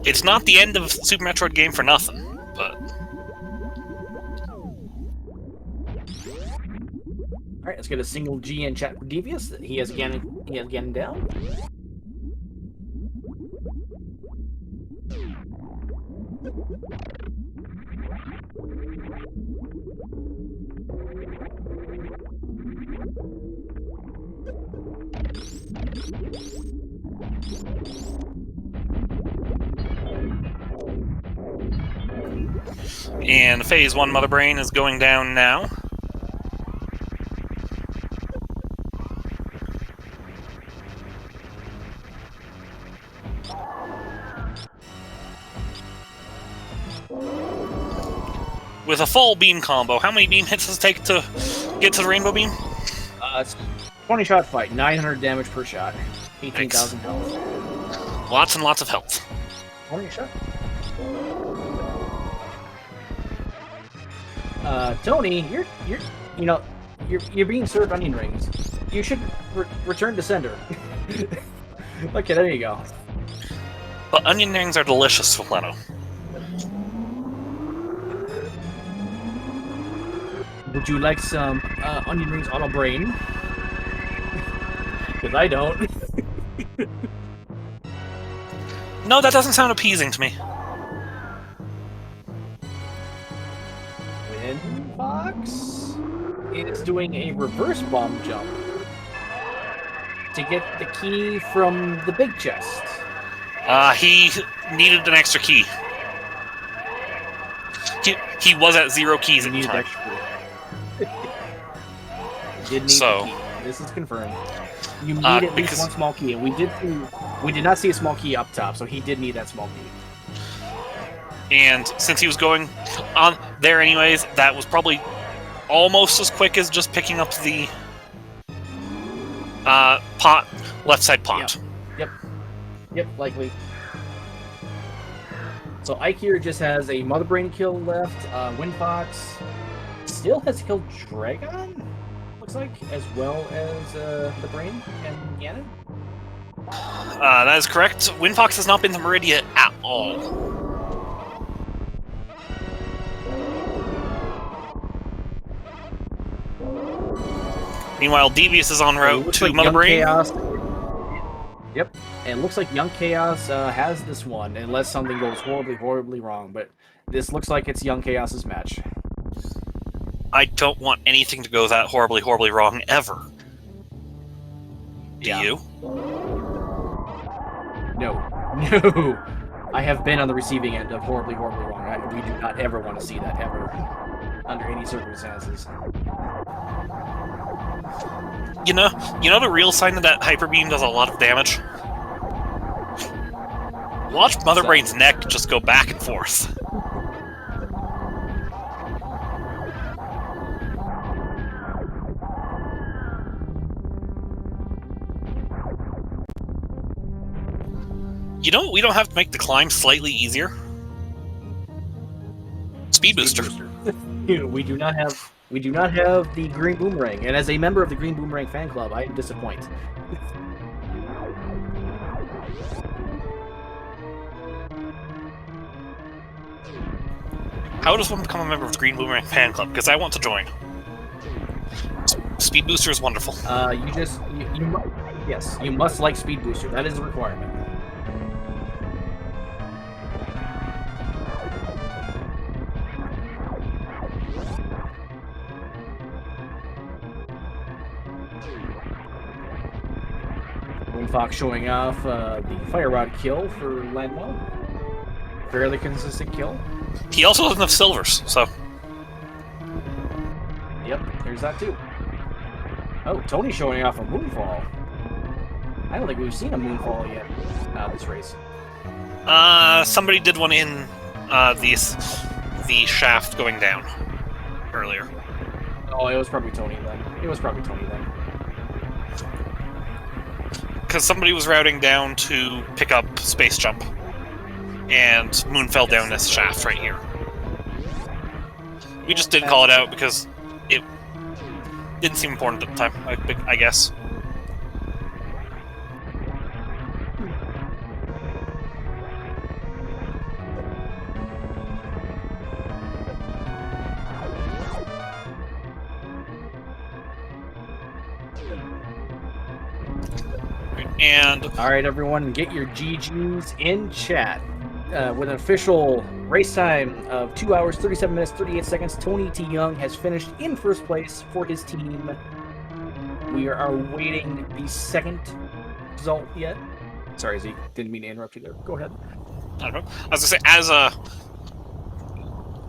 It's not the end of Super Metroid game for nothing, but... Alright, let's get a single G in chat for Devious. He has Ganon down. And Phase 1 Mother Brain is going down now. With a full beam combo, how many beam hits does it take to get to the rainbow beam? It's 20-shot fight, 900 damage per shot, 18,000 health. Lots and lots of health. 20 shot. Tony, you're being served onion rings. You should return to sender. Okay, there you go. But onion rings are delicious, Leno. Would you like some onion rings on a brain? Because I don't. No, that doesn't sound appeasing to me. Fox is doing a reverse bomb jump to get the key from the big chest. He needed an extra key. He was at 0 keys at the time. Did need the key. This is confirmed. You need at least one small key, and we did not see a small key up top, so he did need that small key. And since he was going on there anyways, that was probably almost as quick as just picking up the left side pot. Yep, likely. So Ike here just has a Mother Brain kill left. Windfox still has killed Dragon, looks like, as well as the Brain and Ganon. That is correct. Windfox has not been to Meridia at all. Meanwhile, Devious is en route to Mother Brain. Chaos. Yep, and it looks like Young Chaos has this one, unless something goes horribly wrong. But this looks like it's Young Chaos's match. I don't want anything to go that horribly wrong ever. Do you? No. I have been on the receiving end of horribly wrong. We do not ever want to see that ever, under any circumstances. You know the real sign that Hyper Beam does a lot of damage? Watch Mother Brain's neck just go back and forth. You know what we don't have to make the climb slightly easier? Speed Booster. We do not have the Green Boomerang, and as a member of the Green Boomerang fan club, I am disappointed. How does one become a member of the Green Boomerang fan club? Because I want to join. Speed Booster is wonderful. You must like Speed Booster. That is a requirement. Fox showing off the Fire Rod kill for Landwell. Fairly consistent kill. He also has enough silvers, so... Yep, there's that too. Oh, Tony showing off a Moonfall. I don't think we've seen a Moonfall yet this race. Somebody did one in the shaft going down earlier. Oh, it was probably Tony then. Because somebody was routing down to pick up Space Jump, and Moon fell down this shaft right here. We just didn't call it out because it didn't seem important at the time, I guess. And all right, everyone, get your GGs in chat. With an official race time of 2 hours, 37 minutes, 38 seconds, Tony T. Young has finished in first place for his team. We are awaiting the second result yet. Sorry, Zeke, didn't mean to interrupt you there. Go ahead. I don't know. I was gonna say,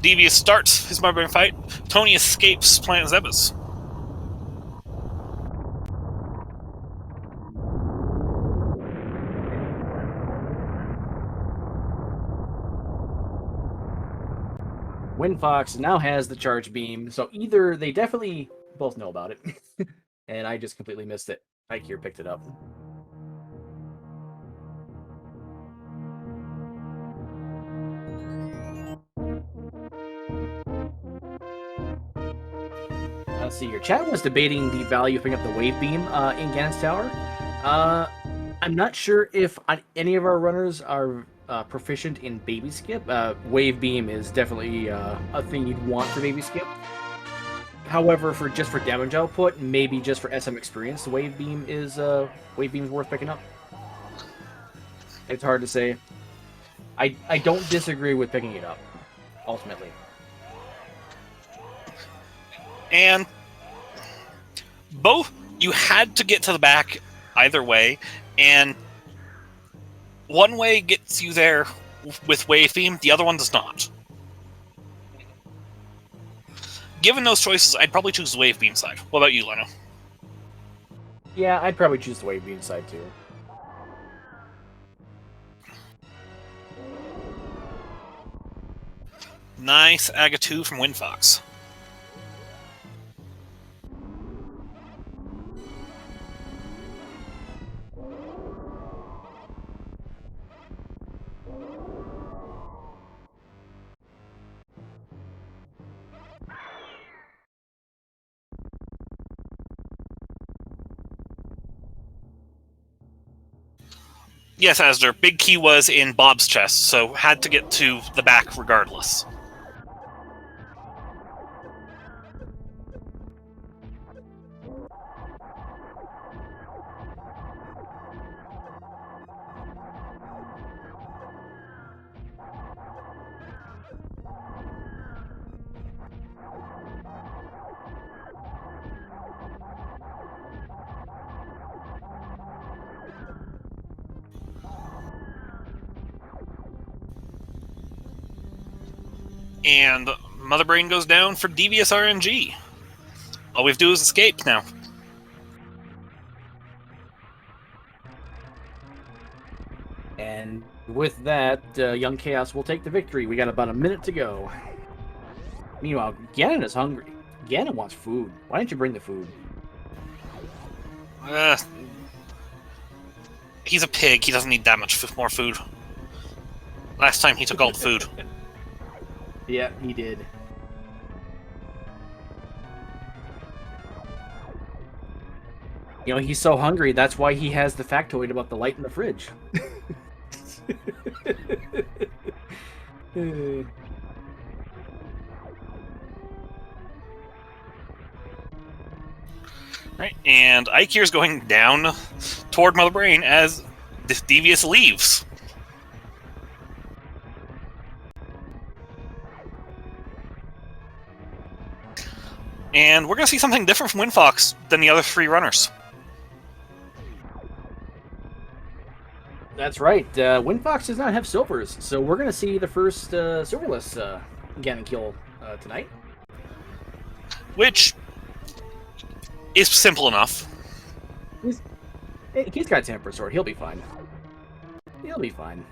Devious starts his Mother Brain fight. Tony escapes Planet Zebus. WinFox now has the charge beam, so either they definitely both know about it, and I just completely missed it. Ike here picked it up. Let's see, your chat was debating the value of picking up the wave beam in Ganon's Tower. I'm not sure if any of our runners are proficient in baby skip. Wave beam is definitely a thing you'd want for baby skip. However, for damage output, maybe just for SM experience, the wave beam is worth picking up. It's hard to say. I don't disagree with picking it up, ultimately. And both, you had to get to the back either way, and one way gets you there with wave beam, the other one does not. Given those choices, I'd probably choose the wave beam side. What about you, Leno? Yeah, I'd probably choose the wave beam side too. Nice Aga 2 from WinFox. Yes, Asder, big key was in Bob's chest, so had to get to the back regardless. And Mother Brain goes down for devious RNG. All we have to do is escape now. And with that, Young Chaos will take the victory. We got about a minute to go. Meanwhile, Ganon is hungry. Ganon wants food. Why didn't you bring the food? He's a pig. He doesn't need that much more food. Last time he took all the food. Yeah, he did. You know, he's so hungry, that's why he has the factoid about the light in the fridge. Right, and Ike here's going down toward Mother Brain as this devious leaves. And we're going to see something different from WinFox than the other three runners. That's right. WinFox does not have silvers, so we're going to see the first silverless Ganon kill tonight. Which is simple enough. He's got Temper Sword. He'll be fine. He'll be fine.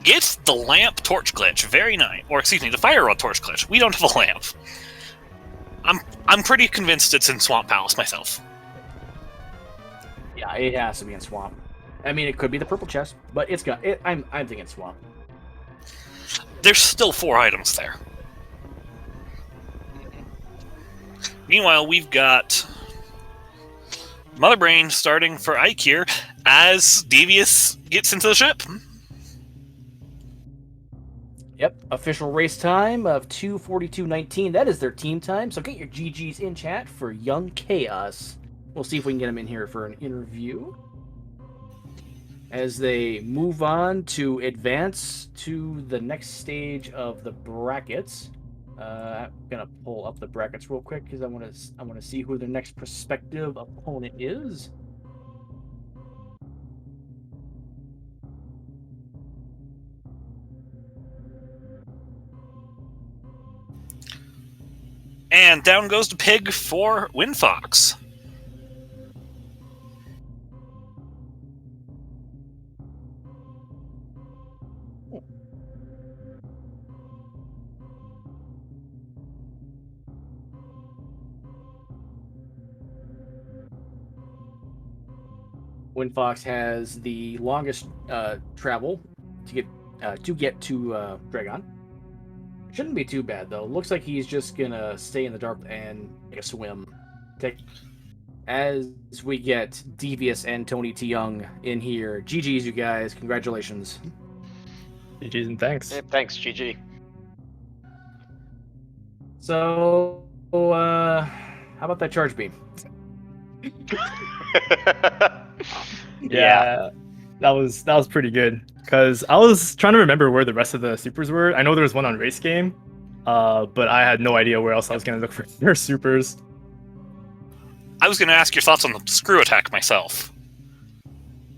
Gets the lamp torch glitch. Very nice. Or excuse me, the fire rod torch glitch. We don't have a lamp. I'm pretty convinced it's in Swamp Palace myself. Yeah, it has to be in Swamp. I mean, it could be the purple chest, but it's got it. I'm thinking Swamp. There's still 4 items there. Meanwhile, we've got Mother Brain starting for Ike here as Devious gets into the ship. Yep, official race time of 2:42:19. That is their team time. So get your GGs in chat for Young Chaos. We'll see if we can get him in here for an interview. As they move on to advance to the next stage of the brackets. I'm gonna pull up the brackets real quick because I want to see who the next prospective opponent is. And down goes the pig for Windfox. Windfox has the longest travel to get to Dragon. Shouldn't be too bad though. Looks like he's just gonna stay in the dark and take a swim. As we get Devious and Tony T. Young in here. GG's, you guys. Congratulations. GG's and thanks. Hey, thanks, GG. So, how about that charge beam? Yeah, that was pretty good. Because I was trying to remember where the rest of the supers were. I know there was one on Race Game, but I had no idea where else I was going to look for their supers. I was going to ask your thoughts on the screw attack myself.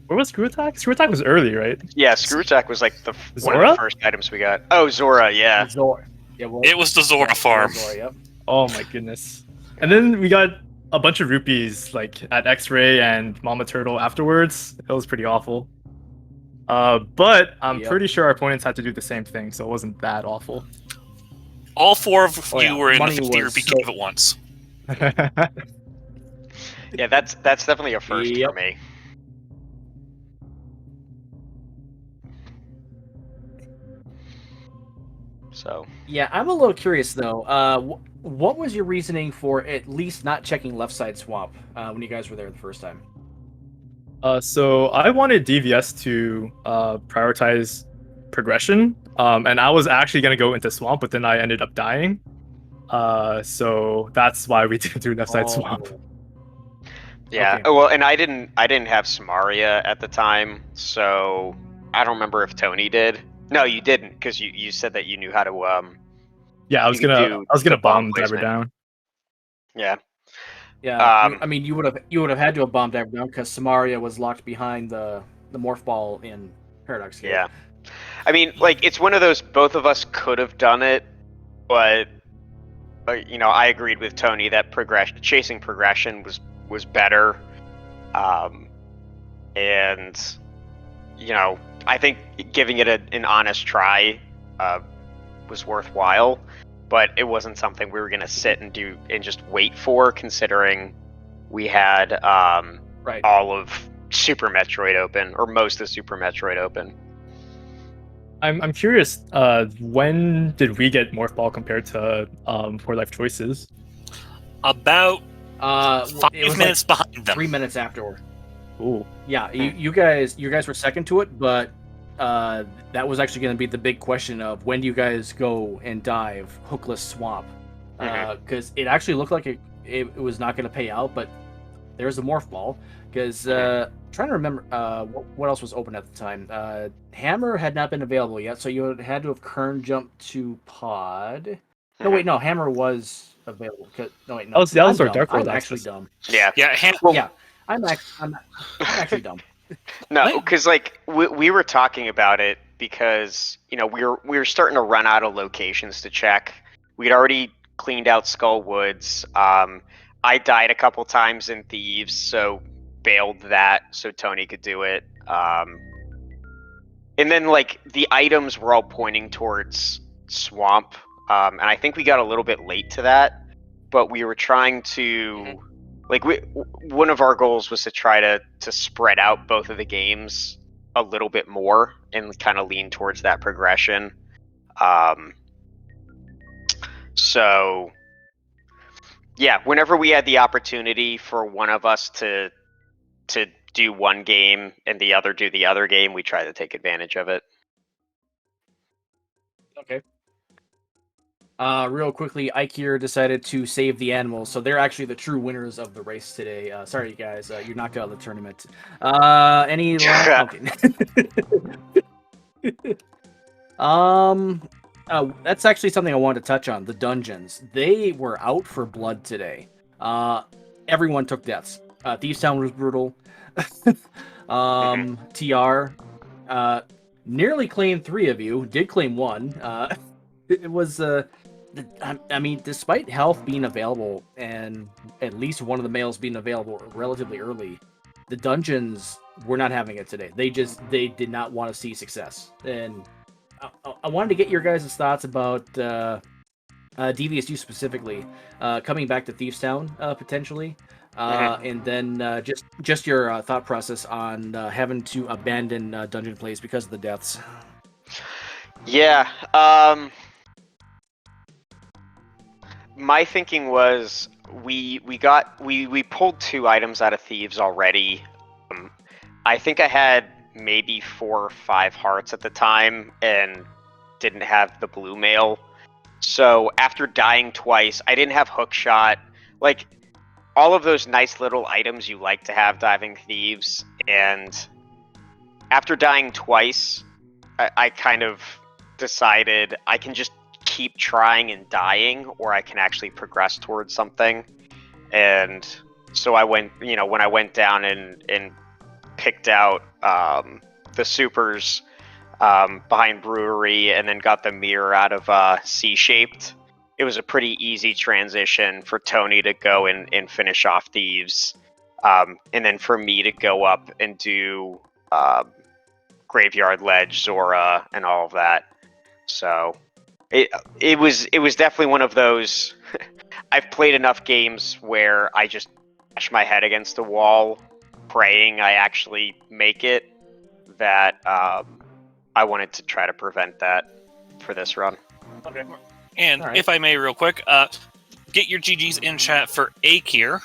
Where was Screw Attack? Screw Attack was early, right? Yeah, Screw Attack was like one of Zora? the first items we got. Oh, Zora, yeah. Zora. Yeah, well, It was the Zora farm. Zora, yep. Oh my goodness. And then we got a bunch of rupees like at X-Ray and Mama Turtle afterwards. It was pretty awful. But I'm pretty sure our opponents had to do the same thing, so it wasn't that awful. All four of you yeah. were in the Money 50 was rupee so- cave at once. Yeah, that's definitely a first for me. So. Yeah, I'm a little curious though. What was your reasoning for at least not checking left side swamp when you guys were there the first time? So I wanted DVS to prioritize progression, and I was actually going to go into swamp, but then I ended up dying. So that's why we didn't do left side swamp. Yeah. Okay. Oh, well, and I didn't have Samaria at the time, so I don't remember if Tony did. No, you didn't, because you said that you knew how to Yeah, I was gonna bomb diver down. Yeah. Yeah, I mean, you would have had to have bombed diver down because Samaria was locked behind the morph ball in Paradox Cave. Yeah. I mean, like, it's one of those, both of us could have done it, but you know, I agreed with Tony that chasing progression was better. And you know, I think giving it an honest try was worthwhile, but it wasn't something we were going to sit and do and just wait for, considering we had all of Super Metroid open, or most of Super Metroid open. I'm curious, when did we get Morph Ball compared to Poor Life Choices? About 5 minutes behind them. 3 minutes afterward. Ooh. Yeah, you guys were second to it, but that was actually going to be the big question of when do you guys go and dive Hookless Swamp? Because it actually looked like it was not going to pay out, but there's the Morph Ball. Because trying to remember what else was open at the time. Hammer had not been available yet, so you had to have Kern jumped to Pod. No, wait, no, Hammer was available. No, wait, no. That was our dumb. Dark World I'm actually access. dumb. Yeah. Yeah, I'm actually dumb. No, because like we were talking about it because, you know, we were starting to run out of locations to check. We'd already cleaned out Skull Woods. I died a couple times in Thieves, so bailed that so Tony could do it. And then like the items were all pointing towards Swamp, and I think we got a little bit late to that, but we were trying to like one of our goals was to try to spread out both of the games a little bit more and kind of lean towards that progression. So yeah, whenever we had the opportunity for one of us to do one game and the other do the other game, we try to take advantage of it. Okay. Real quickly, Ikir decided to save the animals, so they're actually the true winners of the race today. Sorry, you guys, you're knocked out of the tournament. Any that's actually something I wanted to touch on. The dungeons, they were out for blood today. Everyone took deaths. Thieves Town was brutal. TR nearly claimed 3 of you, did claim 1. It was I mean, despite health being available and at least one of the males being available relatively early, the dungeons were not having it today. They did not want to see success. And I wanted to get your guys' thoughts about DVSU specifically, coming back to Thieves Town potentially, and then just your thought process on having to abandon dungeon plays because of the deaths. Yeah. My thinking was we pulled 2 items out of Thieves already. I think I had maybe 4 or 5 hearts at the time and didn't have the blue mail. So after dying twice, I didn't have hookshot. Like, all of those nice little items you like to have diving Thieves, and after dying twice, I kind of decided I can just keep trying and dying, or I can actually progress towards something. And so I went, when I went down and picked out the supers behind Brewery and then got the mirror out of C-shaped, it was a pretty easy transition for Tony to go and finish off Thieves, and then for me to go up and do Graveyard Ledge, Zora, and all of that. So it was definitely one of those. I've played enough games where I just bash my head against the wall, praying I actually make it. That I wanted to try to prevent that for this run. Okay. And All right. if I may, real quick, get your GGs in chat for Akir,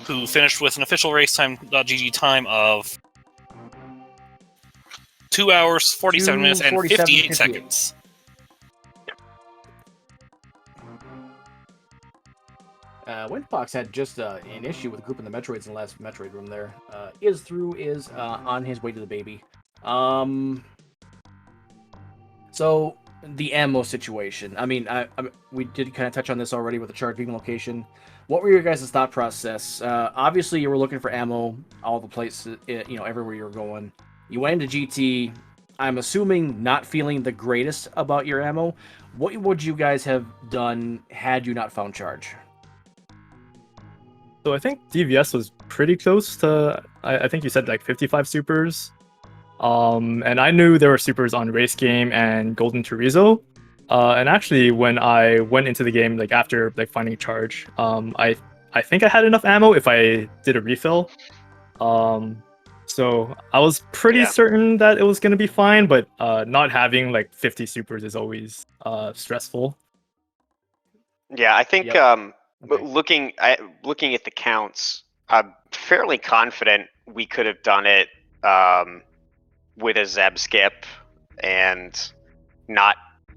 who finished with an official race time GG time of 2 hours, 47 minutes, and 58 seconds. Windfox had just an issue with a group in the Metroids in the last Metroid room there. Is on his way to the baby. So the ammo situation. I mean, we did kind of touch on this already with the charge beam location. What were your guys' thought process? Obviously, you were looking for ammo all the places, everywhere you were going. You went into GT. I'm assuming not feeling the greatest about your ammo. What would you guys have done had you not found charge? So I think DVS was pretty close to, I think you said like 55 supers. And I knew there were supers on Race Game and Golden Chorizo. And actually, when I went into the game, like after like finding charge, I think I had enough ammo if I did a refill. So I was pretty certain that it was gonna be fine, but not having like 50 supers is always stressful. Yeah, I think Okay. looking at the counts, I'm fairly confident we could have done it with a Zeb skip and not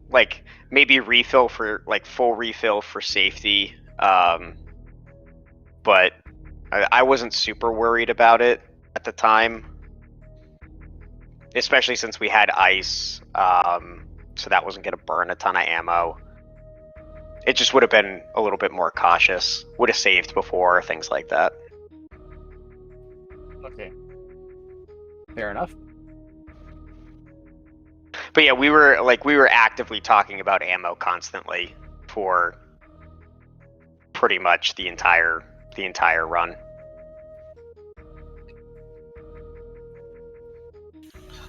like maybe refill for like full refill for safety. But I wasn't super worried about it at the time, especially since we had ice, so that wasn't going to burn a ton of ammo. It just would have been a little bit more cautious. Would have saved before, things like that. Okay. Fair enough. But yeah, we were actively talking about ammo constantly for pretty much the entire run.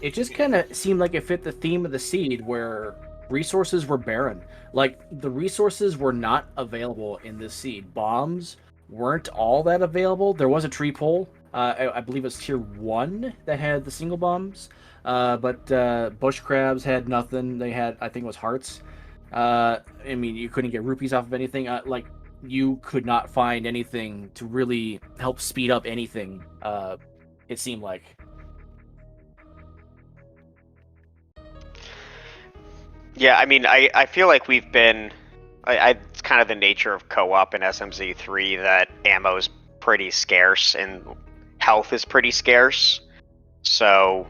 It just kind of seemed like it fit the theme of the seed where resources were barren. Like, the resources were not available in this seed. Bombs weren't all that available. There was a tree pole. I believe it was tier 1 that had the single bombs. But bush crabs had nothing. They had, I think it was hearts. I mean, you couldn't get rupees off of anything. You could not find anything to really help speed up anything, it seemed like. Yeah, I mean, I feel like we've been... it's kind of the nature of co-op in SMZ3 that ammo is pretty scarce and health is pretty scarce. So,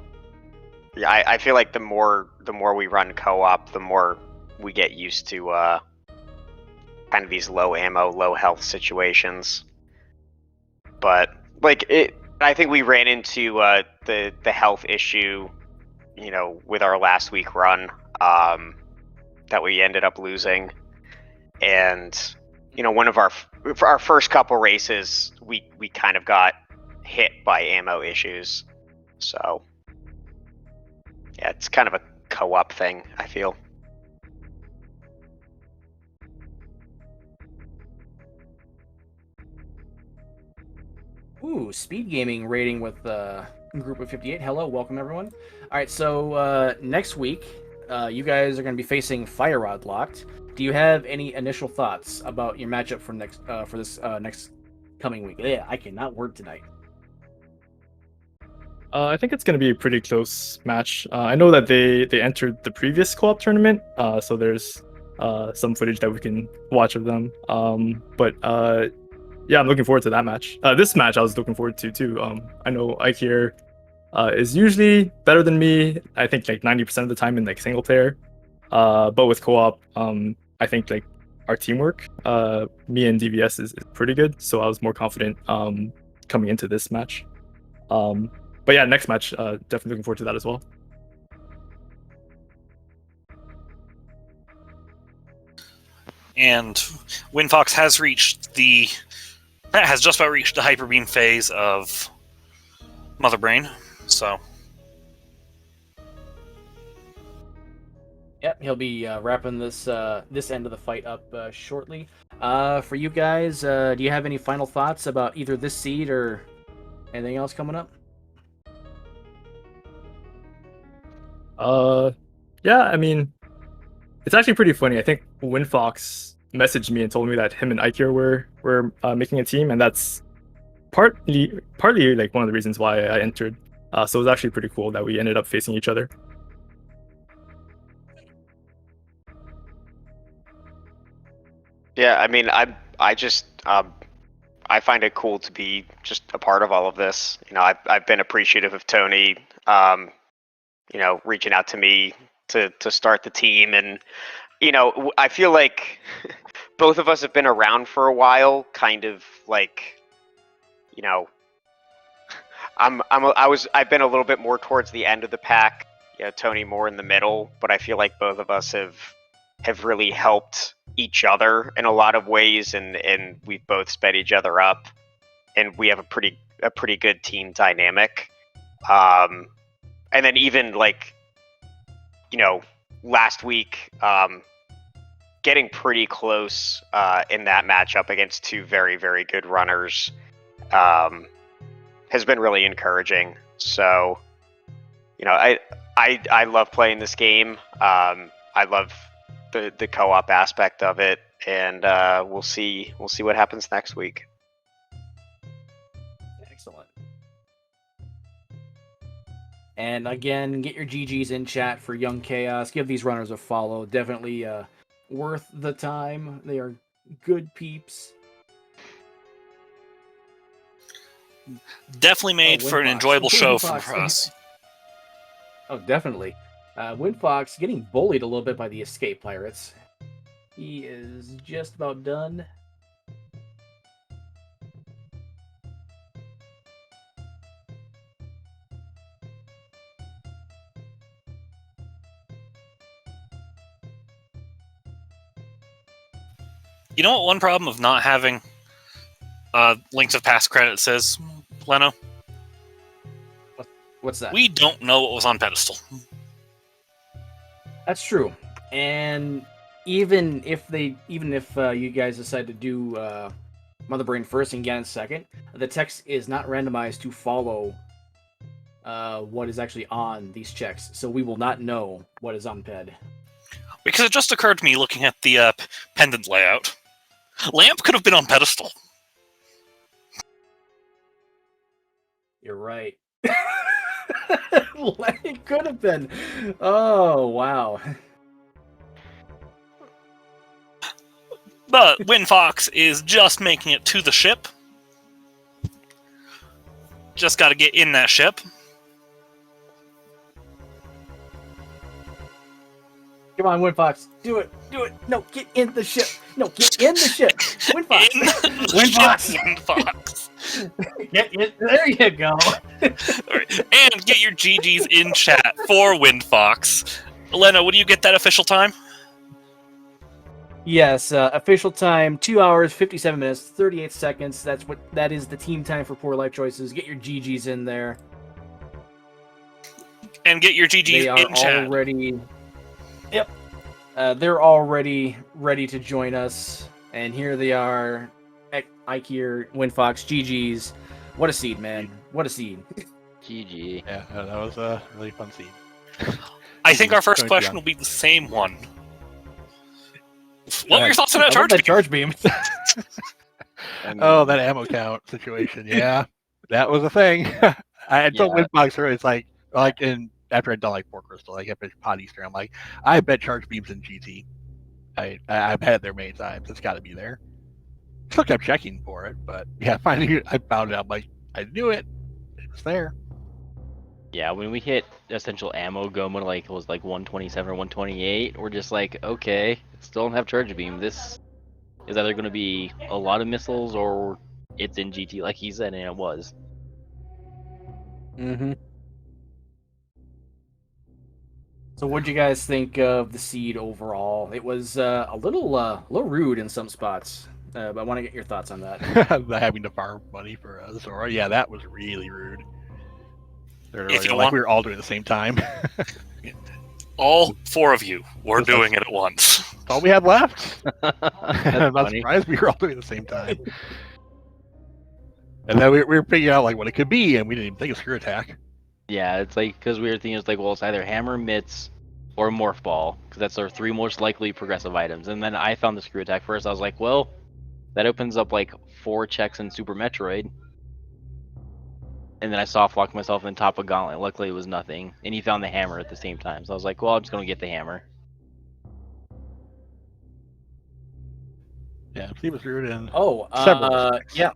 yeah, I feel like the more we run co-op, the more we get used to kind of these low ammo, low health situations. But like I think we ran into the health issue, with our last week run. that we ended up losing, and one of our first couple races, we kind of got hit by ammo issues. So yeah, it's kind of a co-op thing, I feel. Ooh, SpeedGaming rating with group of 58. Hello, welcome everyone. All right, so next week, you guys are going to be facing Fire Rod Locked. Do you have any initial thoughts about your matchup for this next coming week? Yeah, I cannot word tonight. I think it's going to be a pretty close match. I know that they entered the previous co-op tournament, so there's some footage that we can watch of them. But yeah, I'm looking forward to that match. This match I was looking forward to too. I know Ike here is usually better than me. I think like 90% of the time in like single player. But with co-op, I think like our teamwork, me and DVS is pretty good. So I was more confident coming into this match. But yeah, next match, definitely looking forward to that as well. And WinFox has just about reached the Hyper Beam phase of Mother Brain, so. Yep, he'll be wrapping this end of the fight up shortly. For you guys, do you have any final thoughts about either this seed or anything else coming up? Yeah, I mean, it's actually pretty funny. I think WinFox messaged me and told me that him and Ike were making a team, and that's partly like one of the reasons why I entered. So it was actually pretty cool that we ended up facing each other. Yeah, I mean, I just I find it cool to be just a part of all of this. I've been appreciative of Tony, reaching out to me to start the team, and I feel like both of us have been around for a while, kind of like, I've been a little bit more towards the end of the pack, Tony more in the middle, but I feel like both of us have really helped each other in a lot of ways, and we've both sped each other up, and we have a pretty good team dynamic. And then even like, last week, getting pretty close in that matchup against two very, very good runners has been really encouraging. So, I love playing this game. I love the co-op aspect of it, and we'll see what happens next week. Excellent. And again, get your GGs in chat for Young Chaos. Give these runners a follow. Definitely worth the time. They are good peeps. Definitely made for an enjoyable show for us. Oh, definitely. WinFox getting bullied a little bit by the Escape Pirates. He is just about done. You know what one problem of not having links of past credits is, Leno? What's that? We don't know what was on pedestal. That's true. And even if you guys decide to do Mother Brain first and Ganon second, the text is not randomized to follow what is actually on these checks, so we will not know what is on ped. Because it just occurred to me looking at the pendant layout. Lamp could have been on pedestal. You're right. It could have been. Oh, wow. But WinFox is just making it to the ship. Just got to get in that ship. Come on, WinFox. Do it. Do it. No, get in the ship. No, get in the ship. WinFox. WinFox. WinFox. Get in. There you go. All right. And get your GGs in chat for WinFox. Leno, would you get that official time? Yes, official time 2 hours 57 minutes 38 seconds. That is the team time for Poor Life Choices. Get your GGs in there. And get your They GGs are in chat. already. Yep. They're already ready to join us, and here they are. Ikir, Winfox, GGs. What a seed, man! What a seed. GG. Yeah, that was a really fun scene. I think our first Going question beyond. will be the same one. What were your thoughts on I that love charge beam? Oh, that ammo count situation. Yeah, that was a thing. I told Yeah. Windbox earlier, it's like in after I'd done like 4 crystal, like after Pod Easter, I'm like, I bet charge beams in GT. I've had it there many times. It's got to be there. Still kept checking for it, but yeah, finally I found it out. Like I knew it. It was there. Yeah, when we hit essential ammo going like it was like 127 or 128, we're just like, okay, still don't have charge beam. This is either going to be a lot of missiles or it's in GT like he said, and it was. Mm-hmm. So, what'd you guys think of the seed overall? It was a little rude in some spots, but I want to get your thoughts on that. Having to farm money for Zora, yeah, that was really rude. If you Like want- we were all doing it at the same time. All 4 of you were Just like- doing it at once. That's all we had left. That's I'm not funny. surprised we were all doing it at the same time. And then we were figuring out like what it could be, and we didn't even think of screw attack. Yeah, it's like because we were thinking it's like, well, it's either hammer, mitts, or morph ball because that's our 3 most likely progressive items. And then I found the screw attack first. I was like, well, that opens up like 4 checks in Super Metroid. And then I soft locked myself on top of Gauntlet. Luckily, it was nothing. And he found the hammer at the same time. So I was like, well, I'm just gonna get the hammer. Yeah, Steve was rude and Oh, several respects. yeah.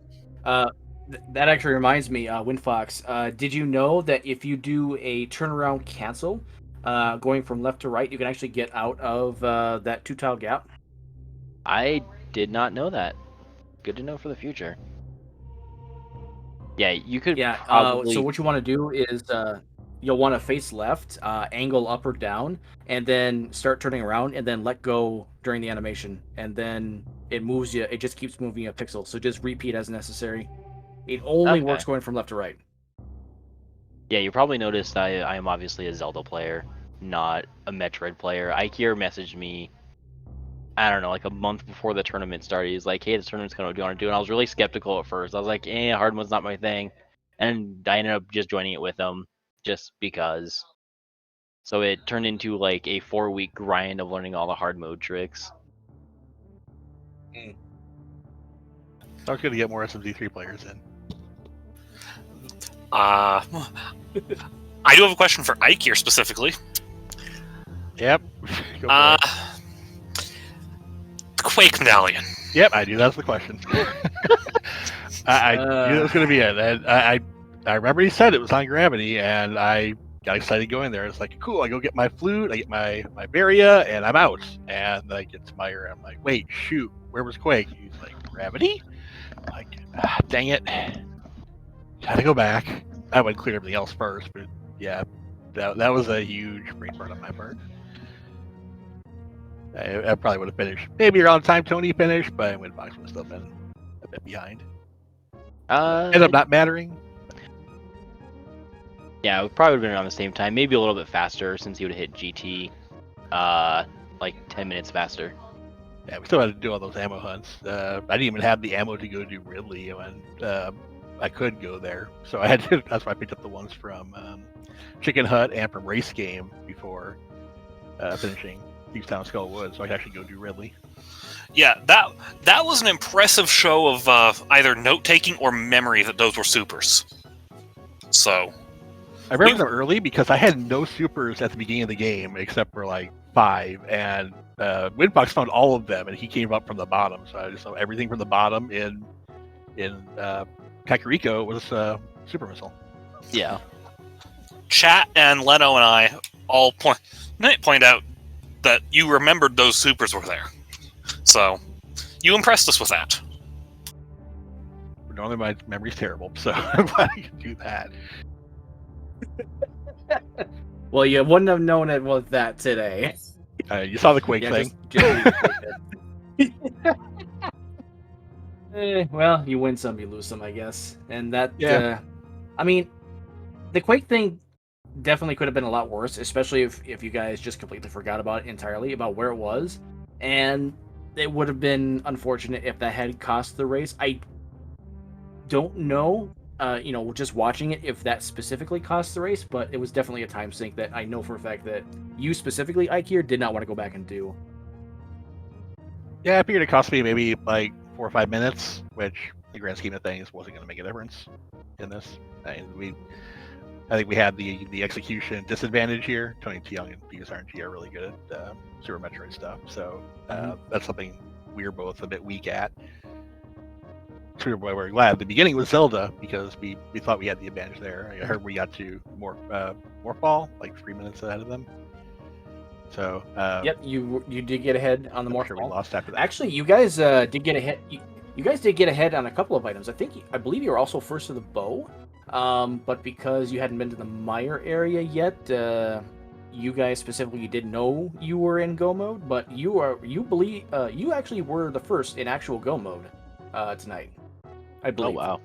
That actually reminds me, Winfox. Did you know that if you do a turnaround cancel, going from left to right, you can actually get out of that 2-tile gap? I did not know that. Good to know for the future. Yeah, you could Yeah. probably. So what you want to do is you'll want to face left, angle up or down, and then start turning around, and then let go during the animation, and then it moves you. It just keeps moving a pixel. So just repeat as necessary. It only Okay. works going from left to right. Yeah, you probably noticed I am obviously a Zelda player, not a Metroid player. Ikir messaged me, I don't know, like a month before the tournament started. He's like, hey, this tournament's going to do you want to do? And I was really skeptical at first. I was like, hard mode's not my thing. And I ended up just joining it with him just because. So it turned into like a 4-week grind of learning all the hard mode tricks. I was going to get more SMZ3 players in. I do have a question for Ike here specifically. Yep. Go for Uh, it. Quake Medallion. Yep, I knew that was the question. I knew that was going to be it. And I remember he said it was on Gravity, and I got excited going there. It's like, cool, I go get my flute, I get my Varia, and I'm out. And then I get to Meyer, and I'm like, wait, shoot, where was Quake? He's like, Gravity? I'm like, dang it. Gotta go back. I would clear everything else first, but yeah, that was a huge brain burn on my part. I probably would have finished maybe around the time Tony finished, but Winbox would have still been a bit behind. Ended up not mattering. Yeah, it probably would have been around the same time. Maybe a little bit faster since he would have hit GT like 10 minutes faster. Yeah, we still had to do all those ammo hunts. I didn't even have the ammo to go do Ridley when I could go there. So I had to, that's why I picked up the ones from Chicken Hut and from Race Game before finishing Thieves Town Skull Wood, so I could actually go do Ridley. Yeah, that was an impressive show of either note taking or memory that those were supers. So I remember them early because I had no supers at the beginning of the game except for like 5, and Windbox found all of them, and he came up from the bottom. So I just saw everything from the bottom in Kakariko was super missile. Yeah. Chat and Leno and I all point out that you remembered those supers were there. So you impressed us with that. Normally my memory's terrible, so I'm glad I can do that. Well, you wouldn't have known it was that today. You saw the Quake Yeah, thing. just Well, you win some, you lose some, I guess. And that, Yeah. I mean, the Quake thing definitely could have been a lot worse, especially if you guys just completely forgot about it entirely, about where it was. And it would have been unfortunate if that had cost the race. I don't know, just watching it, if that specifically cost the race, but it was definitely a time sink that I know for a fact that you specifically, Ike, did not want to go back and do. Yeah, I figured it cost me maybe like 4 or 5 minutes, which, in the grand scheme of things, wasn't going to make a difference in this. I think we had the execution disadvantage here. Tony Young and Beavis RNG are really good at Super Metroid stuff, so that's something we were both a bit weak at. So we were glad the beginning was Zelda because we thought we had the advantage there. I heard we got to Morphball like 3 minutes ahead of them. So Yep, you did get ahead on the I'm sure we Morphball. lost after that. Actually, you guys did get ahead. You guys did get ahead on a couple of items. I believe you were also first to the bow, but because you hadn't been to the mire area yet, you guys specifically didn't know you were in go mode. But you actually were the first in actual go mode tonight, I Oh believe. wow.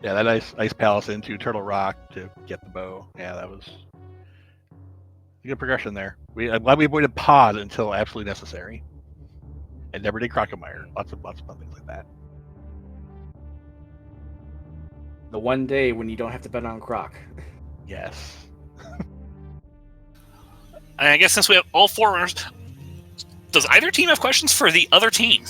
Yeah, that ice palace into Turtle Rock to get the bow. Yeah, that was a good progression there. I'm glad we avoided Pod until absolutely necessary, and never did Crocomire. Lots of fun things like that. The one day when you don't have to bet on Croc. Yes. And I guess since we have all four runners, does either team have questions for the other team?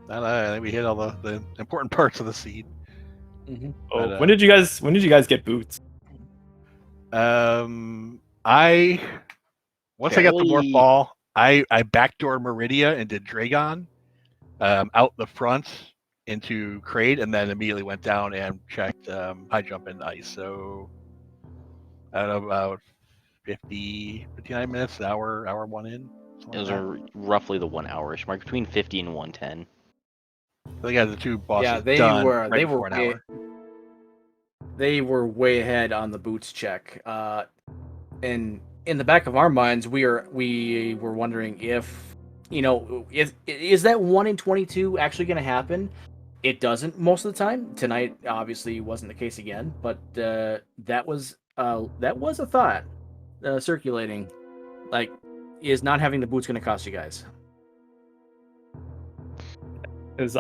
I think we hit all the important parts of the seed. Mm-hmm. Oh, But, when did you guys get boots? I once I got the Apparently- Morphball, I backdoored Meridia and did Dragon out the front into Kraid, and then immediately went down and checked high jump and ice. So I don't know, about 59 minutes, an hour one in. Those are roughly the 1 hour-ish mark, between 50 and 110. I think I had the two bosses Yeah, they done were right they before were an way, hour. they were way ahead on the boots check. And in the back of our minds, we were wondering if, is that 1 in 22 actually going to happen? It doesn't most of the time. Tonight, obviously, wasn't the case again, but that was a thought circulating. Like, is not having the boots going to cost you guys? Because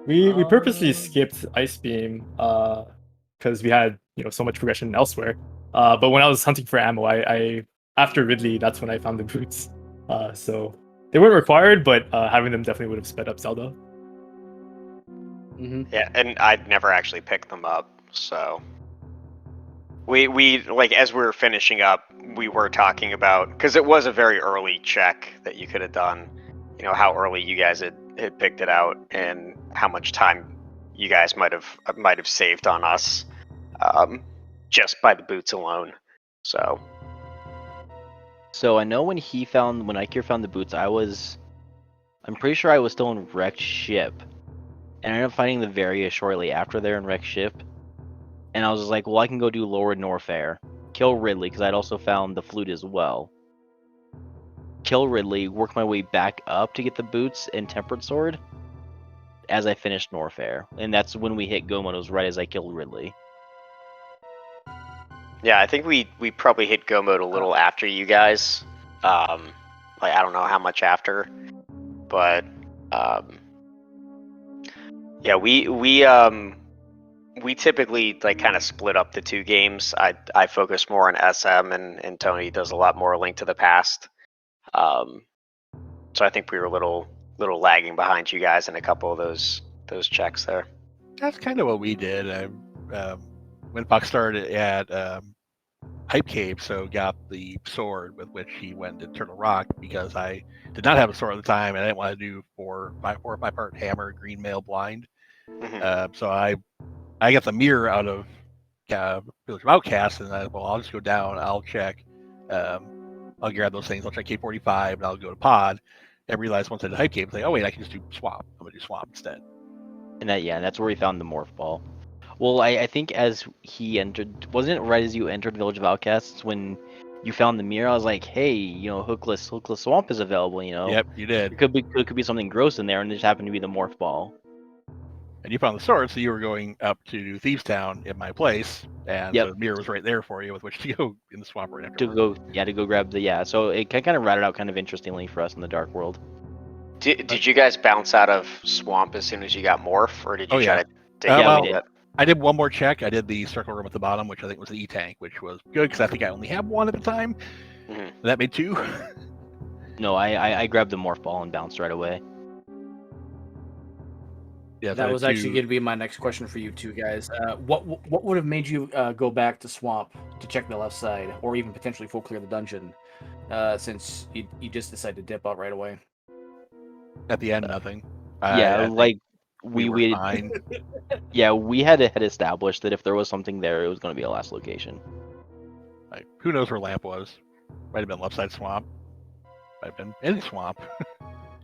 we purposely skipped Ice Beam because we had so much progression elsewhere. But when I was hunting for ammo, I after Ridley, that's when I found the boots. So they weren't required, but having them definitely would have sped up Zelda. Mm-hmm. Yeah, and I'd never actually picked them up, so we like, as we were finishing up, we were talking about, because it was a very early check that you could have done, how early you guys had picked it out and how much time you guys might have saved on us just by the boots alone. So So I know when Ikir found the boots, I'm pretty sure I was still in wrecked ship, and I ended up finding the Varia shortly after they're in wrecked ship, and I was just like, well, I can go do Lower Norfair, kill Ridley because I'd also found the flute as well. Kill Ridley, work my way back up to get the boots and Tempered Sword as I finished Norfair, and that's when we hit Gomodos right as I killed Ridley. yeah, I think we probably hit go mode a little after you guys. Like, I don't know how much after, but yeah, we typically like kind of split up the two games. I focus more on SM, and Tony does a lot more Link to the Past. So I think we were a little lagging behind you guys in a couple of those checks there. That's kind of what we did. When Fox started at Hype Cave, so got the sword with which he went to Turtle Rock because I did not have a sword at the time, and I didn't want to do 4 or 5 part hammer, green mail, blind. Mhm. So I got the mirror out of Village of Outcasts, and I'll just go down, I'll check, I'll grab those things, I'll check K45, and I'll go to Pod, and realize once I did Hype Cave, like, oh wait, I can just do Swamp. I'm gonna do Swamp instead. And that's where we found the Morph Ball. Well, I think as he entered, wasn't it right as you entered Village of Outcasts when you found the mirror. I was like, hey, hookless swamp is available. Yep, you did. It could be something gross in there, and it just happened to be the morph ball. And you found the sword, so you were going up to Thieves Town in my place, and Yep. the mirror was right there for you with which to go in the swamp right To afterwards. go grab So it kind of routed out kind of interestingly for us in the dark world. Did you guys bounce out of swamp as soon as you got morph, or did you try to dig Yeah, out we did. that? I did one more check. I did the circle room at the bottom, which I think was the E-Tank, which was good because I think I only had one at the time. Mhm. That made two. No, I grabbed the morph ball and bounced right away. Yeah, That was actually going to be my next question for you two guys. What would have made you go back to swamp to check the left side, or even potentially full clear the dungeon, since you just decided to dip out right away? At the end, nothing. Yeah, I like think we were fine. yeah, we had established that if there was something there, it was going to be a last location. Like, who knows where Lamp was? Might have been left side swamp. Might have been in swamp.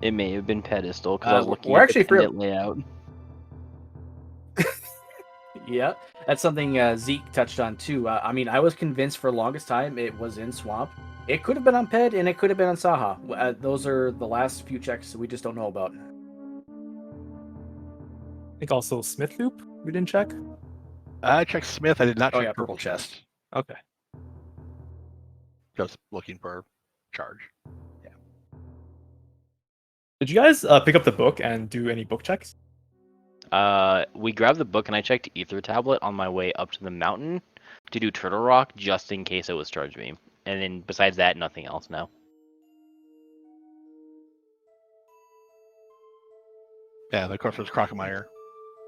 It may have been pedestal because I was looking we're at actually the pendant layout. Yeah, that's something Zeke touched on too. I mean, I was convinced for the longest time it was in swamp. It could have been on Ped, and it could have been on Saha. Those are the last few checks we just don't know about. I think also Smith Loop we didn't check. I checked Smith. I did not Oh, check yeah, Purple Purple Chest. Chest. Okay. Just looking for charge. Did you guys pick up the book and do any book checks? We grabbed the book and I checked Ether Tablet on my way up to the mountain to do Turtle Rock just in case it was Charge Beam. And then besides that, nothing else now. Yeah, and of course there's Crocomire.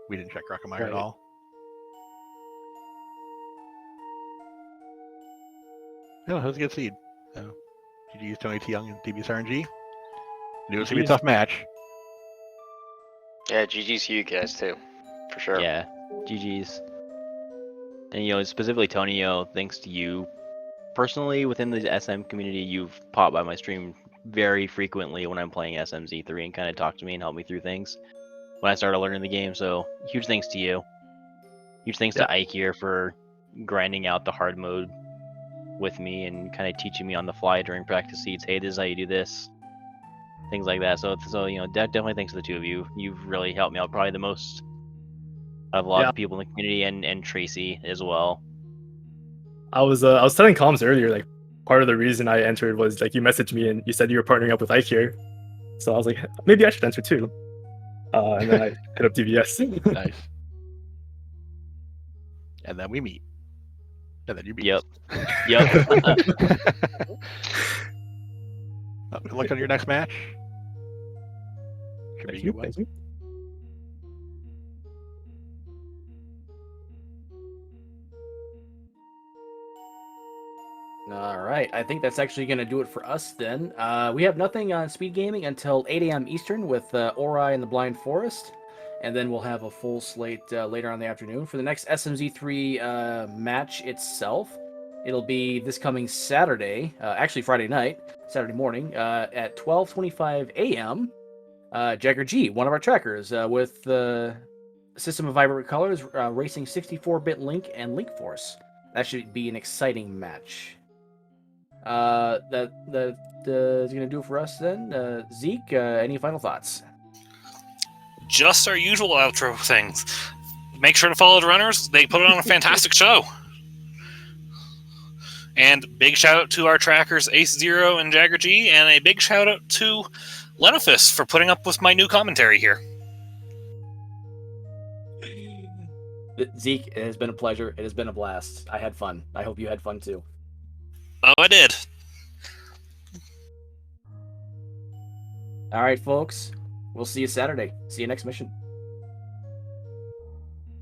We didn't check Crocomire Right. at all. No, it was a good seed. GG's Tony T. Young and DBS RNG. Knew it was going to be a GGs. tough match. Yeah, GG's to you guys too, for sure. Yeah, GG's. And specifically Tony, thanks to you personally within the SM community, you've popped by my stream very frequently when I'm playing SMZ3 and kind of talked to me and helped me through things when I started learning the game. So huge thanks to you. Huge thanks to Ike here for grinding out the hard mode with me and kind of teaching me on the fly during practice seeds. Hey, this is how you do this. Things like that. So definitely thanks to the two of you. You've really helped me out probably the most out of a lot of the people in the community, and Tracy as well. I was telling Comms earlier, like part of the reason I entered was like you messaged me and you said you were partnering up with Ike here. So I was like, maybe I should enter too. And then I hit up DVS. Nice. And then we meet. And then you meet. Yep. Good luck on your next match. Should be a Thank you. good one. Thank you. All right, I think that's actually going to do it for us then. We have nothing on Speed Gaming until 8 a.m. Eastern with Ori and the Blind Forest, and then we'll have a full slate later on in the afternoon. For the next SMZ3 match itself, it'll be this coming Saturday, actually Friday night, Saturday morning, at 12:25 a.m. Jagger G, one of our trackers, with the System of Vibrant Colors, racing 64-bit Link and Link Force. That should be an exciting match. That is going to do it for us then. Zeke, any final thoughts? Just our usual outro things. Make sure to follow the runners. They put on a fantastic show. And big shout out to our trackers Ace Zero and Jagger G, and a big shout out to Lenofus for putting up with my new commentary here. Zeke, it has been a pleasure. It has been a blast. I had fun. I hope you had fun too. Oh, I did. All right, folks. We'll see you Saturday. See you next mission.